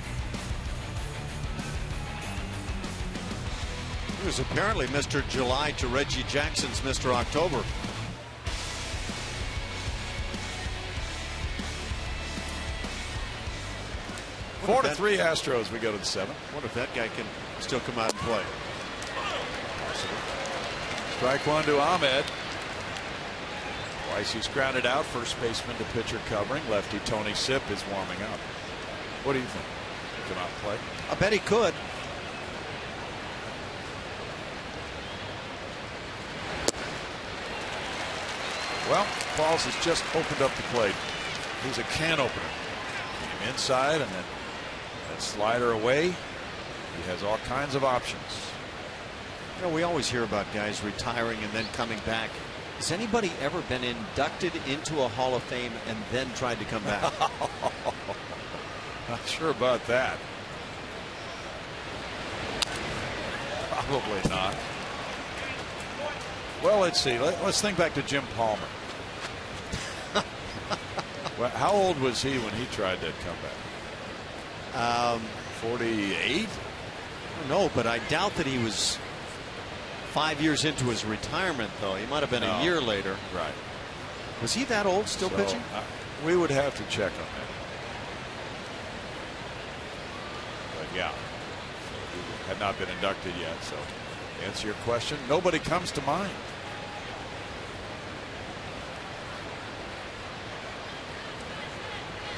He was apparently Mr. July to Reggie Jackson's Mr. October. Four to 3 Astros. We go to the 7th. What if that guy can still come out and play? Strike one to Ahmed. Twice he's grounded out. First baseman to pitcher covering. Lefty Tony Sipp is warming up. What do you think? Come out and play? I bet he could. Well, Qualls has just opened up the plate. He's a can opener. Came inside and then that slider away. He has all kinds of options. You know, we always hear about guys retiring and then coming back. Has anybody ever been inducted into a Hall of Fame and then tried to come back? Not sure about that. Probably not. Well, let's see. Let's think back to Jim Palmer. Well, how old was he when he tried that comeback? 48? No, but I doubt that he was 5 years into his retirement, though. He might have been a year later. Right. Was he that old still pitching? We would have to check on that. But yeah, he had not been inducted yet. So to answer your question, nobody comes to mind.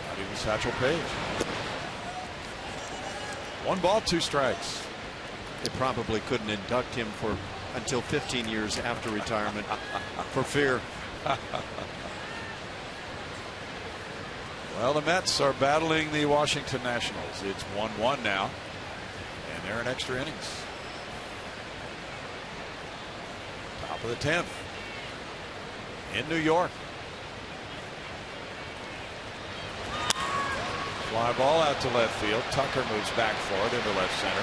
Not even Satchel Paige. 1 ball, 2 strikes. They probably couldn't induct him until 15 years after retirement for fear. Well, the Mets are battling the Washington Nationals. It's 1-1 now, and they're in extra innings. Top of the 10th in New York. Fly ball out to left field. Tucker moves back for it into left center.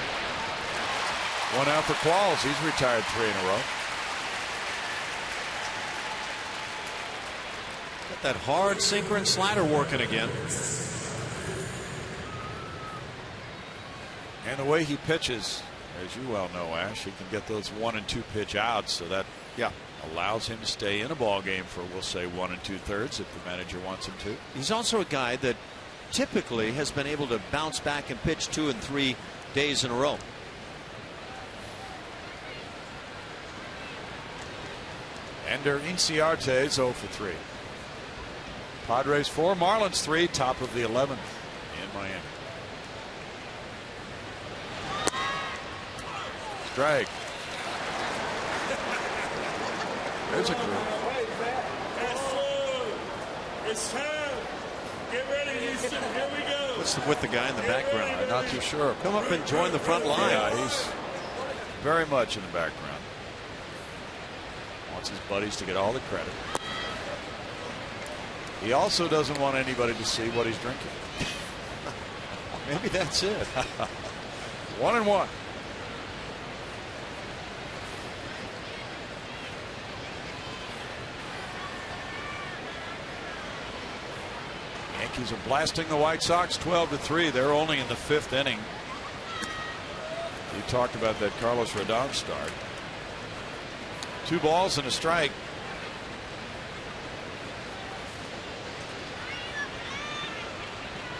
1 out for Qualls. He's retired 3 in a row. Got that hard sinker and slider working again. And the way he pitches, as you well know, Ash, he can get those 1 and 2 pitch outs, so that allows him to stay in a ball game for, we'll say, 1 2/3 if the manager wants him to. He's also a guy that typically has been able to bounce back and pitch 2 and 3 days in a row. Ender Inciarte's 0 for 3. Padres 4, Marlins 3, top of the 11th in Miami. Strike. There's a group. It's time. Get ready, Houston. Here we go. What's with the guy in the background? I'm not too sure. Come up and join the front line. Yeah, he's very much in the background. Wants his buddies to get all the credit. He also doesn't want anybody to see what he's drinking. Maybe that's it. 1-1. Yankees are blasting the White Sox 12-3. They're only in the 5th inning. You talked about that Carlos Rodon start. 2 balls and a strike.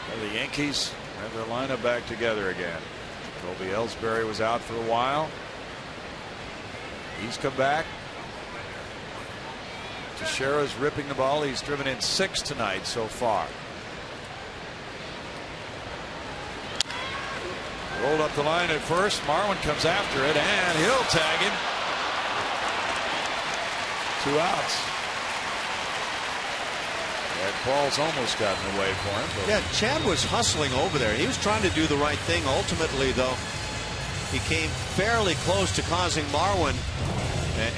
Well, the Yankees have their lineup back together again. Jacoby Ellsbury was out for a while. He's come back. Teixeira's ripping the ball. He's driven in 6 tonight so far. Rolled up the line at first. Marwin comes after it, and he'll tag him. 2 outs. And Paul's almost gotten away for him. Yeah, Chad was hustling over there. He was trying to do the right thing. Ultimately, though, he came fairly close to causing Marwin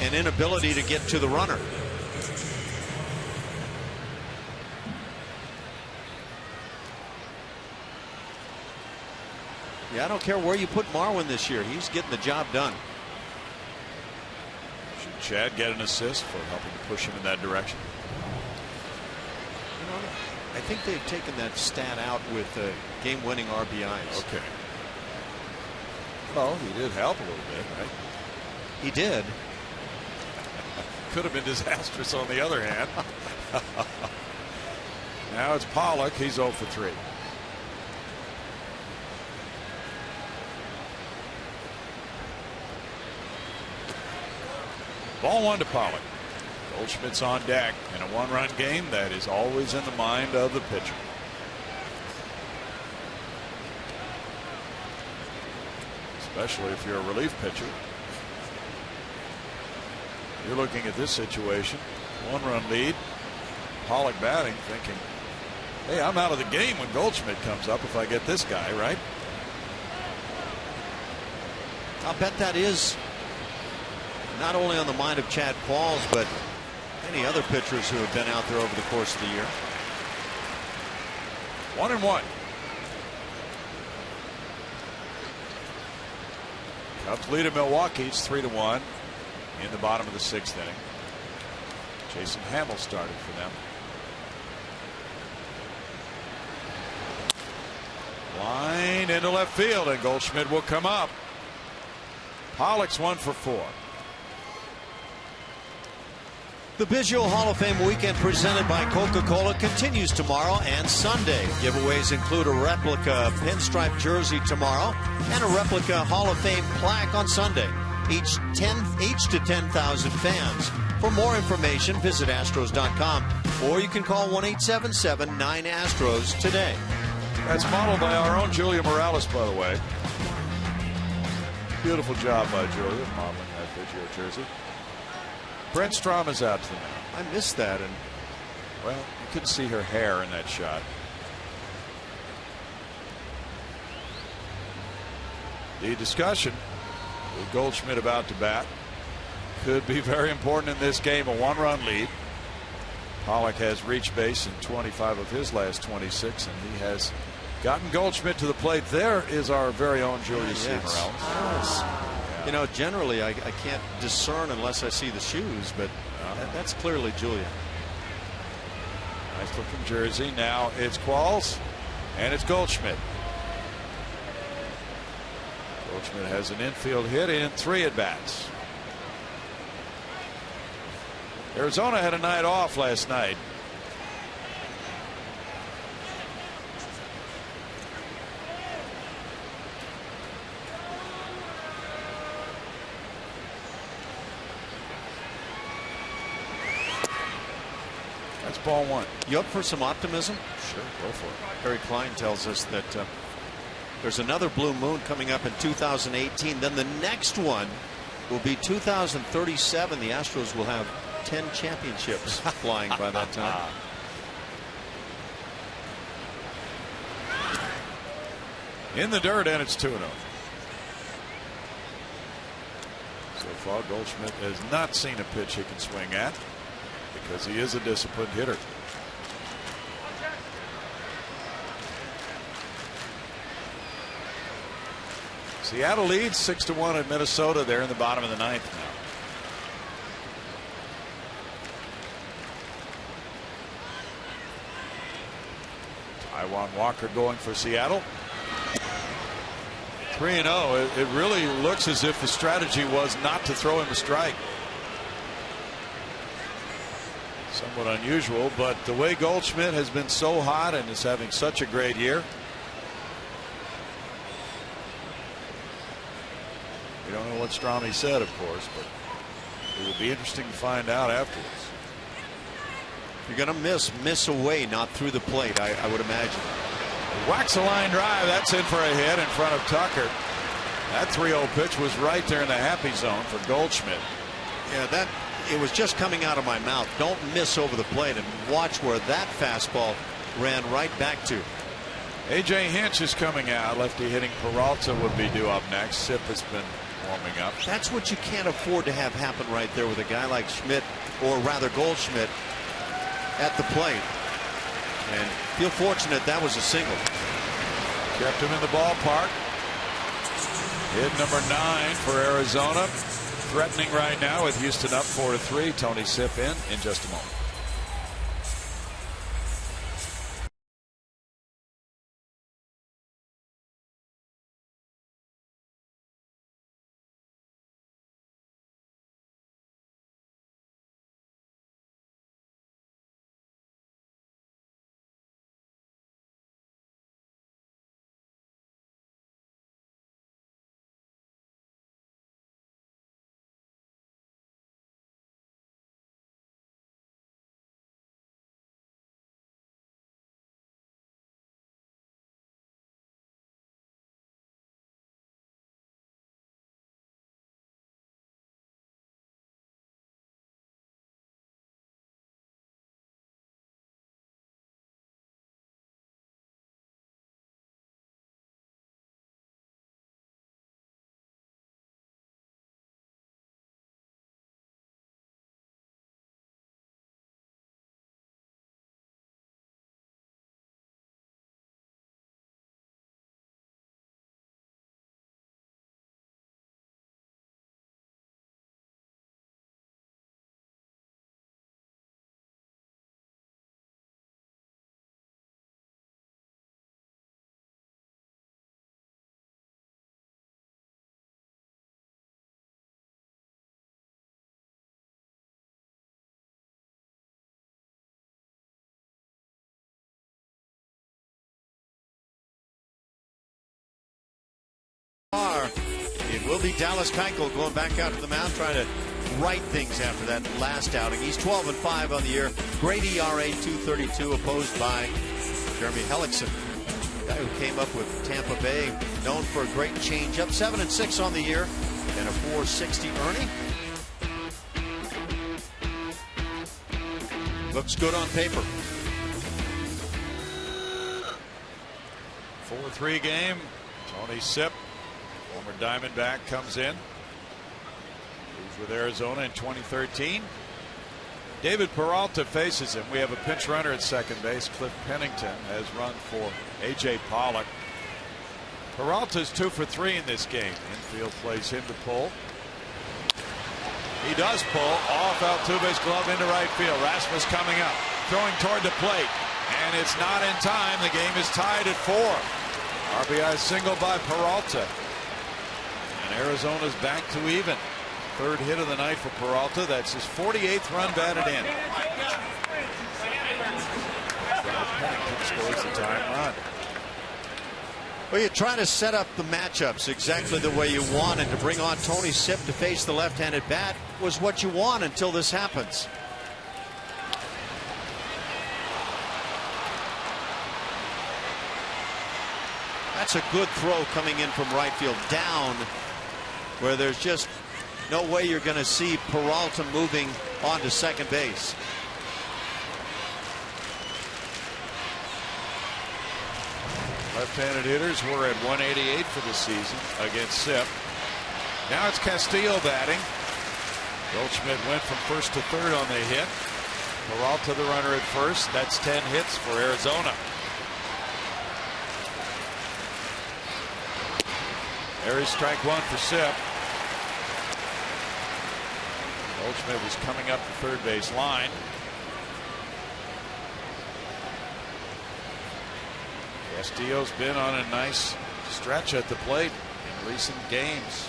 an inability to get to the runner. Yeah, I don't care where you put Marwin this year. He's getting the job done. Should Chad get an assist for helping to push him in that direction? You know, I think they've taken that stat out with game-winning RBIs. Okay. Well, he did help a little bit, right? He did. Could have been disastrous on the other hand. Now it's Pollock. He's 0 for 3. Ball 1 to Pollock. Goldschmidt's on deck in a one-run game. That is always in the mind of the pitcher. Especially if you're a relief pitcher. You're looking at this situation. One-run lead. Pollock batting, thinking, hey, I'm out of the game when Goldschmidt comes up if I get this guy, right? I'll bet that is not only on the mind of Chad Qualls, but many other pitchers who have been out there over the course of the year. 1-1. Cubs lead at Milwaukee. It's 3-1 in the bottom of the 6th inning. Jason Hamill started for them. Line into left field, and Goldschmidt will come up. Pollock's 1 for 4. The Biggio Hall of Fame weekend presented by Coca-Cola continues tomorrow and Sunday. Giveaways include a replica pinstripe jersey tomorrow and a replica Hall of Fame plaque on Sunday. Each to 10,000 fans. For more information, visit Astros.com or you can call 1-877-9-ASTROS today. That's modeled by our own Julia Morales, by the way. Beautiful job by Julia modeling that Biggio jersey. Brent Strom is out to the mound. I missed that, and well, you couldn't see her hair in that shot. The discussion with Goldschmidt about to bat could be very important in this game. A one-run lead. Pollock has reached base in 25 of his last 26, and he has gotten Goldschmidt to the plate. There is our very own Julia C. Morales. Yes. You know, generally I can't discern unless I see the shoes, but that's clearly Julia. Nice looking jersey. Now it's Qualls and it's Goldschmidt. Goldschmidt has an infield hit in 3 at-bats. Arizona had a night off last night. That's ball 1. You up for some optimism? Sure, go for it. Harry Klein tells us that there's another blue moon coming up in 2018. Then the next one will be 2037. The Astros will have 10 championships flying by that time. In the dirt, and it's 2-0. So far, Goldschmidt has not seen a pitch he can swing at because he is a disciplined hitter. Seattle leads 6-1 at Minnesota. They're in the bottom of the 9th now. Taijuan Walker going for Seattle. 3-0. It really looks as if the strategy was not to throw him a strike. Somewhat unusual, but the way Goldschmidt has been so hot and is having such a great year. We don't know what Strami said, of course, but it will be interesting to find out afterwards. You're going to miss away, not through the plate, I would imagine. Whacks a line drive. That's in for a hit in front of Tucker. That 3-0 pitch was right there in the happy zone for Goldschmidt. Yeah, it was just coming out of my mouth. Don't miss over the plate, and watch where that fastball ran right back to. A.J. Hinch is coming out. Lefty hitting Peralta would be due up next. Sip has been warming up. That's what you can't afford to have happen right there with a guy like Schmidt, or rather Goldschmidt, at the plate. And feel fortunate that was a single. Kept him in the ballpark. Hit number 9 for Arizona. Threatening right now with Houston up 4-3. Tony Sipp in just a moment. It will be Dallas Keuchel going back out to the mound, trying to right things after that last outing. He's 12-5 on the year. Great ERA, 2.32, opposed by Jeremy Hellickson, the guy who came up with Tampa Bay, known for a great changeup. 7-6 on the year and a 4.60 earning. Looks good on paper. 4-3 game. Tony Sipp, former Diamondback, comes in. He was with Arizona in 2013. David Peralta faces him. We have a pinch runner at second base. Cliff Pennington has run for A.J. Pollock. Peralta's 2 for 3 in this game. Infield plays him to pull. He does pull off Altuve's glove into right field. Rasmus coming up, throwing toward the plate, and it's not in time. The game is tied at 4. RBI single by Peralta, and Arizona's back to even. Third hit of the night for Peralta. That's his 48th run batted in. Pennington scores the tying run. Well, you're trying to set up the matchups exactly the way you want, and to bring on Tony Sipp to face the left-handed bat was what you want until this happens. That's a good throw coming in from right field, down where there's just no way you're going to see Peralta moving onto second base. Left-handed hitters were at 188 for the season against Sipp. Now it's Castillo batting. Goldschmidt went from first to third on the hit. Peralta the runner at first. That's 10 hits for Arizona. There is strike 1 for Sipp. Goldschmidt was coming up the third base line. Castillo's been on a nice stretch at the plate in recent games.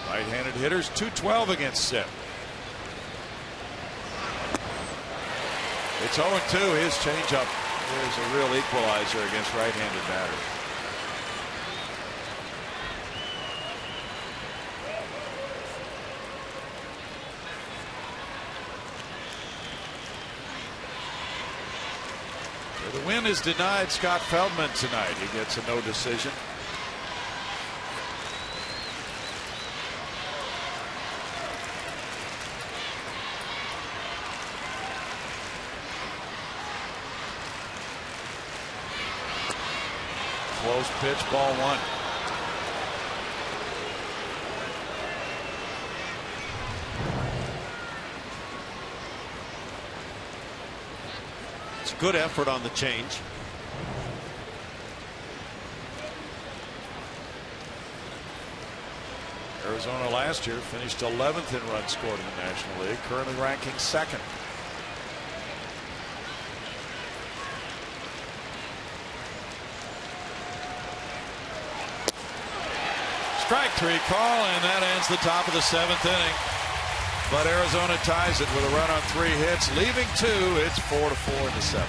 Right-handed hitters, 212 against Sipp. It's 0-2. His changeup is a real equalizer against right-handed batters. The win is denied Scott Feldman tonight. He gets a no decision. Close pitch, ball 1. Good effort on the change. Arizona last year finished 11th in runs scored in the National League, currently ranking 2nd. Strike 3 call, and that ends the top of the 7th inning. But Arizona ties it with a run on 3 hits, leaving 2. It's 4-4 in the 7th.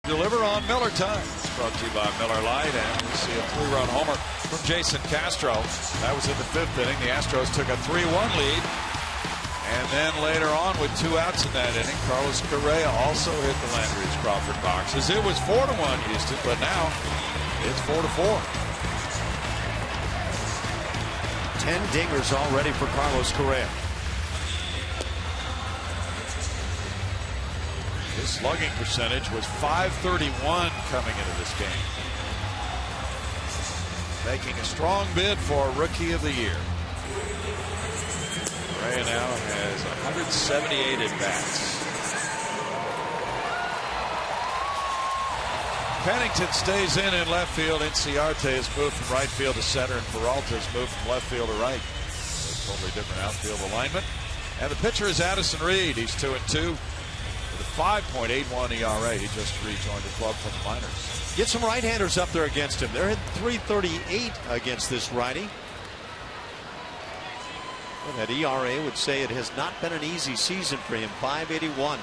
Deliver on Miller time. Brought to you by Miller Lite, and we see a 3-run homer from Jason Castro. That was in the 5th inning. The Astros took a 3-1 lead, and then later on, with 2 outs in that inning, Carlos Correa also hit the Landry's Crawford boxes. It was 4-1 Houston, but now it's 4-4. 10 dingers already for Carlos Correa. His slugging percentage was .531 coming into this game. Making a strong bid for Rookie of the Year. Correa now has 178 at-bats. Pennington stays in left field. Inciarte has moved from right field to center, and Peralta has moved from left field to right. A totally different outfield alignment. And the pitcher is Addison Reed. He's 2-2. With a 5.81 ERA, he just rejoined the club from the minors. Get some right-handers up there against him. They're hitting .338 against this righty. Well, that ERA would say it has not been an easy season for him. .581.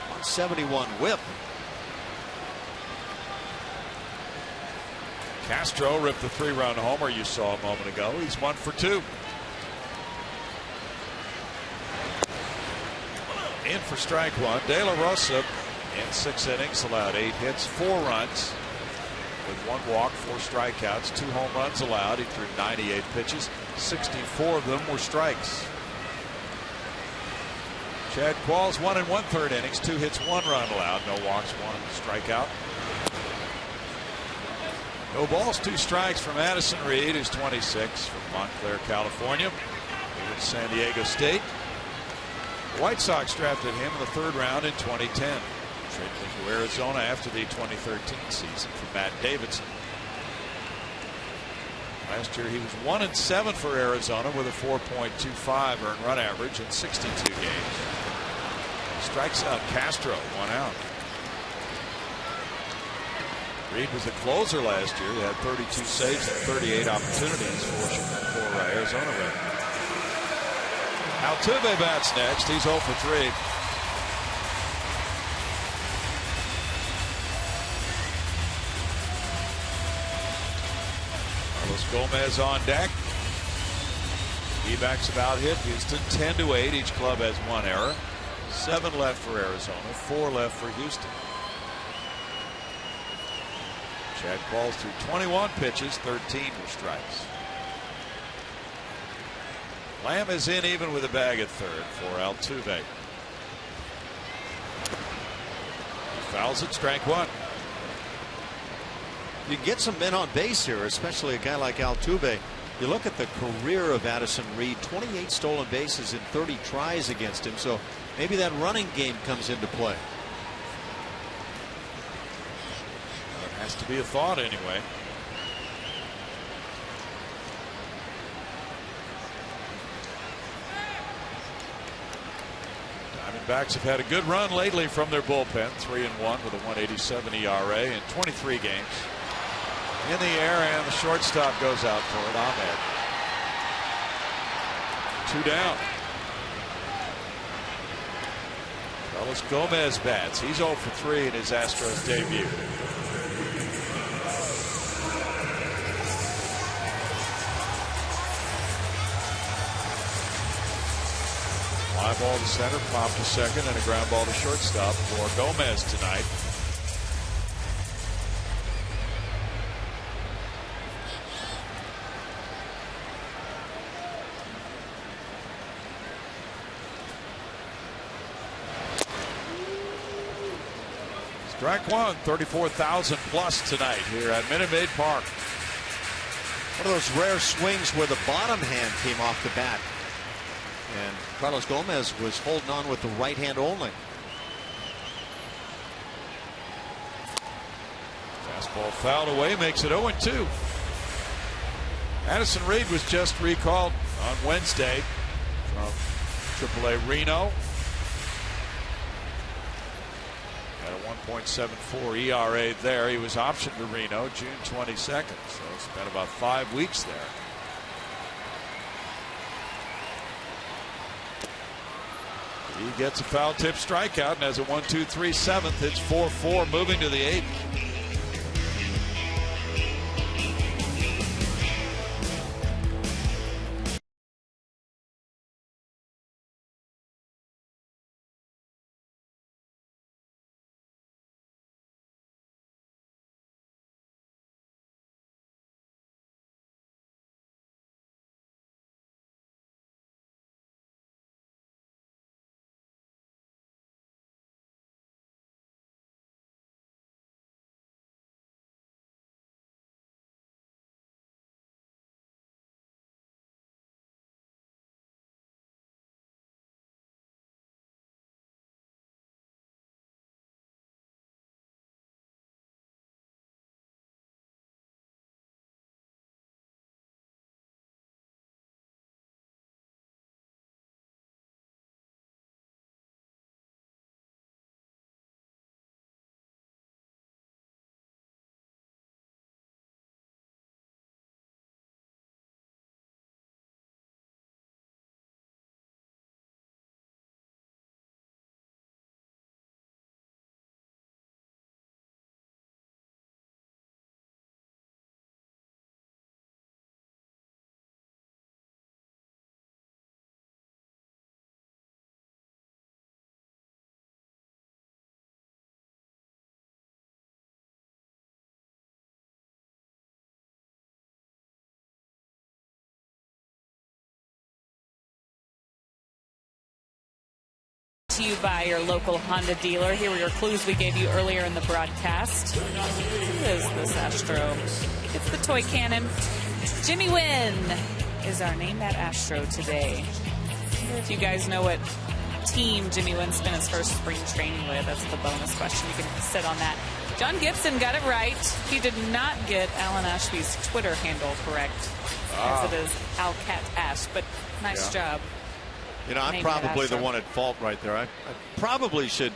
171 whip. Castro ripped the 3-run homer you saw a moment ago. He's 1 for 2. In for strike 1. De La Rosa in 6 innings allowed 8 hits, 4 runs with 1 walk, 4 strikeouts, 2 home runs allowed. He threw 98 pitches. 64 of them were strikes. Chad Qualls 1 1/3 innings, 2 hits, 1 run allowed, no walks, 1 strikeout. No balls, 2 strikes from Addison Reed, who's 26, from Montclair, California. He went to San Diego State. The White Sox drafted him in the 3rd round in 2010. Traded him to Arizona after the 2013 season for Matt Davidson. Last year he was 1-7 for Arizona with a 4.25 earned run average in 62 games. Strikes out Castro, 1 out. Reed was a closer last year. He had 32 saves and 38 opportunities for Arizona. Altuve bats next. He's 0 for 3. Carlos Gomez on deck. D-backs about hit Houston 10-8. Each club has 1 error. 7 left for Arizona, 4 left for Houston. Chad Qualls threw 21 pitches, 13 were strikes. Lamb is in even with a bag at third for Altuve. He fouls it, strike one. You get some men on base here, especially a guy like Altuve. You look at the career of Addison Reed, 28 stolen bases in 30 tries against him, so maybe that running game comes into play. It has to be a thought anyway. Diamondbacks have had a good run lately from their bullpen, 3-1 with a 1.87 ERA in 23 games. In the air, and the shortstop goes out for it. Ahmed. 2 down. Carlos Gomez bats. He's 0 for 3 in his Astros debut. Fly ball to center, pop to second, and a ground ball to shortstop for Gomez tonight. Strike one, 34,000 plus tonight here at Minute Maid Park. One of those rare swings where the bottom hand came off the bat. And Carlos Gomez was holding on with the right hand only. Fastball fouled away, makes it 0-2. Addison Reed was just recalled on Wednesday from AAA Reno. At a 1.74 ERA there. He was optioned to Reno June 22nd, so spent about 5 weeks there. He gets a foul tip strikeout and has a 1-2-3 7th. It's 4-4 moving to the 8th. To you by your local Honda dealer. Here were your clues we gave you earlier in the broadcast. Who is this Astro? It's the toy cannon. Jimmy Wynn is our Name That Astro today. I wonder if you guys know what team Jimmy Wynn spent his first spring training with. That's the bonus question. You can sit on that. John Gibson got it right. He did not get Alan Ashby's Twitter handle correct, as it is Alcat Ash, but nice job. You know, I'm probably the one at fault right there. I probably should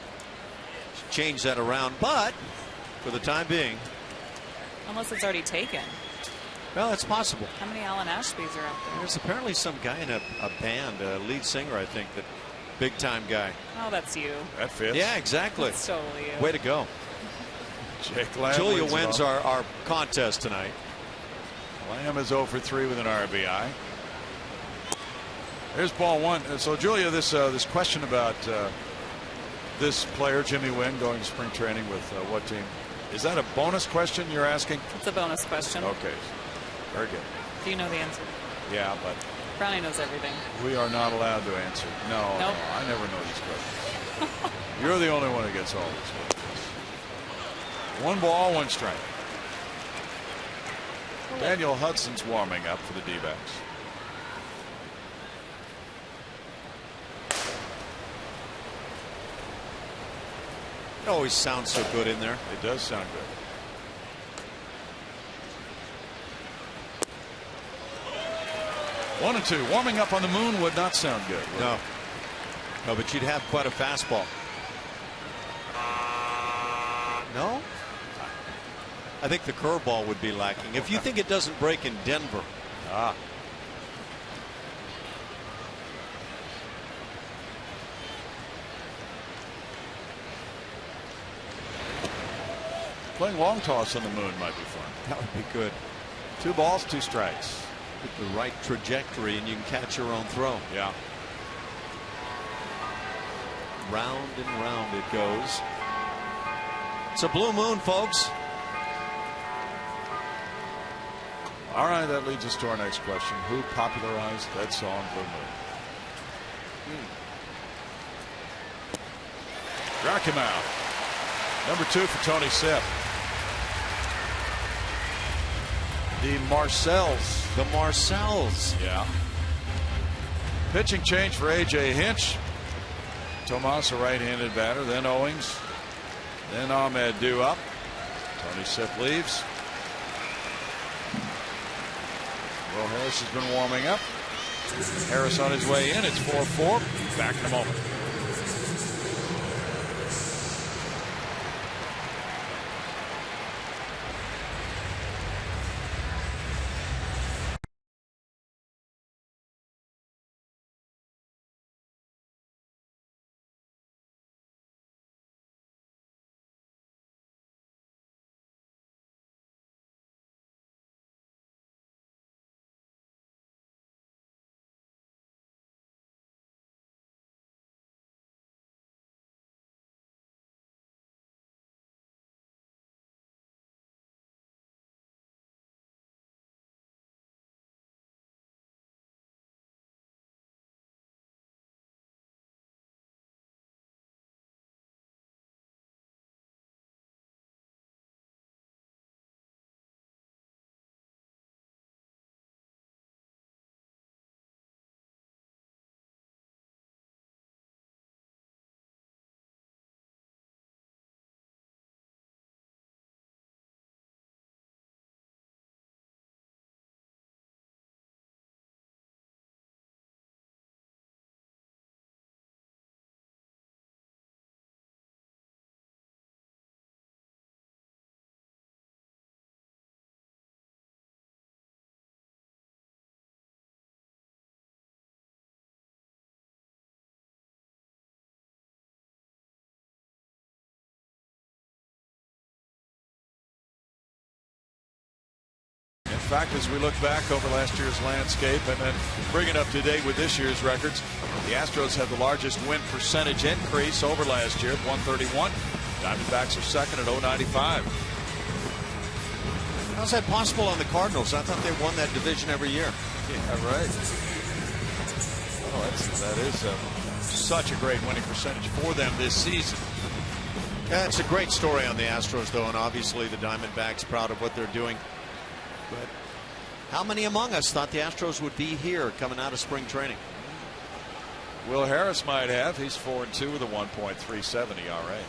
change that around, but for the time being. Unless it's already taken. Well, it's possible. How many Alan Ashbys are out there? There's apparently some guy in a band, a lead singer, I think, that big time guy. Oh, that's you. That fits. Yeah, exactly. That's totally you. Way to go. Jake Lamb Julia wins our contest tonight. Lamb is 0 for 3 with an RBI. Here's ball one. So, Julia, this question about this player, Jimmy Wynn, going to spring training with what team? Is that a bonus question you're asking? It's a bonus question. Okay. Very good. Do you know the answer? Yeah, but Brownie knows everything. We are not allowed to answer. No, Nope. no, I never know these questions. You're the only one who gets all these questions. 1 ball, 1 strike. Daniel Hudson's warming up for the D-backs. It always sounds so good in there. It does sound good. One and two. Warming up on the moon would not sound good. No. No, but you'd have quite a fastball. No? I think the curveball would be lacking. If you think it doesn't break in Denver. Playing long toss on the moon might be fun. That would be good. 2 balls, 2 strikes. With the right trajectory and you can catch your own throw. Yeah. Round and round it goes. It's a blue moon, folks. All right, that leads us to our next question. Who popularized that song, Blue Moon? Struck him out. Number 2 for Tony Sipp. The Marcells. The Marcells. Yeah. Pitching change for A.J. Hinch. Tomas, a right-handed batter. Then Owings. Then Ahmed due up. Tony Sipp leaves. Will Harris has been warming up. Harris on his way in. It's 4-4. Back in a moment. In fact, as we look back over last year's landscape and then bring it up to date with this year's records, the Astros have the largest win percentage increase over last year at 131. Diamondbacks are second at 095. How's that possible on the Cardinals? I thought they won that division every year. Yeah, right. Oh, that is such a great winning percentage for them this season. Yeah, it's a great story on the Astros, though, and obviously the Diamondbacks proud of what they're doing. But how many among us thought the Astros would be here coming out of spring training? Will Harris might have. He's 4-2 with a 1.37 ERA.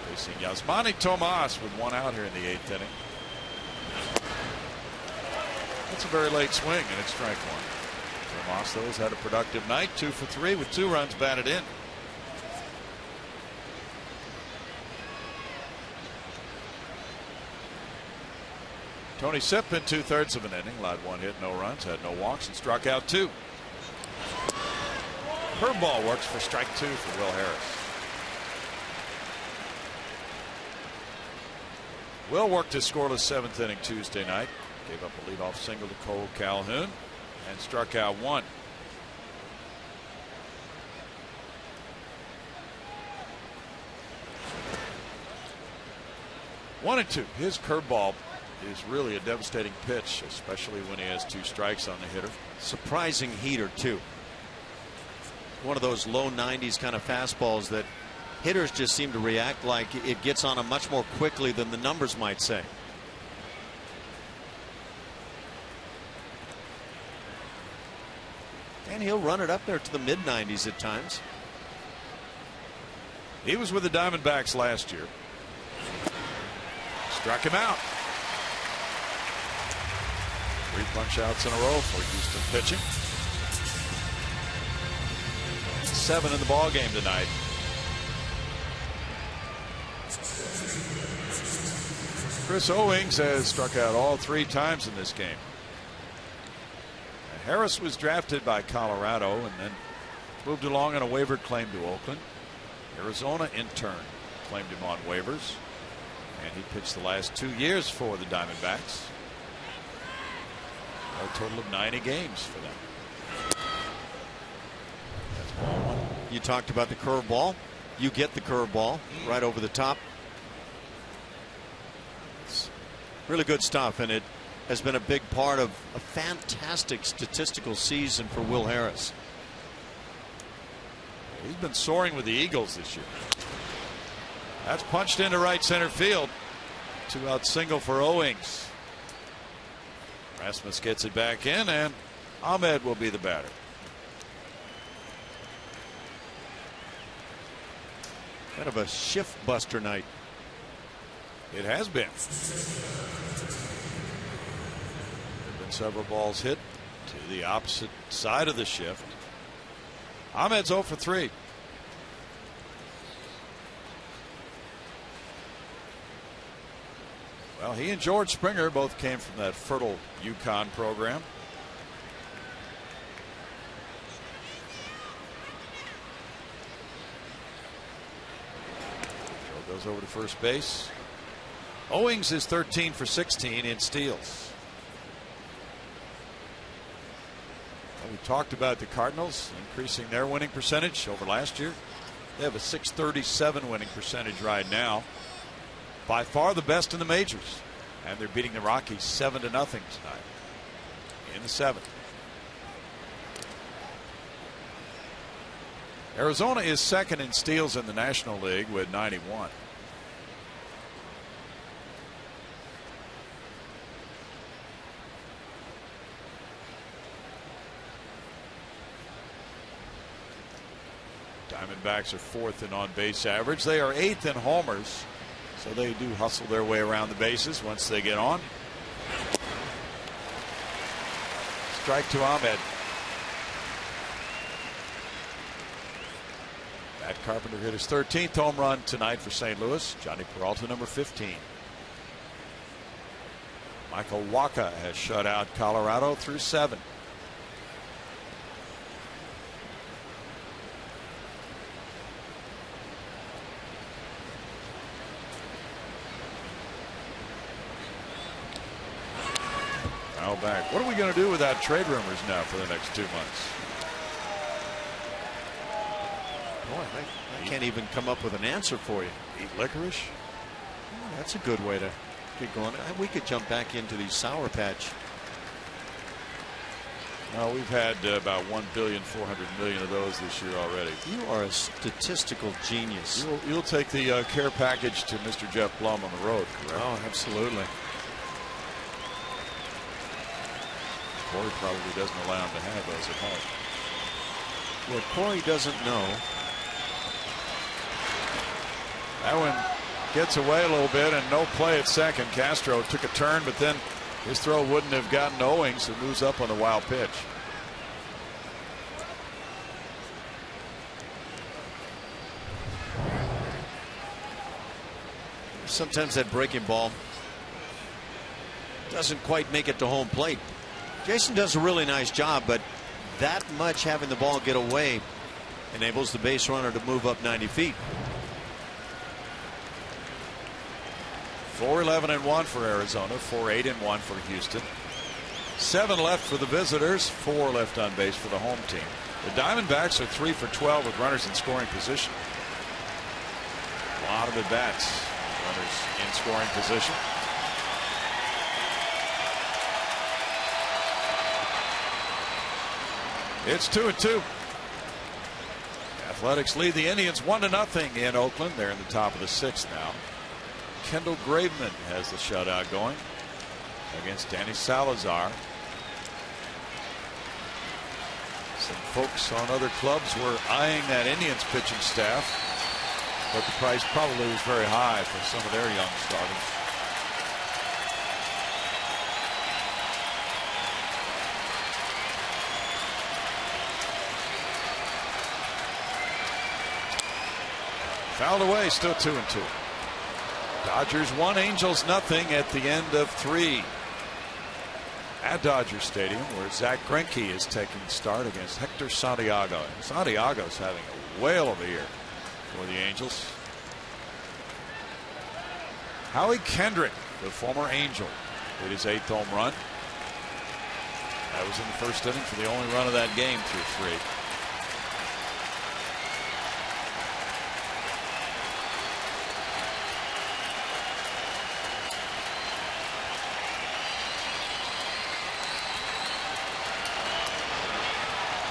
Facing Yasmani Tomas with 1 out here in the 8th inning. That's a very late swing, and it's strike 1. Tomas, though, has had a productive night. 2 for 3 with 2 runs batted in. Tony Sipp in 2/3 of an inning, allowed 1 hit, no runs, had no walks, and struck out 2. Curveball works for strike 2 for Will Harris. Will worked his scoreless 7th inning Tuesday night. Gave up a leadoff single to Cole Calhoun and struck out 1. One and two. His curveball is really a devastating pitch, especially when he has 2 strikes on the hitter. Surprising heater, too. One of those low 90s kind of fastballs that hitters just seem to react like it gets on them much more quickly than the numbers might say. And he'll run it up there to the mid 90s at times. He was with the Diamondbacks last year. Struck him out. 3 punch outs in a row for Houston pitching. 7 in the ball game tonight. Chris Owings has struck out all 3 times in this game. Harris was drafted by Colorado and then moved along on a waiver claim to Oakland. Arizona in turn claimed him on waivers, and he pitched the last 2 years for the Diamondbacks. A total of 90 games for them. That's ball 1. You talked about the curveball. You get the curveball right over the top. It's really good stuff, and it has been a big part of a fantastic statistical season for Will Harris. He's been soaring with the Eagles this year. That's punched into right center field. 2-out single for Owings. Rasmus gets it back in, and Ahmed will be the batter. Kind of a shift buster night. It has been. There have been several balls hit to the opposite side of the shift. Ahmed's 0 for 3. Well, he and George Springer both came from that fertile UConn program. Joe goes over to first base. Owings is 13 for 16 in steals. We talked about the Cardinals increasing their winning percentage over last year. They have a .637 winning percentage right now. By far the best in the majors. And they're beating the Rockies 7-0 tonight in the 7th. Arizona is second in steals in the National League with 91. Diamondbacks are 4th in on-base average. They are 8th in homers, so they do hustle their way around the bases once they get on. Strike to Ahmed. Matt Carpenter hit his 13th home run tonight for St. Louis. Johnny Peralta, number 15. Michael Wacha has shut out Colorado through 7. Now back. What are we going to do without trade rumors now for the next 2 months? Boy, I can't even come up with an answer for you. Eat licorice? Oh, that's a good way to get going. We could jump back into the Sour Patch. No, we've had about 1,400,000,000 of those this year already. You are a statistical genius. You'll take the care package to Mr. Jeff Blum on the road, correct? Oh, absolutely. Corey probably doesn't allow him to have those at home. Well, Corey doesn't know. That one gets away a little bit and no play at second. Castro took a turn, but then his throw wouldn't have gotten Owings, who moves up on the wild pitch. Sometimes that breaking ball doesn't quite make it to home plate. Jason does a really nice job, but that much having the ball get away enables the base runner to move up 90 feet. 4-11-1 for Arizona, 4-8-1 for Houston. 7 left for the visitors, 4 left on base for the home team. The Diamondbacks are 3 for 12 with runners in scoring position. A lot of at bats, runners in scoring position. It's 2-2. Athletics lead the Indians 1-0 in Oakland. They're in the top of the 6th now. Kendall Graveman has the shutout going against Danny Salazar. Some folks on other clubs were eyeing that Indians pitching staff, but the price probably was very high for some of their young starters. Fouled away, still 2-2. Dodgers 1, Angels 0 at the end of 3. At Dodger Stadium, where Zach Greinke is taking the start against Hector Santiago. Santiago's having a whale of a year for the Angels. Howie Kendrick, the former Angel, hit his 8th home run. That was in the first inning for the only run of that game through 3.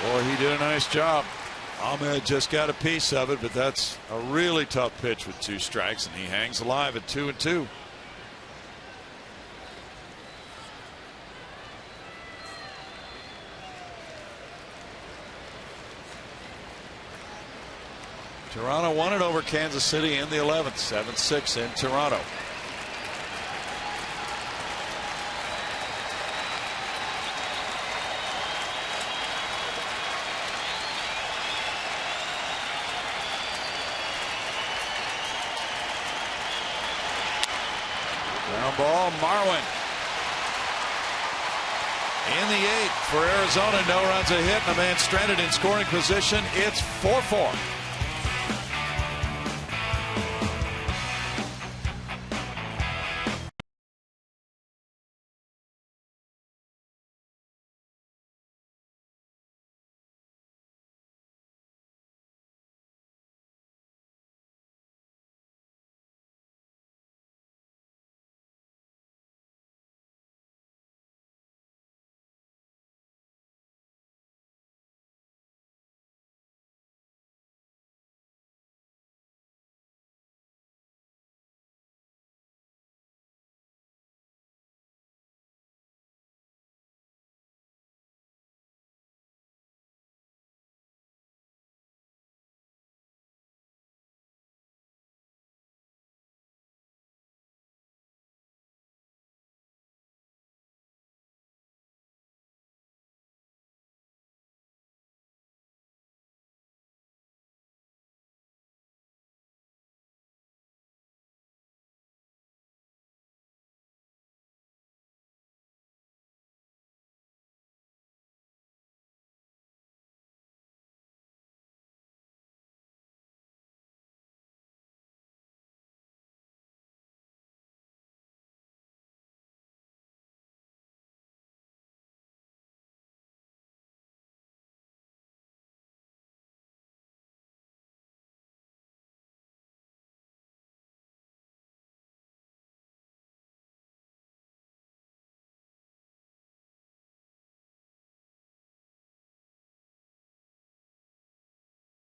Boy, he did a nice job. Ahmed just got a piece of it, but that's a really tough pitch with 2 strikes, and he hangs alive at 2-2. Toronto won it over Kansas City in the 11th, 7-6 in Toronto. Ground ball, Marwin. In the 8th for Arizona, no runs a hit and a man stranded in scoring position. It's 4-4.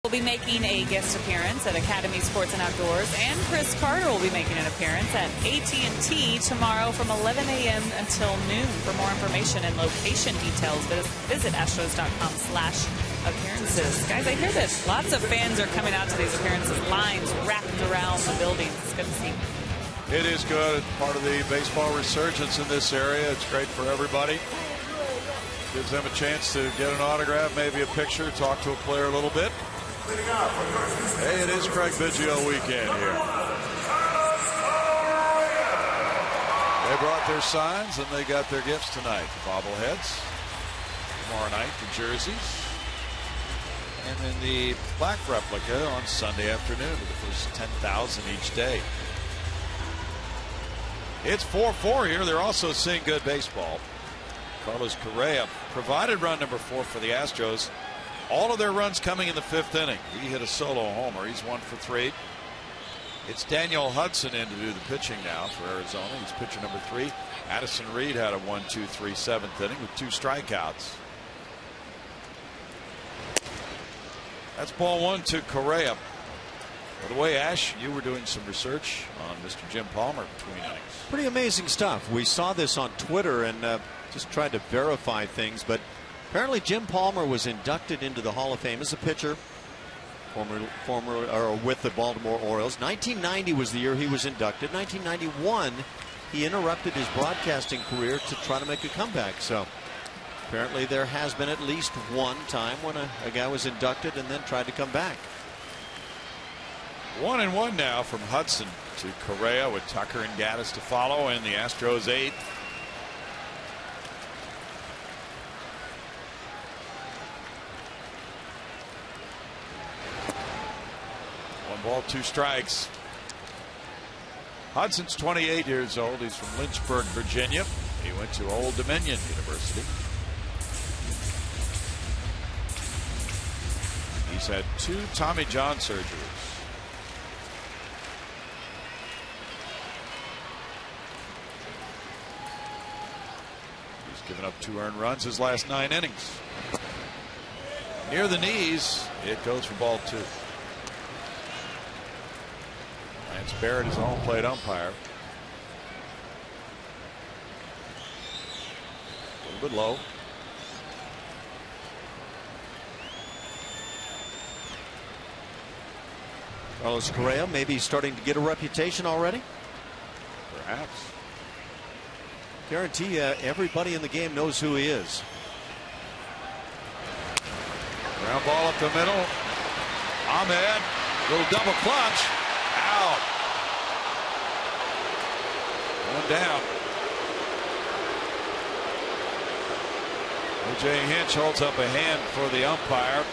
Will be making a guest appearance at Academy Sports and Outdoors, and Chris Carter will be making an appearance at AT&T tomorrow from 11 a.m. until noon. For more information and location details, visit astros.com/appearances. Guys, I hear that lots of fans are coming out to these appearances, lines wrapped around the buildings. It's good to see. It is good. It's part of the baseball resurgence in this area. It's great for everybody. Gives them a chance to get an autograph, maybe a picture, talk to a player a little bit. Hey, it is Craig Biggio weekend here. They brought their signs and they got their gifts tonight. The bobbleheads. Tomorrow night, the jerseys. And then the plaque replica on Sunday afternoon with the first 10,000 each day. It's 4-4 here. They're also seeing good baseball. Carlos Correa provided run number 4 for the Astros. All of their runs coming in the 5th inning. He hit a solo homer. He's 1 for 3. It's Daniel Hudson in to do the pitching now for Arizona. He's pitcher number 3. Addison Reed had a 1-2-3 7th inning with 2 strikeouts. That's ball 1 to Correa. By the way, Ash, you were doing some research on Mr. Jim Palmer between innings. Pretty amazing stuff. We saw this on Twitter and just tried to verify things, but apparently Jim Palmer was inducted into the Hall of Fame as a pitcher, with the Baltimore Orioles. 1990 was the year he was inducted. 1991, he interrupted his broadcasting career to try to make a comeback. So apparently there has been at least one time when a guy was inducted and then tried to come back. 1-1 now from Hudson to Correa with Tucker and Gaddis to follow, and the Astros 8th. One ball, 2 strikes. Hudson's 28 years old. He's from Lynchburg, Virginia. He went to Old Dominion University. He's had 2 Tommy John surgeries. He's given up 2 earned runs his last 9 innings. Near the knees, it goes for ball 2. Lance Barrett is home plate umpire. A little bit low. Carlos Correa maybe starting to get a reputation already. Perhaps. Guarantee you everybody in the game knows who he is. Ground ball up the middle. Ahmed, little double clutch. Out. 1 down. O.J. Hinch holds up a hand for the umpire,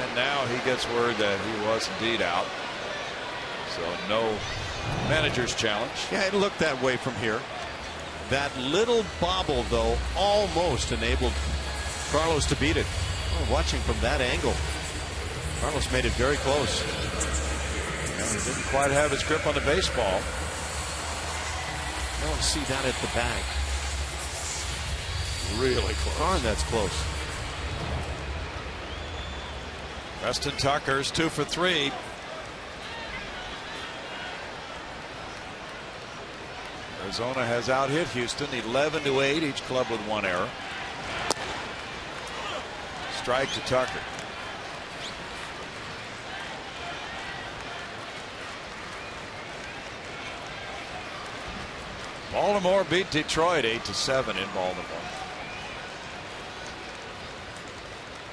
and now he gets word that he was indeed out. So no manager's challenge. Yeah, it looked that way from here. That little bobble, though, almost enabled Carlos to beat it. Oh, watching from that angle, Carlos made it very close. Yeah, he didn't quite have his grip on the baseball. I don't see that at the back. Really close. Darn, that's close. Preston Tucker's 2 for 3. Arizona has out hit Houston 11-8, each club with 1 error. Strike to Tucker. Baltimore beat Detroit 8-7 in Baltimore.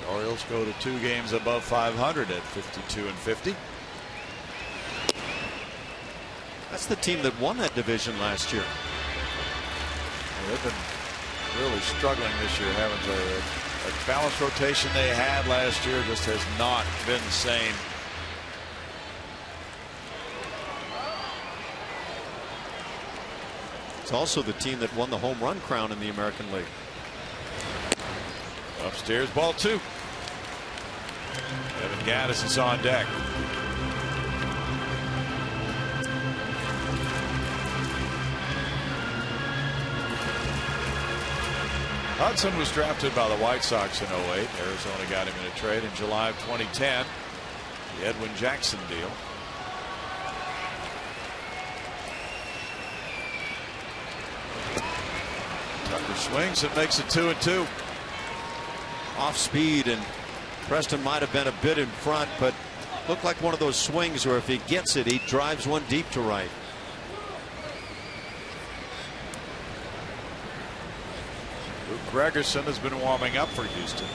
The Orioles go to 2 games above 500 at 52-50. That's the team that won that division last year. Well, they've been really struggling this year, haven't they? The balanced rotation they had last year just has not been the same. It's also the team that won the home run crown in the American League. Upstairs, ball 2. Evan Gaddis is on deck. Hudson was drafted by the White Sox in 08. Arizona got him in a trade in July of 2010. The Edwin Jackson deal. Tucker swings and makes it 2-2. Off speed, and Preston might have been a bit in front, but looked like one of those swings where if he gets it, he drives one deep to right. Luke Gregerson has been warming up for Houston.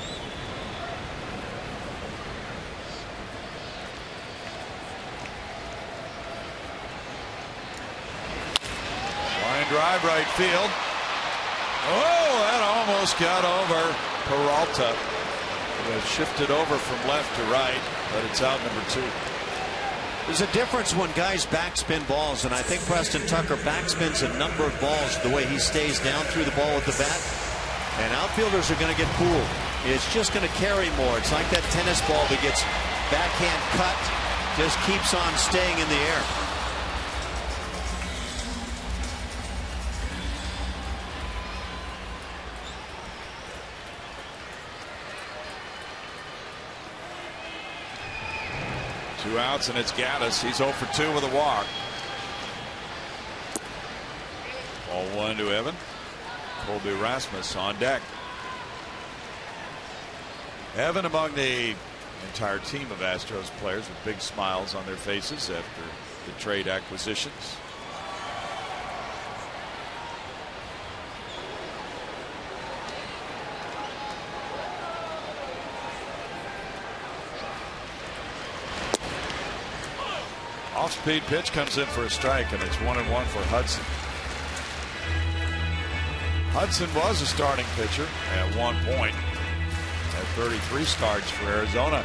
Line drive right field. Oh, that almost got over Peralta. It was shifted over from left to right, but it's out number 2. There's a difference when guys backspin balls, and I think Preston Tucker backspins a number of balls the way he stays down through the ball with the bat. And outfielders are going to get fooled. It's just going to carry more. It's like that tennis ball that gets backhand cut, just keeps on staying in the air. 2 outs, and it's Gaddis. He's 0 for 2 with a walk. Ball 1 to Evan. Colby Rasmus on deck. Evan among the entire team of Astros players with big smiles on their faces after the trade acquisitions. Off-speed pitch comes in for a strike, and it's 1-1 for Hudson. Hudson was a starting pitcher at one point. Had 33 starts for Arizona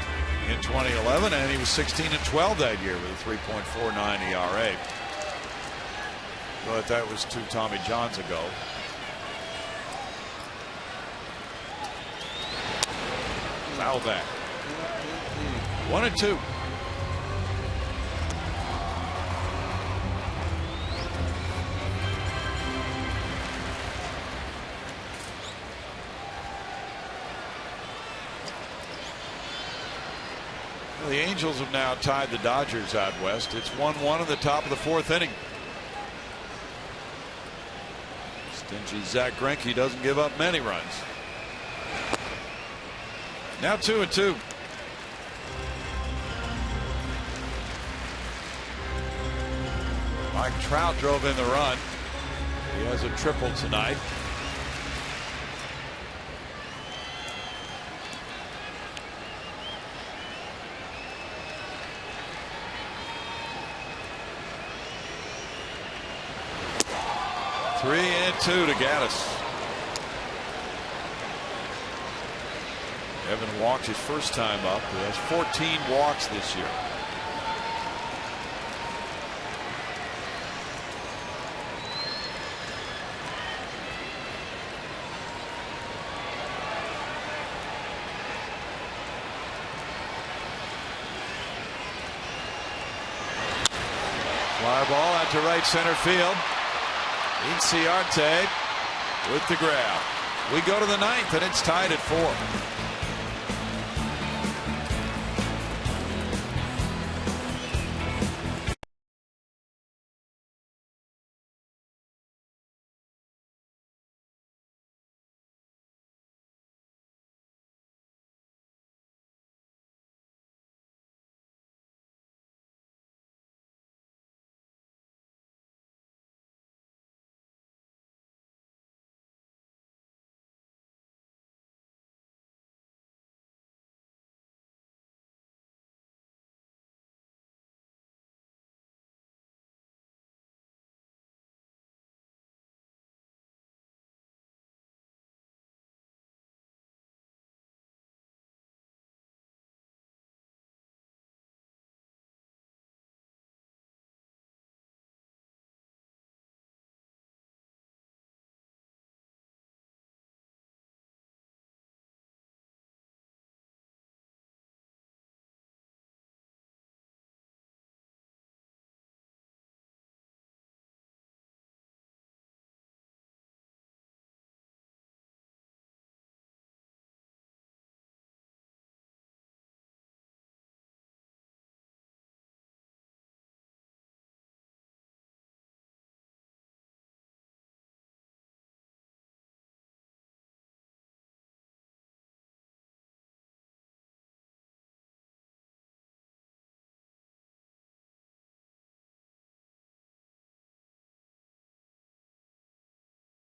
in 2011, and he was 16-12 that year with a 3.49 ERA. But that was 2 Tommy Johns ago. Foul back. 1-2. The Angels have now tied the Dodgers out west. It's 1-1 at the top of the 4th inning. Stingy Zach Greinke doesn't give up many runs. Now 2-2. Mike Trout drove in the run. He has a triple tonight. Three and 2 to Gaddis. Evan walked his first time up. He has 14 walks this year. Fly ball out to right center field. Inciarte with the grab. We go to the 9th, and it's tied at 4.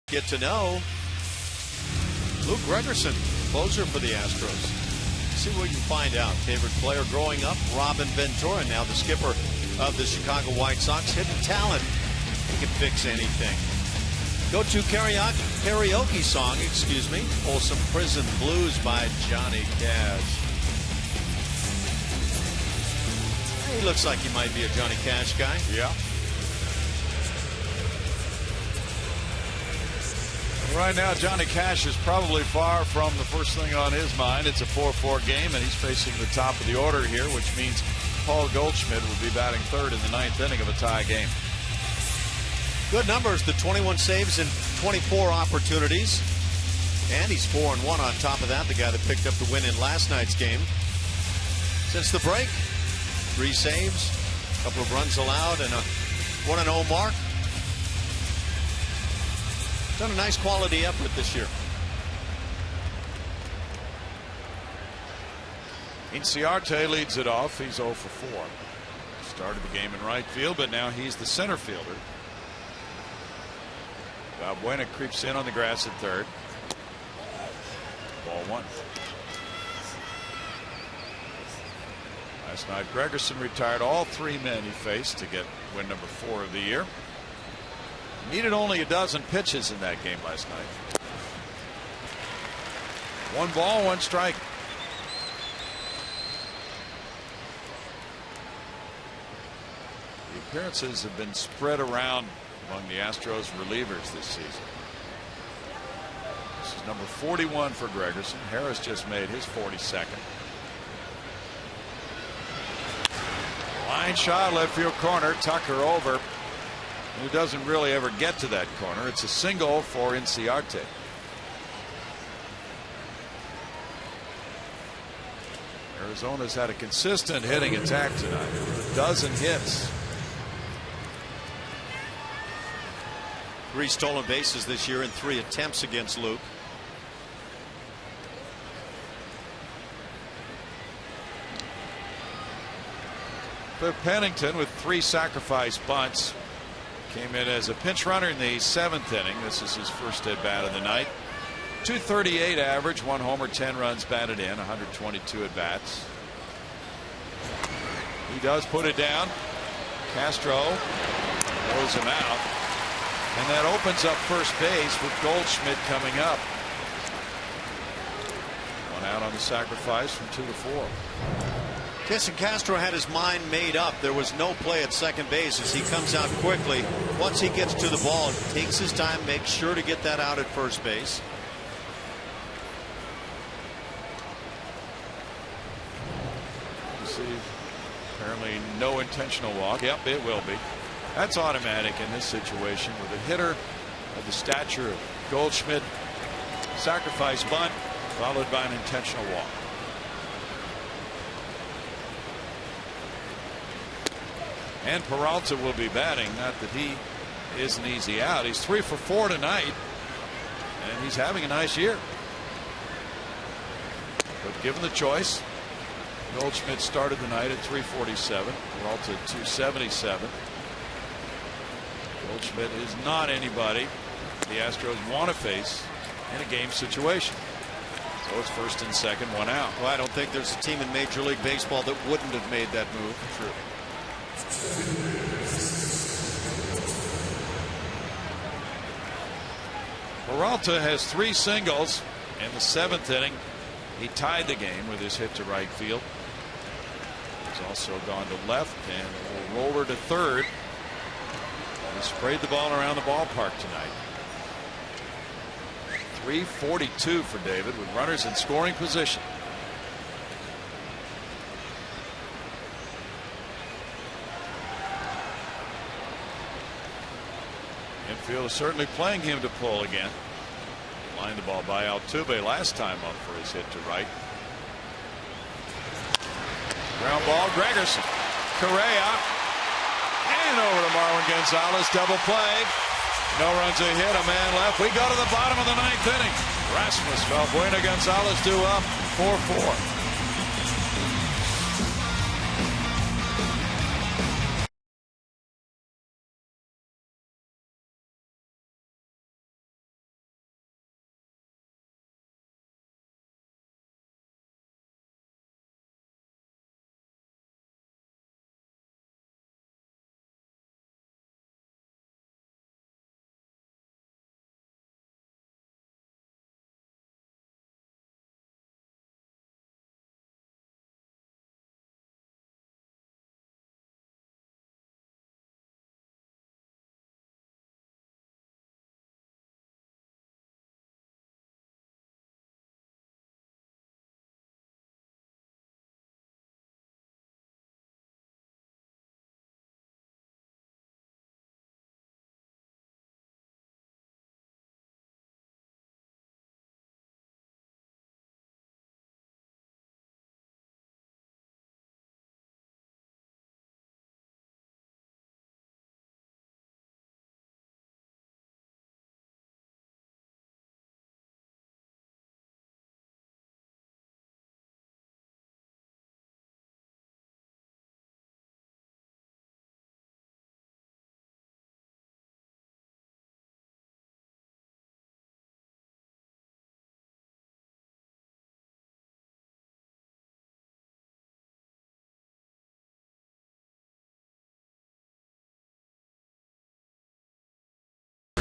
Get to know Luke Gregerson, closer for the Astros. See what you can find out. Favorite player growing up, Robin Ventura, now the skipper of the Chicago White Sox. Hidden talent. He can fix anything. Go to karaoke song, Folsom Prison Blues by Johnny Cash. He looks like he might be a Johnny Cash guy. Yeah. Right now, Johnny Cash is probably far from the first thing on his mind. It's a 4-4 game, and he's facing the top of the order here, which means Paul Goldschmidt will be batting 3rd in the 9th inning of a tie game. Good numbers, the 21 saves and 24 opportunities. And he's 4-1 on top of that, the guy that picked up the win in last night's game. Since the break, 3 saves, a couple of runs allowed, and a 1-0 mark. Done a nice quality effort this year. Inciarte leads it off. He's 0 for 4. Started the game in right field, but now he's the center fielder. Valbuena creeps in on the grass at third. Ball 1. Last night, Gregerson retired all 3 men he faced to get win number 4 of the year. Needed only a dozen pitches in that game last night. 1 ball, 1 strike. The appearances have been spread around among the Astros relievers this season. This is number 41 for Gregerson. Harris just made his 42nd. Line shot, left field corner. Tucker over. Who doesn't really ever get to that corner. It's a single for Inciarte. Arizona's had a consistent hitting attack tonight. A dozen hits. 3 stolen bases this year in 3 attempts against Luke. Cliff Pennington with 3 sacrifice bunts. Came in as a pinch runner in the 7th inning. This is his first at bat of the night. .238 average, 1 homer, 10 runs batted in, 122 at bats. He does put it down. Castro throws him out. And that opens up first base with Goldschmidt coming up. 1 out on the sacrifice from 2 to 4. Jason Castro had his mind made up. There was no play at second base as he comes out quickly. Once he gets to the ball, takes his time, makes sure to get that out at first base. You see, apparently no intentional walk. Yep, it will be. That's automatic in this situation with a hitter of the stature of Goldschmidt. Sacrifice bunt followed by an intentional walk. And Peralta will be batting. Not that he is an easy out. He's 3 for 4 tonight. And he's having a nice year. But given the choice, Goldschmidt started the night at 347. Peralta at 277. Goldschmidt is not anybody the Astros want to face in a game situation. So it's first and second, 1 out. Well, I don't think there's a team in Major League Baseball that wouldn't have made that move. True. Peralta has 3 singles in the 7th inning. He tied the game with his hit to right field. He's also gone to left and will roll her to third. He sprayed the ball around the ballpark tonight. 342 for David with runners in scoring position. Infield is certainly playing him to pull again. Lined the ball by Altuve last time up for his hit to right. Ground ball, Gregerson. Correa. And over to Marwin Gonzalez. Double play. No runs, a hit, a man left. We go to the bottom of the 9th inning. Rasmus, Valbuena, Gonzalez due up 4-4.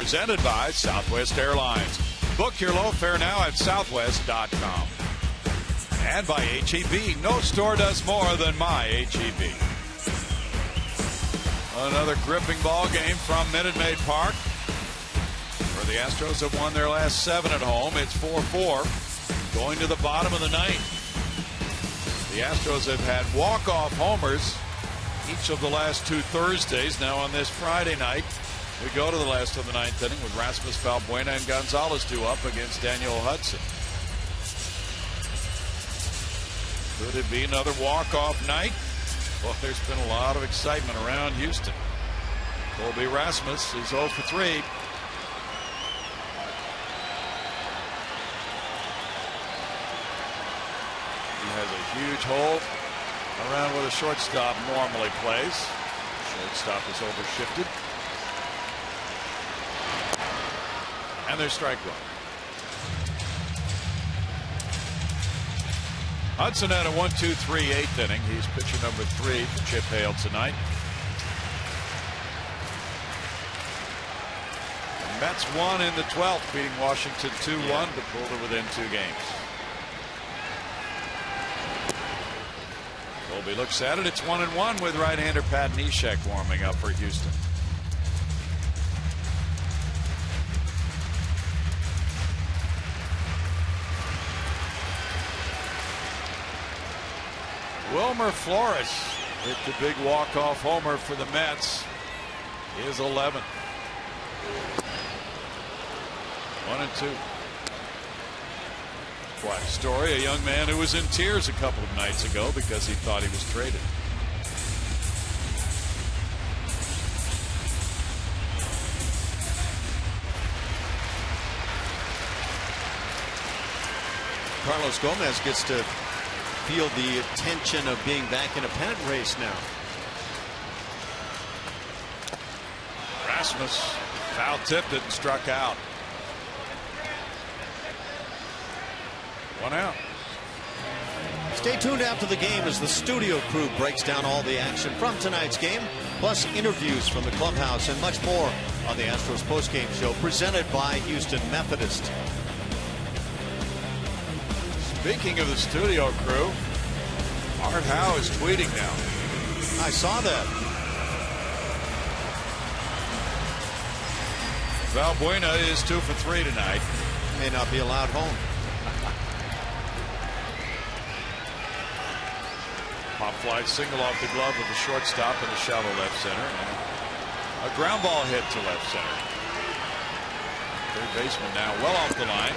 presented by Southwest Airlines. Book your low fare now at southwest.com. And by HEB. No store does more than my HEB. Another gripping ball game from Minute Maid Park, where the Astros have won their last 7 at home. It's 4-4 going to the bottom of the ninth. The Astros have had walk-off homers each of the last 2 Thursdays. Now on this Friday night, we go to the last of the ninth inning with Rasmus Valbuena and Gonzalez due up against Daniel Hudson. Could it be another walk-off night? Well, there's been a lot of excitement around Houston. Colby Rasmus is 0 for 3. He has a huge hole around where the shortstop normally plays. Shortstop is overshifted. And there's strike one. Hudson had a 1-2-3 eighth inning. He's pitcher number 3 for Chip Hale tonight. The Mets won in the 12th, beating Washington 2-1, but pulled it within 2 games. Colby looks at it. It's 1-1 with right-hander Pat Neshek warming up for Houston. Wilmer Flores hit the big walk-off homer for the Mets. His 11th. 1-2. Quite a story. A young man who was in tears a couple of nights ago because he thought he was traded. Carlos Gomez gets to feel the tension of being back in a pennant race now. Rasmus foul tipped it and struck out. 1 out. Stay tuned after the game as the studio crew breaks down all the action from tonight's game, plus interviews from the clubhouse and much more on the Astros postgame show presented by Houston Methodist. Speaking of the studio crew, Art Howe is tweeting now. I saw that. Valbuena is 2 for 3 tonight. May not be allowed home. Pop fly single off the glove of the shortstop in the shallow left center. And a ground ball hit to left center. Third baseman now well off the line.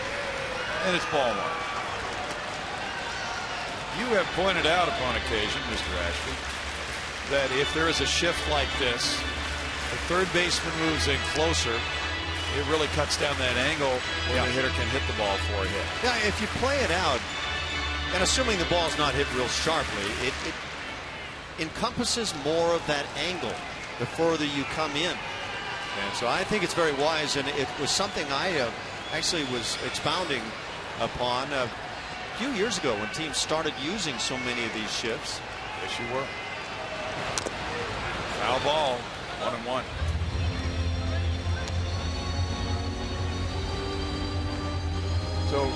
And it's ball 1. You have pointed out upon occasion, Mr. Ashby, that if there is a shift like this, the third baseman moves in closer, it really cuts down that angle where the hitter can hit the ball for a hit. Yeah, if you play it out, and assuming the ball's not hit real sharply, it encompasses more of that angle the further you come in. And so I think it's very wise, and it was something I actually was expounding upon a few years ago when teams started using so many of these shifts. Yes, you were. Foul ball, 1-1. So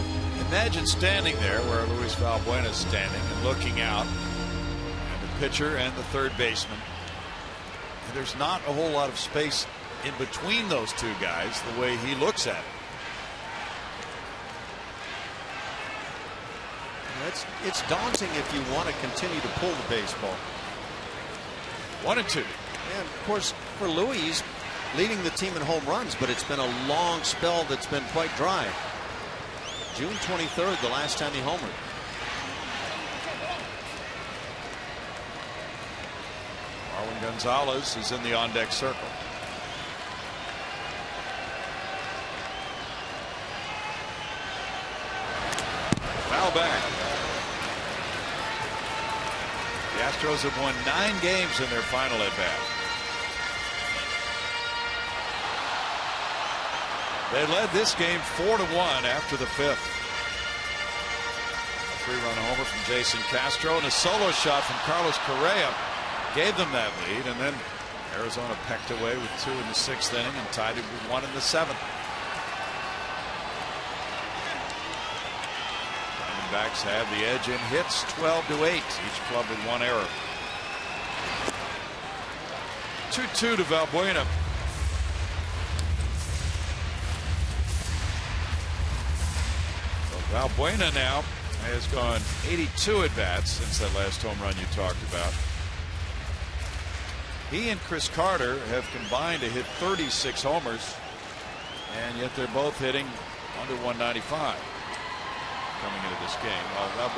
imagine standing there where Luis Valbuena is standing and looking out, and the pitcher and the third baseman. And there's not a whole lot of space in between those two guys the way he looks at it. It's daunting if you want to continue to pull the baseball. 1-2. And of course, for Louis, he's leading the team in home runs, but it's been a long spell that's been quite dry. June 23rd, the last time he homered. Marwin Gonzalez is in the on-deck circle. Foul back. The Astros have won 9 games in their final at-bat. They led this game 4-1 after the 5th. A 3-run homer from Jason Castro and a solo shot from Carlos Correa gave them that lead, and then Arizona pecked away with 2 in the 6th inning and tied it with 1 in the 7th. Diamondbacks have the edge in hits, 12-8. Each club with 1 error. 2-2 to Valbuena. So Valbuena now has gone 82 at bats since that last home run you talked about. He and Chris Carter have combined to hit 36 homers, and yet they're both hitting under 195 coming into this game. Well,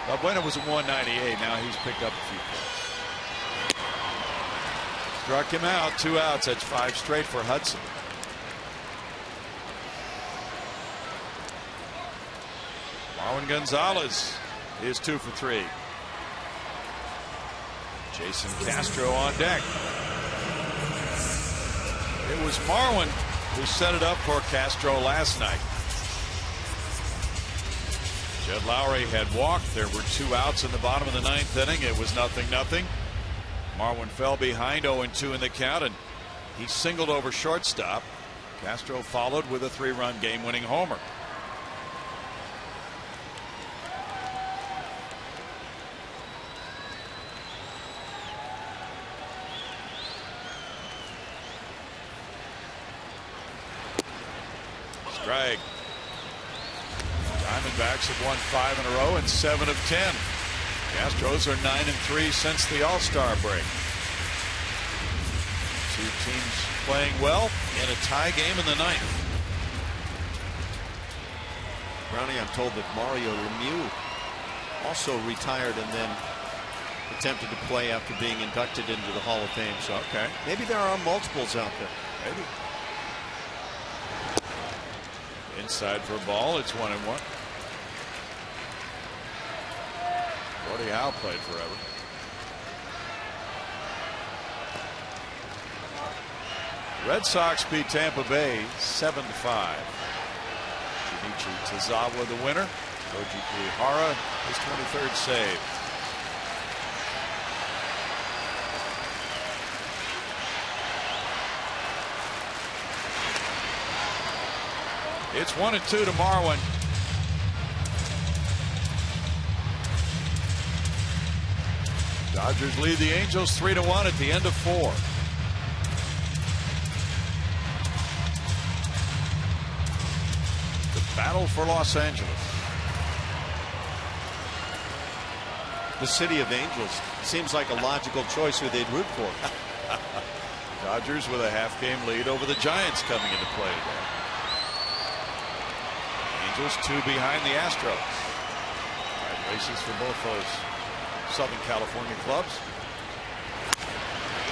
Valbuena was at 198. Now he's picked up a few points. Struck him out. 2 outs. That's 5 straight for Hudson. Marwin Gonzalez is 2 for 3. Jason Castro on deck. It was Marwin who set it up for Castro last night. Jed Lowry had walked. There were 2 outs in the bottom of the 9th inning. It was 0-0. Marwin fell behind 0-2 in the count, and he singled over shortstop. Castro followed with a 3-run game-winning homer. Strike. Diamondbacks have won 5 in a row and 7 of 10. Astros are 9-3 since the All-Star break. 2 teams playing well in a tie game in the 9th. Brownie, I'm told that Mario Lemieux also retired and then attempted to play after being inducted into the Hall of Fame. So okay, maybe there are multiples out there. Maybe. Inside for a ball. It's 1-1. Gordie Howe played forever. Red Sox beat Tampa Bay 7-5. Junichi Tazawa the winner. Koji Kuihara his 23rd save. It's 1-2 to Marwin. Dodgers lead the Angels 3-1 at the end of 4. The battle for Los Angeles. The city of Angels seems like a logical choice who they'd root for. Dodgers with a half-game lead over the Giants coming into play today. Angels 2 behind the Astros. 5 races for both those Southern California clubs.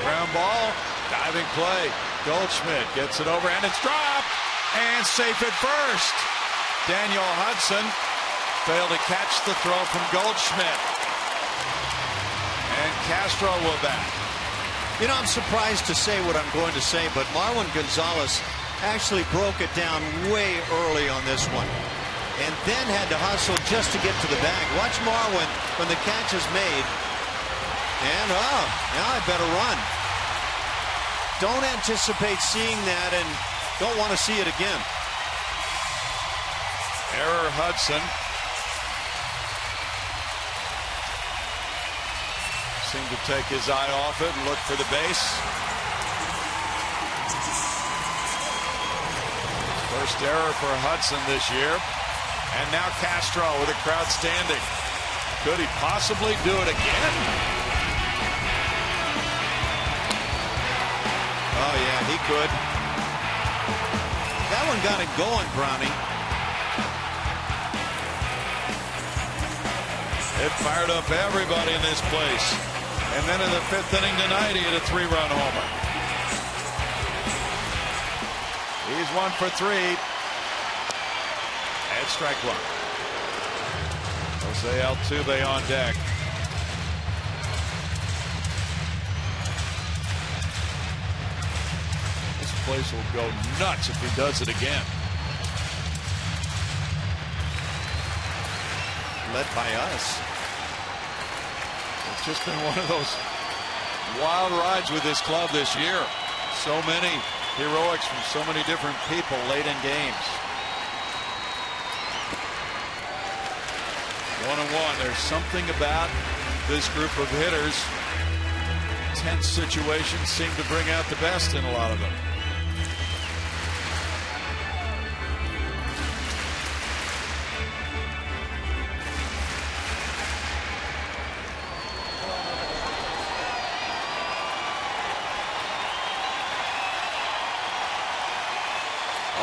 Ground ball, diving play. Goldschmidt gets it over and it's dropped and safe at first. Daniel Hudson failed to catch the throw from Goldschmidt. And Castro will bat. You know, I'm surprised to say what I'm going to say, but Marwin Gonzalez actually broke it down way early on this one and then had to hustle just to get to the bag. Watch Marwin when the catch is made. And now I better run. Don't anticipate seeing that and don't want to see it again. Error Hudson. Seemed to take his eye off it and look for the base. First error for Hudson this year. And now Castro with a crowd standing. Could he possibly do it again? Oh, yeah, he could. That one got him going, Brownie. It fired up everybody in this place. And then in the 5th inning tonight, he hit a 3-run homer. He's 1 for 3. At strike 1. Jose Altuve on deck. This place will go nuts if he does it again. Led by us. It's just been one of those wild rides with this club this year. So many heroics from so many different people late in games. 1-1. There's something about this group of hitters. Tense situations seem to bring out the best in a lot of them.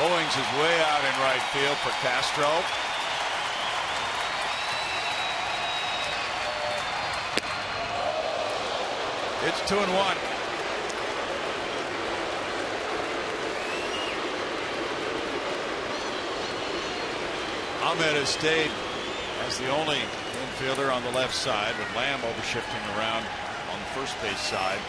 Owings is way out in right field for Castro. It's 2-1. Ahmed has stayed as the only infielder on the left side, with Lamb overshifting around on the first base side.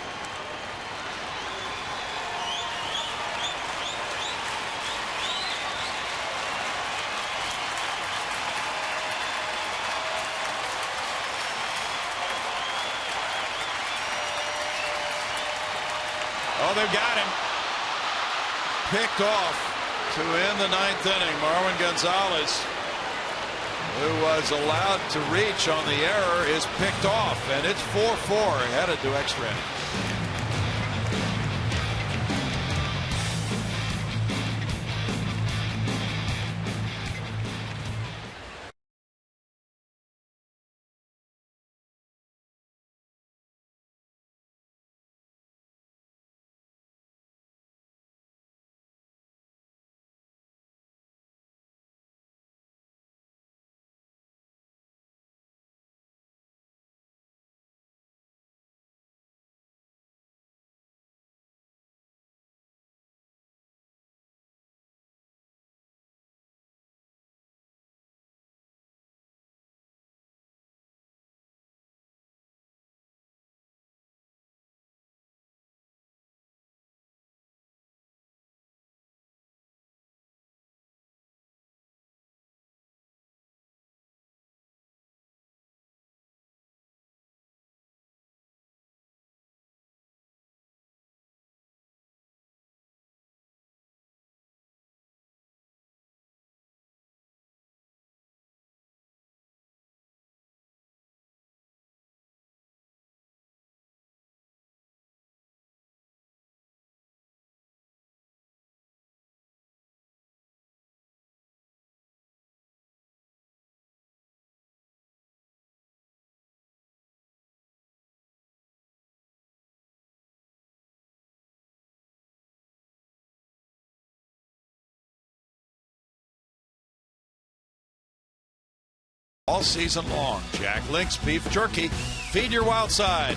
Oh, they've got him. Picked off to end the ninth inning. Marwin Gonzalez, who was allowed to reach on the error, is picked off, and it's 4-4, headed to extra innings. All season long, Jack Link's beef jerky. Feed your wild side.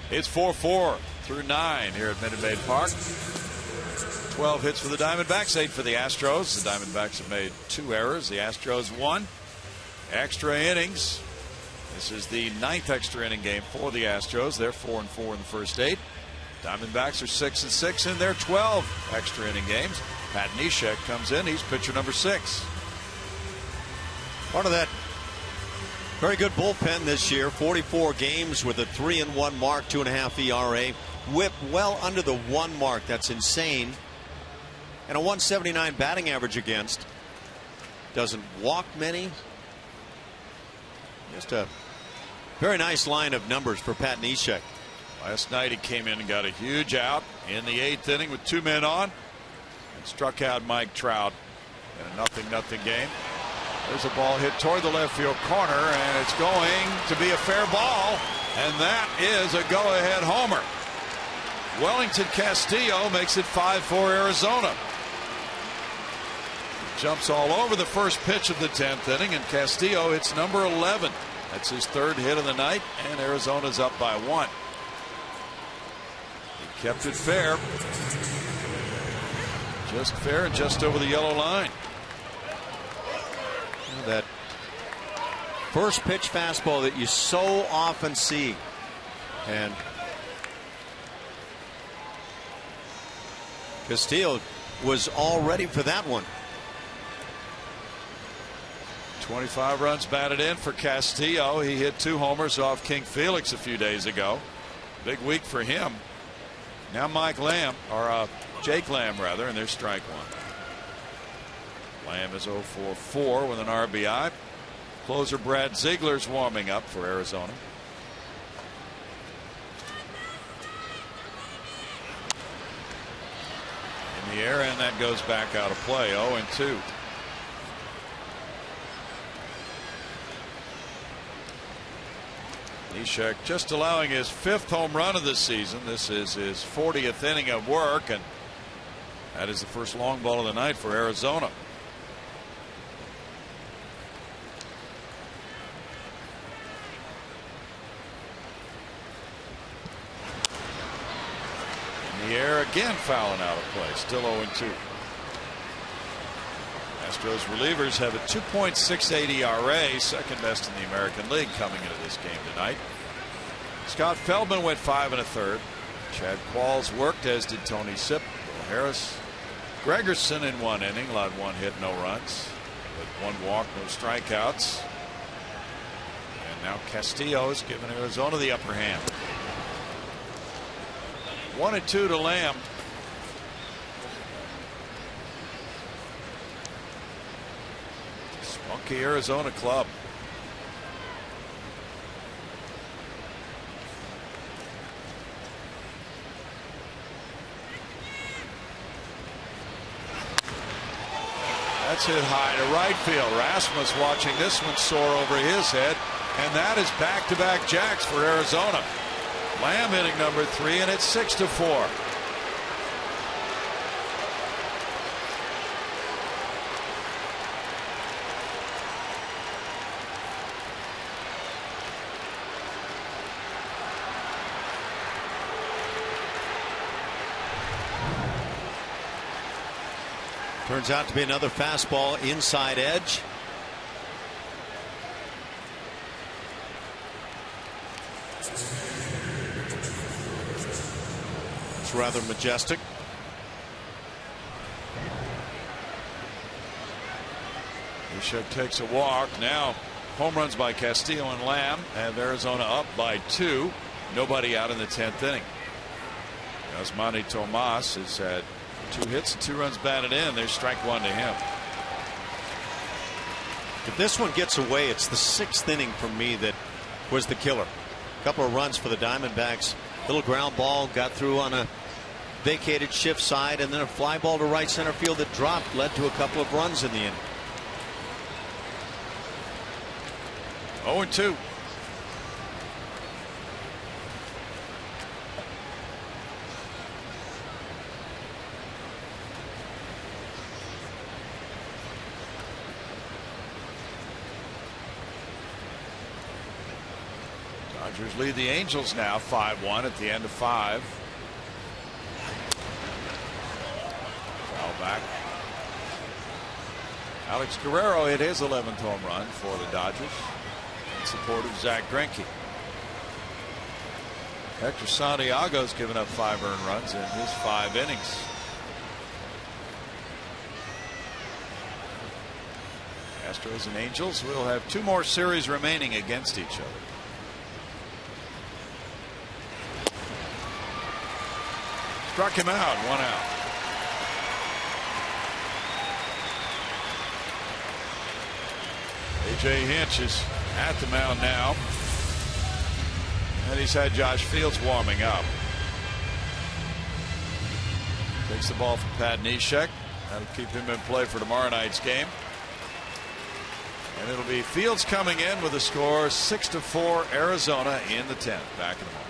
It's 4-4 through 9 here at Minute Maid Park. 12 hits for the Diamondbacks, 8 for the Astros. The Diamondbacks have made 2 errors. The Astros 1. Extra innings. This is the 9th extra inning game for the Astros. They're 4-4 in the first 8. Diamondbacks are 6-6 in their 12 extra inning games. Pat Neshek comes in. He's pitcher number 6. Part of that very good bullpen this year. 44 games with a 3-1 mark, 2.5 ERA. Whip well under the 1 mark. That's insane. And a 179 batting average against. Doesn't walk many. Just a very nice line of numbers for Pat Neshek. Last night he came in and got a huge out in the 8th inning with 2 men on. Struck out Mike Trout in a 0-0 game. There's a ball hit toward the left field corner, and it's going to be a fair ball, and that is a go-ahead homer. Wellington Castillo makes it 5-4 Arizona. Jumps all over the first pitch of the 10th inning, and Castillo hits number 11. That's his 3rd hit of the night, and Arizona's up by 1. He kept it fair. Just fair and just over the yellow line. That first pitch fastball that you so often see. And Castillo was all ready for that one. 25 runs batted in for Castillo. He hit 2 homers off King Felix a few days ago. Big week for him. Now Mike Lamb, or Jake Lamb rather, and there's strike 1. Lamb is 0 for 4 with an RBI. Closer Brad Ziegler's warming up for Arizona. In the air, and that goes back out of play. 0-2. Neshek just allowing his 5th home run of the season. This is his 40th inning of work, and that is the first long ball of the night for Arizona. In the air again, fouling out of play. Still 0-2. Astros relievers have a 2.68 ERA, second best in the American League coming into this game tonight. Scott Feldman went 5 1/3. Chad Qualls worked, as did Tony Sipp. Will Harris, Gregerson in 1 inning, allowed 1 hit, no runs, but 1 walk, no strikeouts. And now Castillo has given Arizona the upper hand. 1-2 to Lamb. Spunky Arizona club. That's hit high to right field. Rasmus watching this one soar over his head, and that is back-to-back jacks for Arizona. Lamb hitting number 3, and it's 6-4. Turns out to be another fastball inside edge. It's rather majestic. Neshek takes a walk. Now home runs by Castillo and Lamb have Arizona up by 2. Nobody out in the 10th inning. Yasmani Tomas has had 2 hits and 2 runs batted in. There's strike 1 to him. If this one gets away, it's the 6th inning for me that was the killer. A couple of runs for the Diamondbacks. Little ground ball got through on a vacated shift side, and then a fly ball to right center field that dropped led to a couple of runs in the inning. 0-2. Dodgers lead the Angels now 5-1 at the end of 5. Foul back. Alex Guerrero hit his 11th home run for the Dodgers in support of Zach Greinke. Hector Santiago's given up 5 earned runs in his 5 innings. Astros and Angels will have 2 more series remaining against each other. Struck him out, 1 out. A.J. Hinch is at the mound now. And he's had Josh Fields warming up. Takes the ball from Pat Neshek. That'll keep him in play for tomorrow night's game. And it'll be Fields coming in with a score 6-4 Arizona in the 10th. Back in a moment.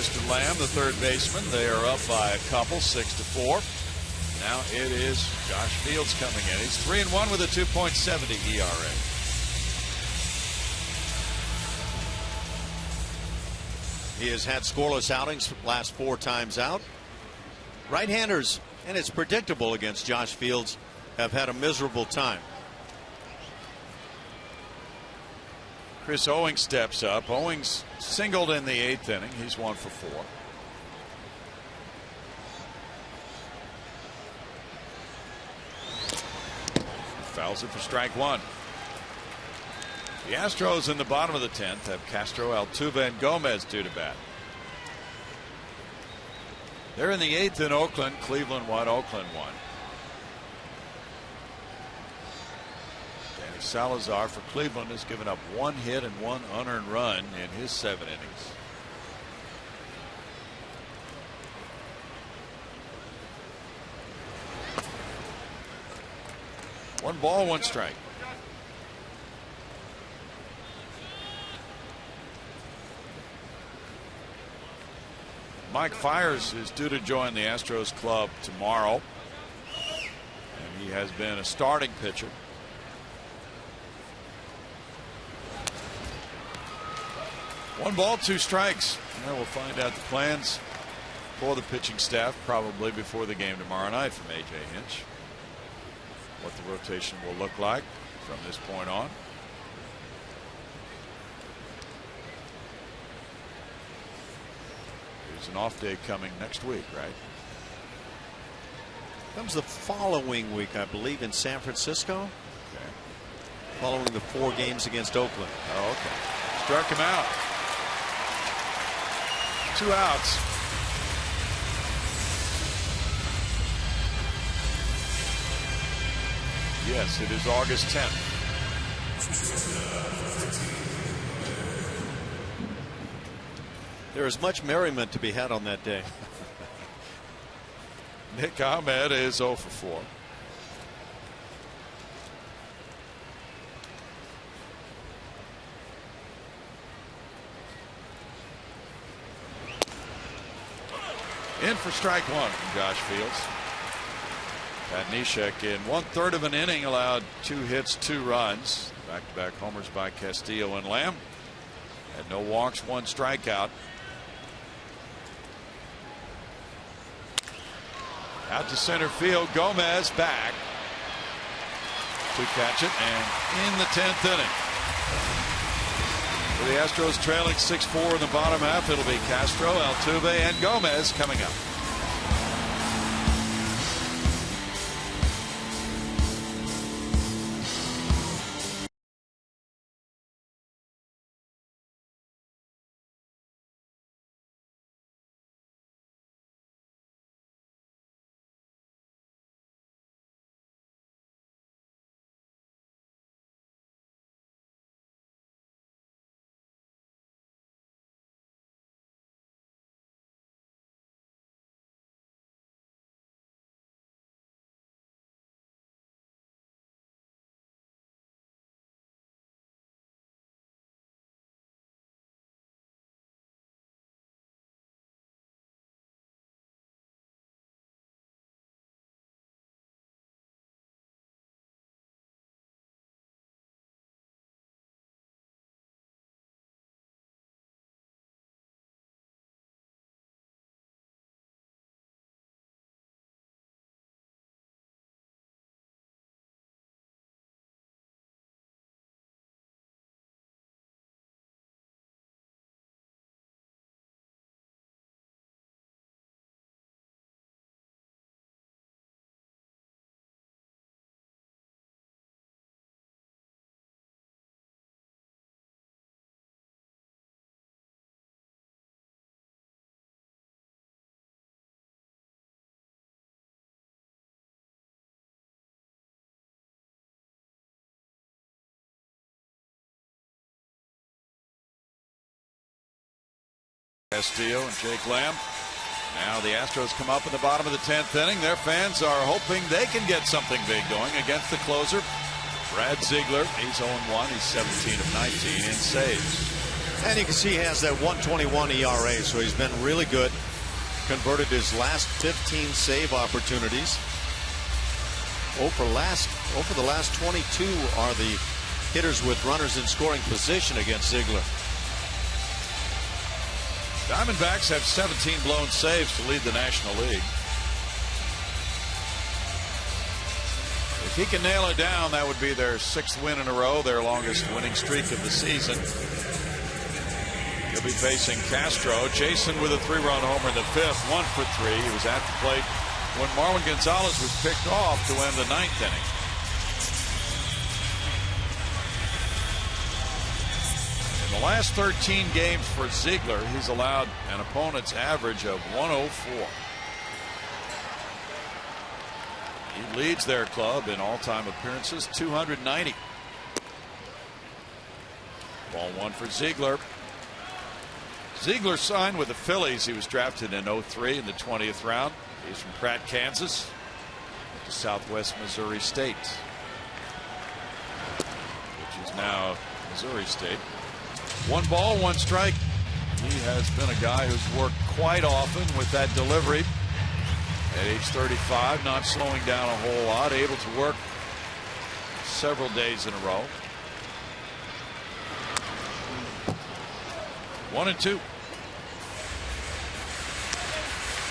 Mr. Lamb, the third baseman. They are up by a couple, 6-4. Now it is Josh Fields coming in. He's 3-1 with a 2.70 ERA. He has had scoreless outings last 4 times out. Right-handers, and it's predictable against Josh Fields, have had a miserable time. Chris Owings steps up. Owings singled in the 8th inning. He's 1 for 4. Fouls it for strike 1. The Astros in the bottom of the 10th have Castro, Altuve, and Gomez due to bat. They're in the 8th in Oakland. Cleveland won. Oakland won. Danny Salazar for Cleveland has given up 1 hit and 1 unearned run in his 7 innings. One ball, 1 strike. Mike Fiers is due to join the Astros club tomorrow, and he has been a starting pitcher. One ball, 2 strikes. Now we'll find out the plans for the pitching staff probably before the game tomorrow night from A.J. Hinch. What the rotation will look like from this point on. There's an off day coming next week, right? Comes the following week, I believe, in San Francisco. Okay. Following the 4 games against Oakland. Oh, okay. Struck him out. 2 outs. Yes, it is August 10th. There is much merriment to be had on that day. Nick Ahmed is 0 for 4. In for strike 1 from Josh Fields. Pat Neshek in 1/3 of an inning allowed 2 hits, 2 runs. Back-to-back homers by Castillo and Lamb. Had no walks, 1 strikeout. Out to center field. Gomez back to catch it, and in the 10th inning. For the Astros trailing 6-4 in the bottom half, it'll be Castro, Altuve, and Gomez coming up. Castillo and Jake Lamb. Now the Astros come up in the bottom of the 10th inning. Their fans are hoping they can get something big going against the closer, Brad Ziegler. He's 0-1. He's 17 of 19 in saves. And you can see he has that 1.21 ERA, so he's been really good. Converted his last 15 save opportunities. Over the last 22 are the hitters with runners in scoring position against Ziegler. Diamondbacks have 17 blown saves to lead the National League. If he can nail it down, that would be their 6th win in a row, their longest winning streak of the season. He'll be facing Castro. Jason with a 3-run homer in the 5th, 1 for 3. He was at the plate when Marwin Gonzalez was picked off to end the 9th inning. In the last 13 games for Ziegler, he's allowed an opponent's average of 104. He leads their club in all-time appearances, 290. Ball 1 for Ziegler. Ziegler signed with the Phillies. He was drafted in '03 in the 20th round. He's from Pratt, Kansas, to Southwest Missouri State, which is now Missouri State. 1 ball, 1 strike. He has been a guy who's worked quite often with that delivery. At age 35, not slowing down a whole lot, able to work several days in a row. 1-2.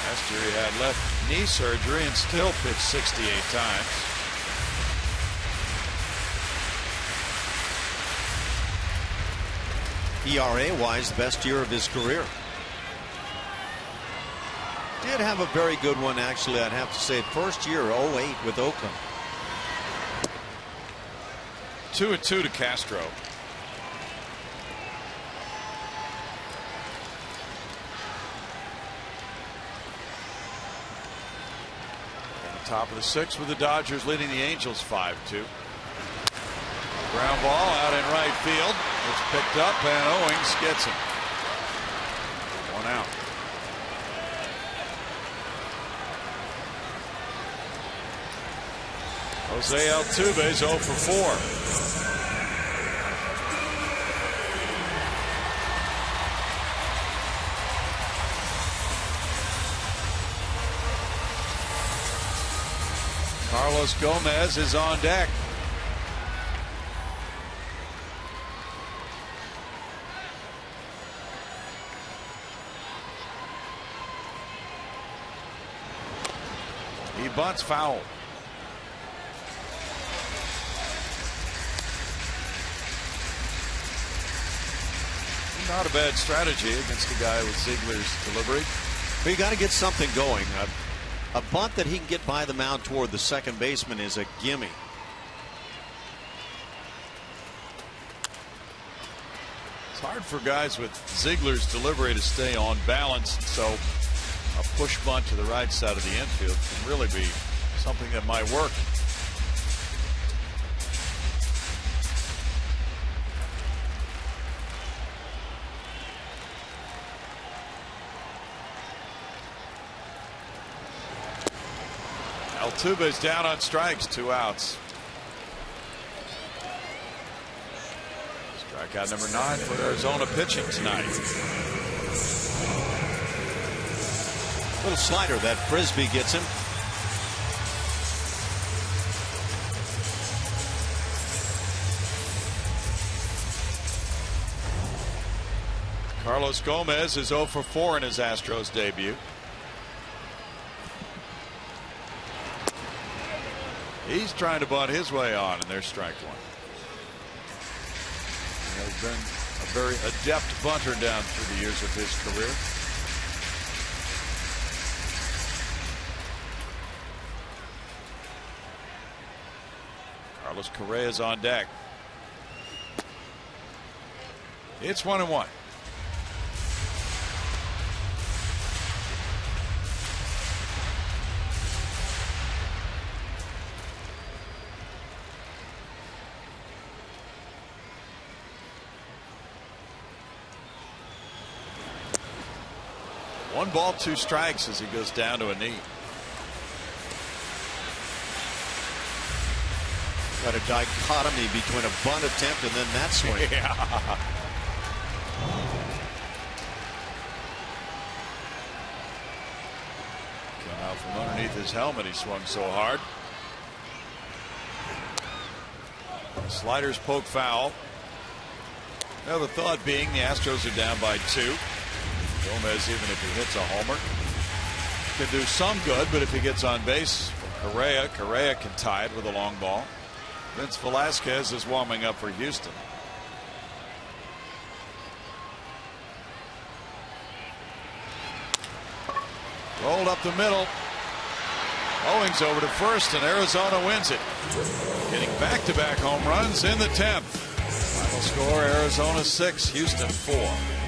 Last year he had left knee surgery and still pitched 68 times. ERA-wise, the best year of his career. Did have a very good one, actually, I'd have to say. First year, 08 with Oakland. 2-2 to Castro. Top of the 6th with the Dodgers leading the Angels 5-2. Ground ball out in right field. It's picked up and Owings gets him. 1 out. Jose Altuve 0 for 4. Carlos Gomez is on deck. He bunts foul. Not a bad strategy against a guy with Ziegler's delivery. But you got to get something going. A bunt that he can get by the mound toward the second baseman is a gimme. It's hard for guys with Ziegler's delivery to stay on balance, so a push bunt to the right side of the infield can really be something that might work. Altuve's down on strikes, 2 outs. Strikeout number 9 for Arizona pitching tonight. Little slider, that frisbee gets him. Carlos Gomez is 0 for 4 in his Astros debut. He's trying to bunt his way on, and there's strike 1. He has been a very adept bunter down through the years of his career. Carlos Correa is on deck. It's 1-1. One ball, 2 strikes as he goes down to a knee. Got a dichotomy between a bunt attempt and then that swing. Yeah. underneath his helmet. He swung so hard. Sliders poke foul. Now the thought being the Astros are down by 2. Gomez, even if he hits a homer, can do some good, but if he gets on base for Correa can tie it with a long ball. Vince Velasquez is warming up for Houston. Rolled up the middle. Owings over to first, and Arizona wins it. Getting back-to-back home runs in the 10th. Final score, Arizona 6, Houston 4.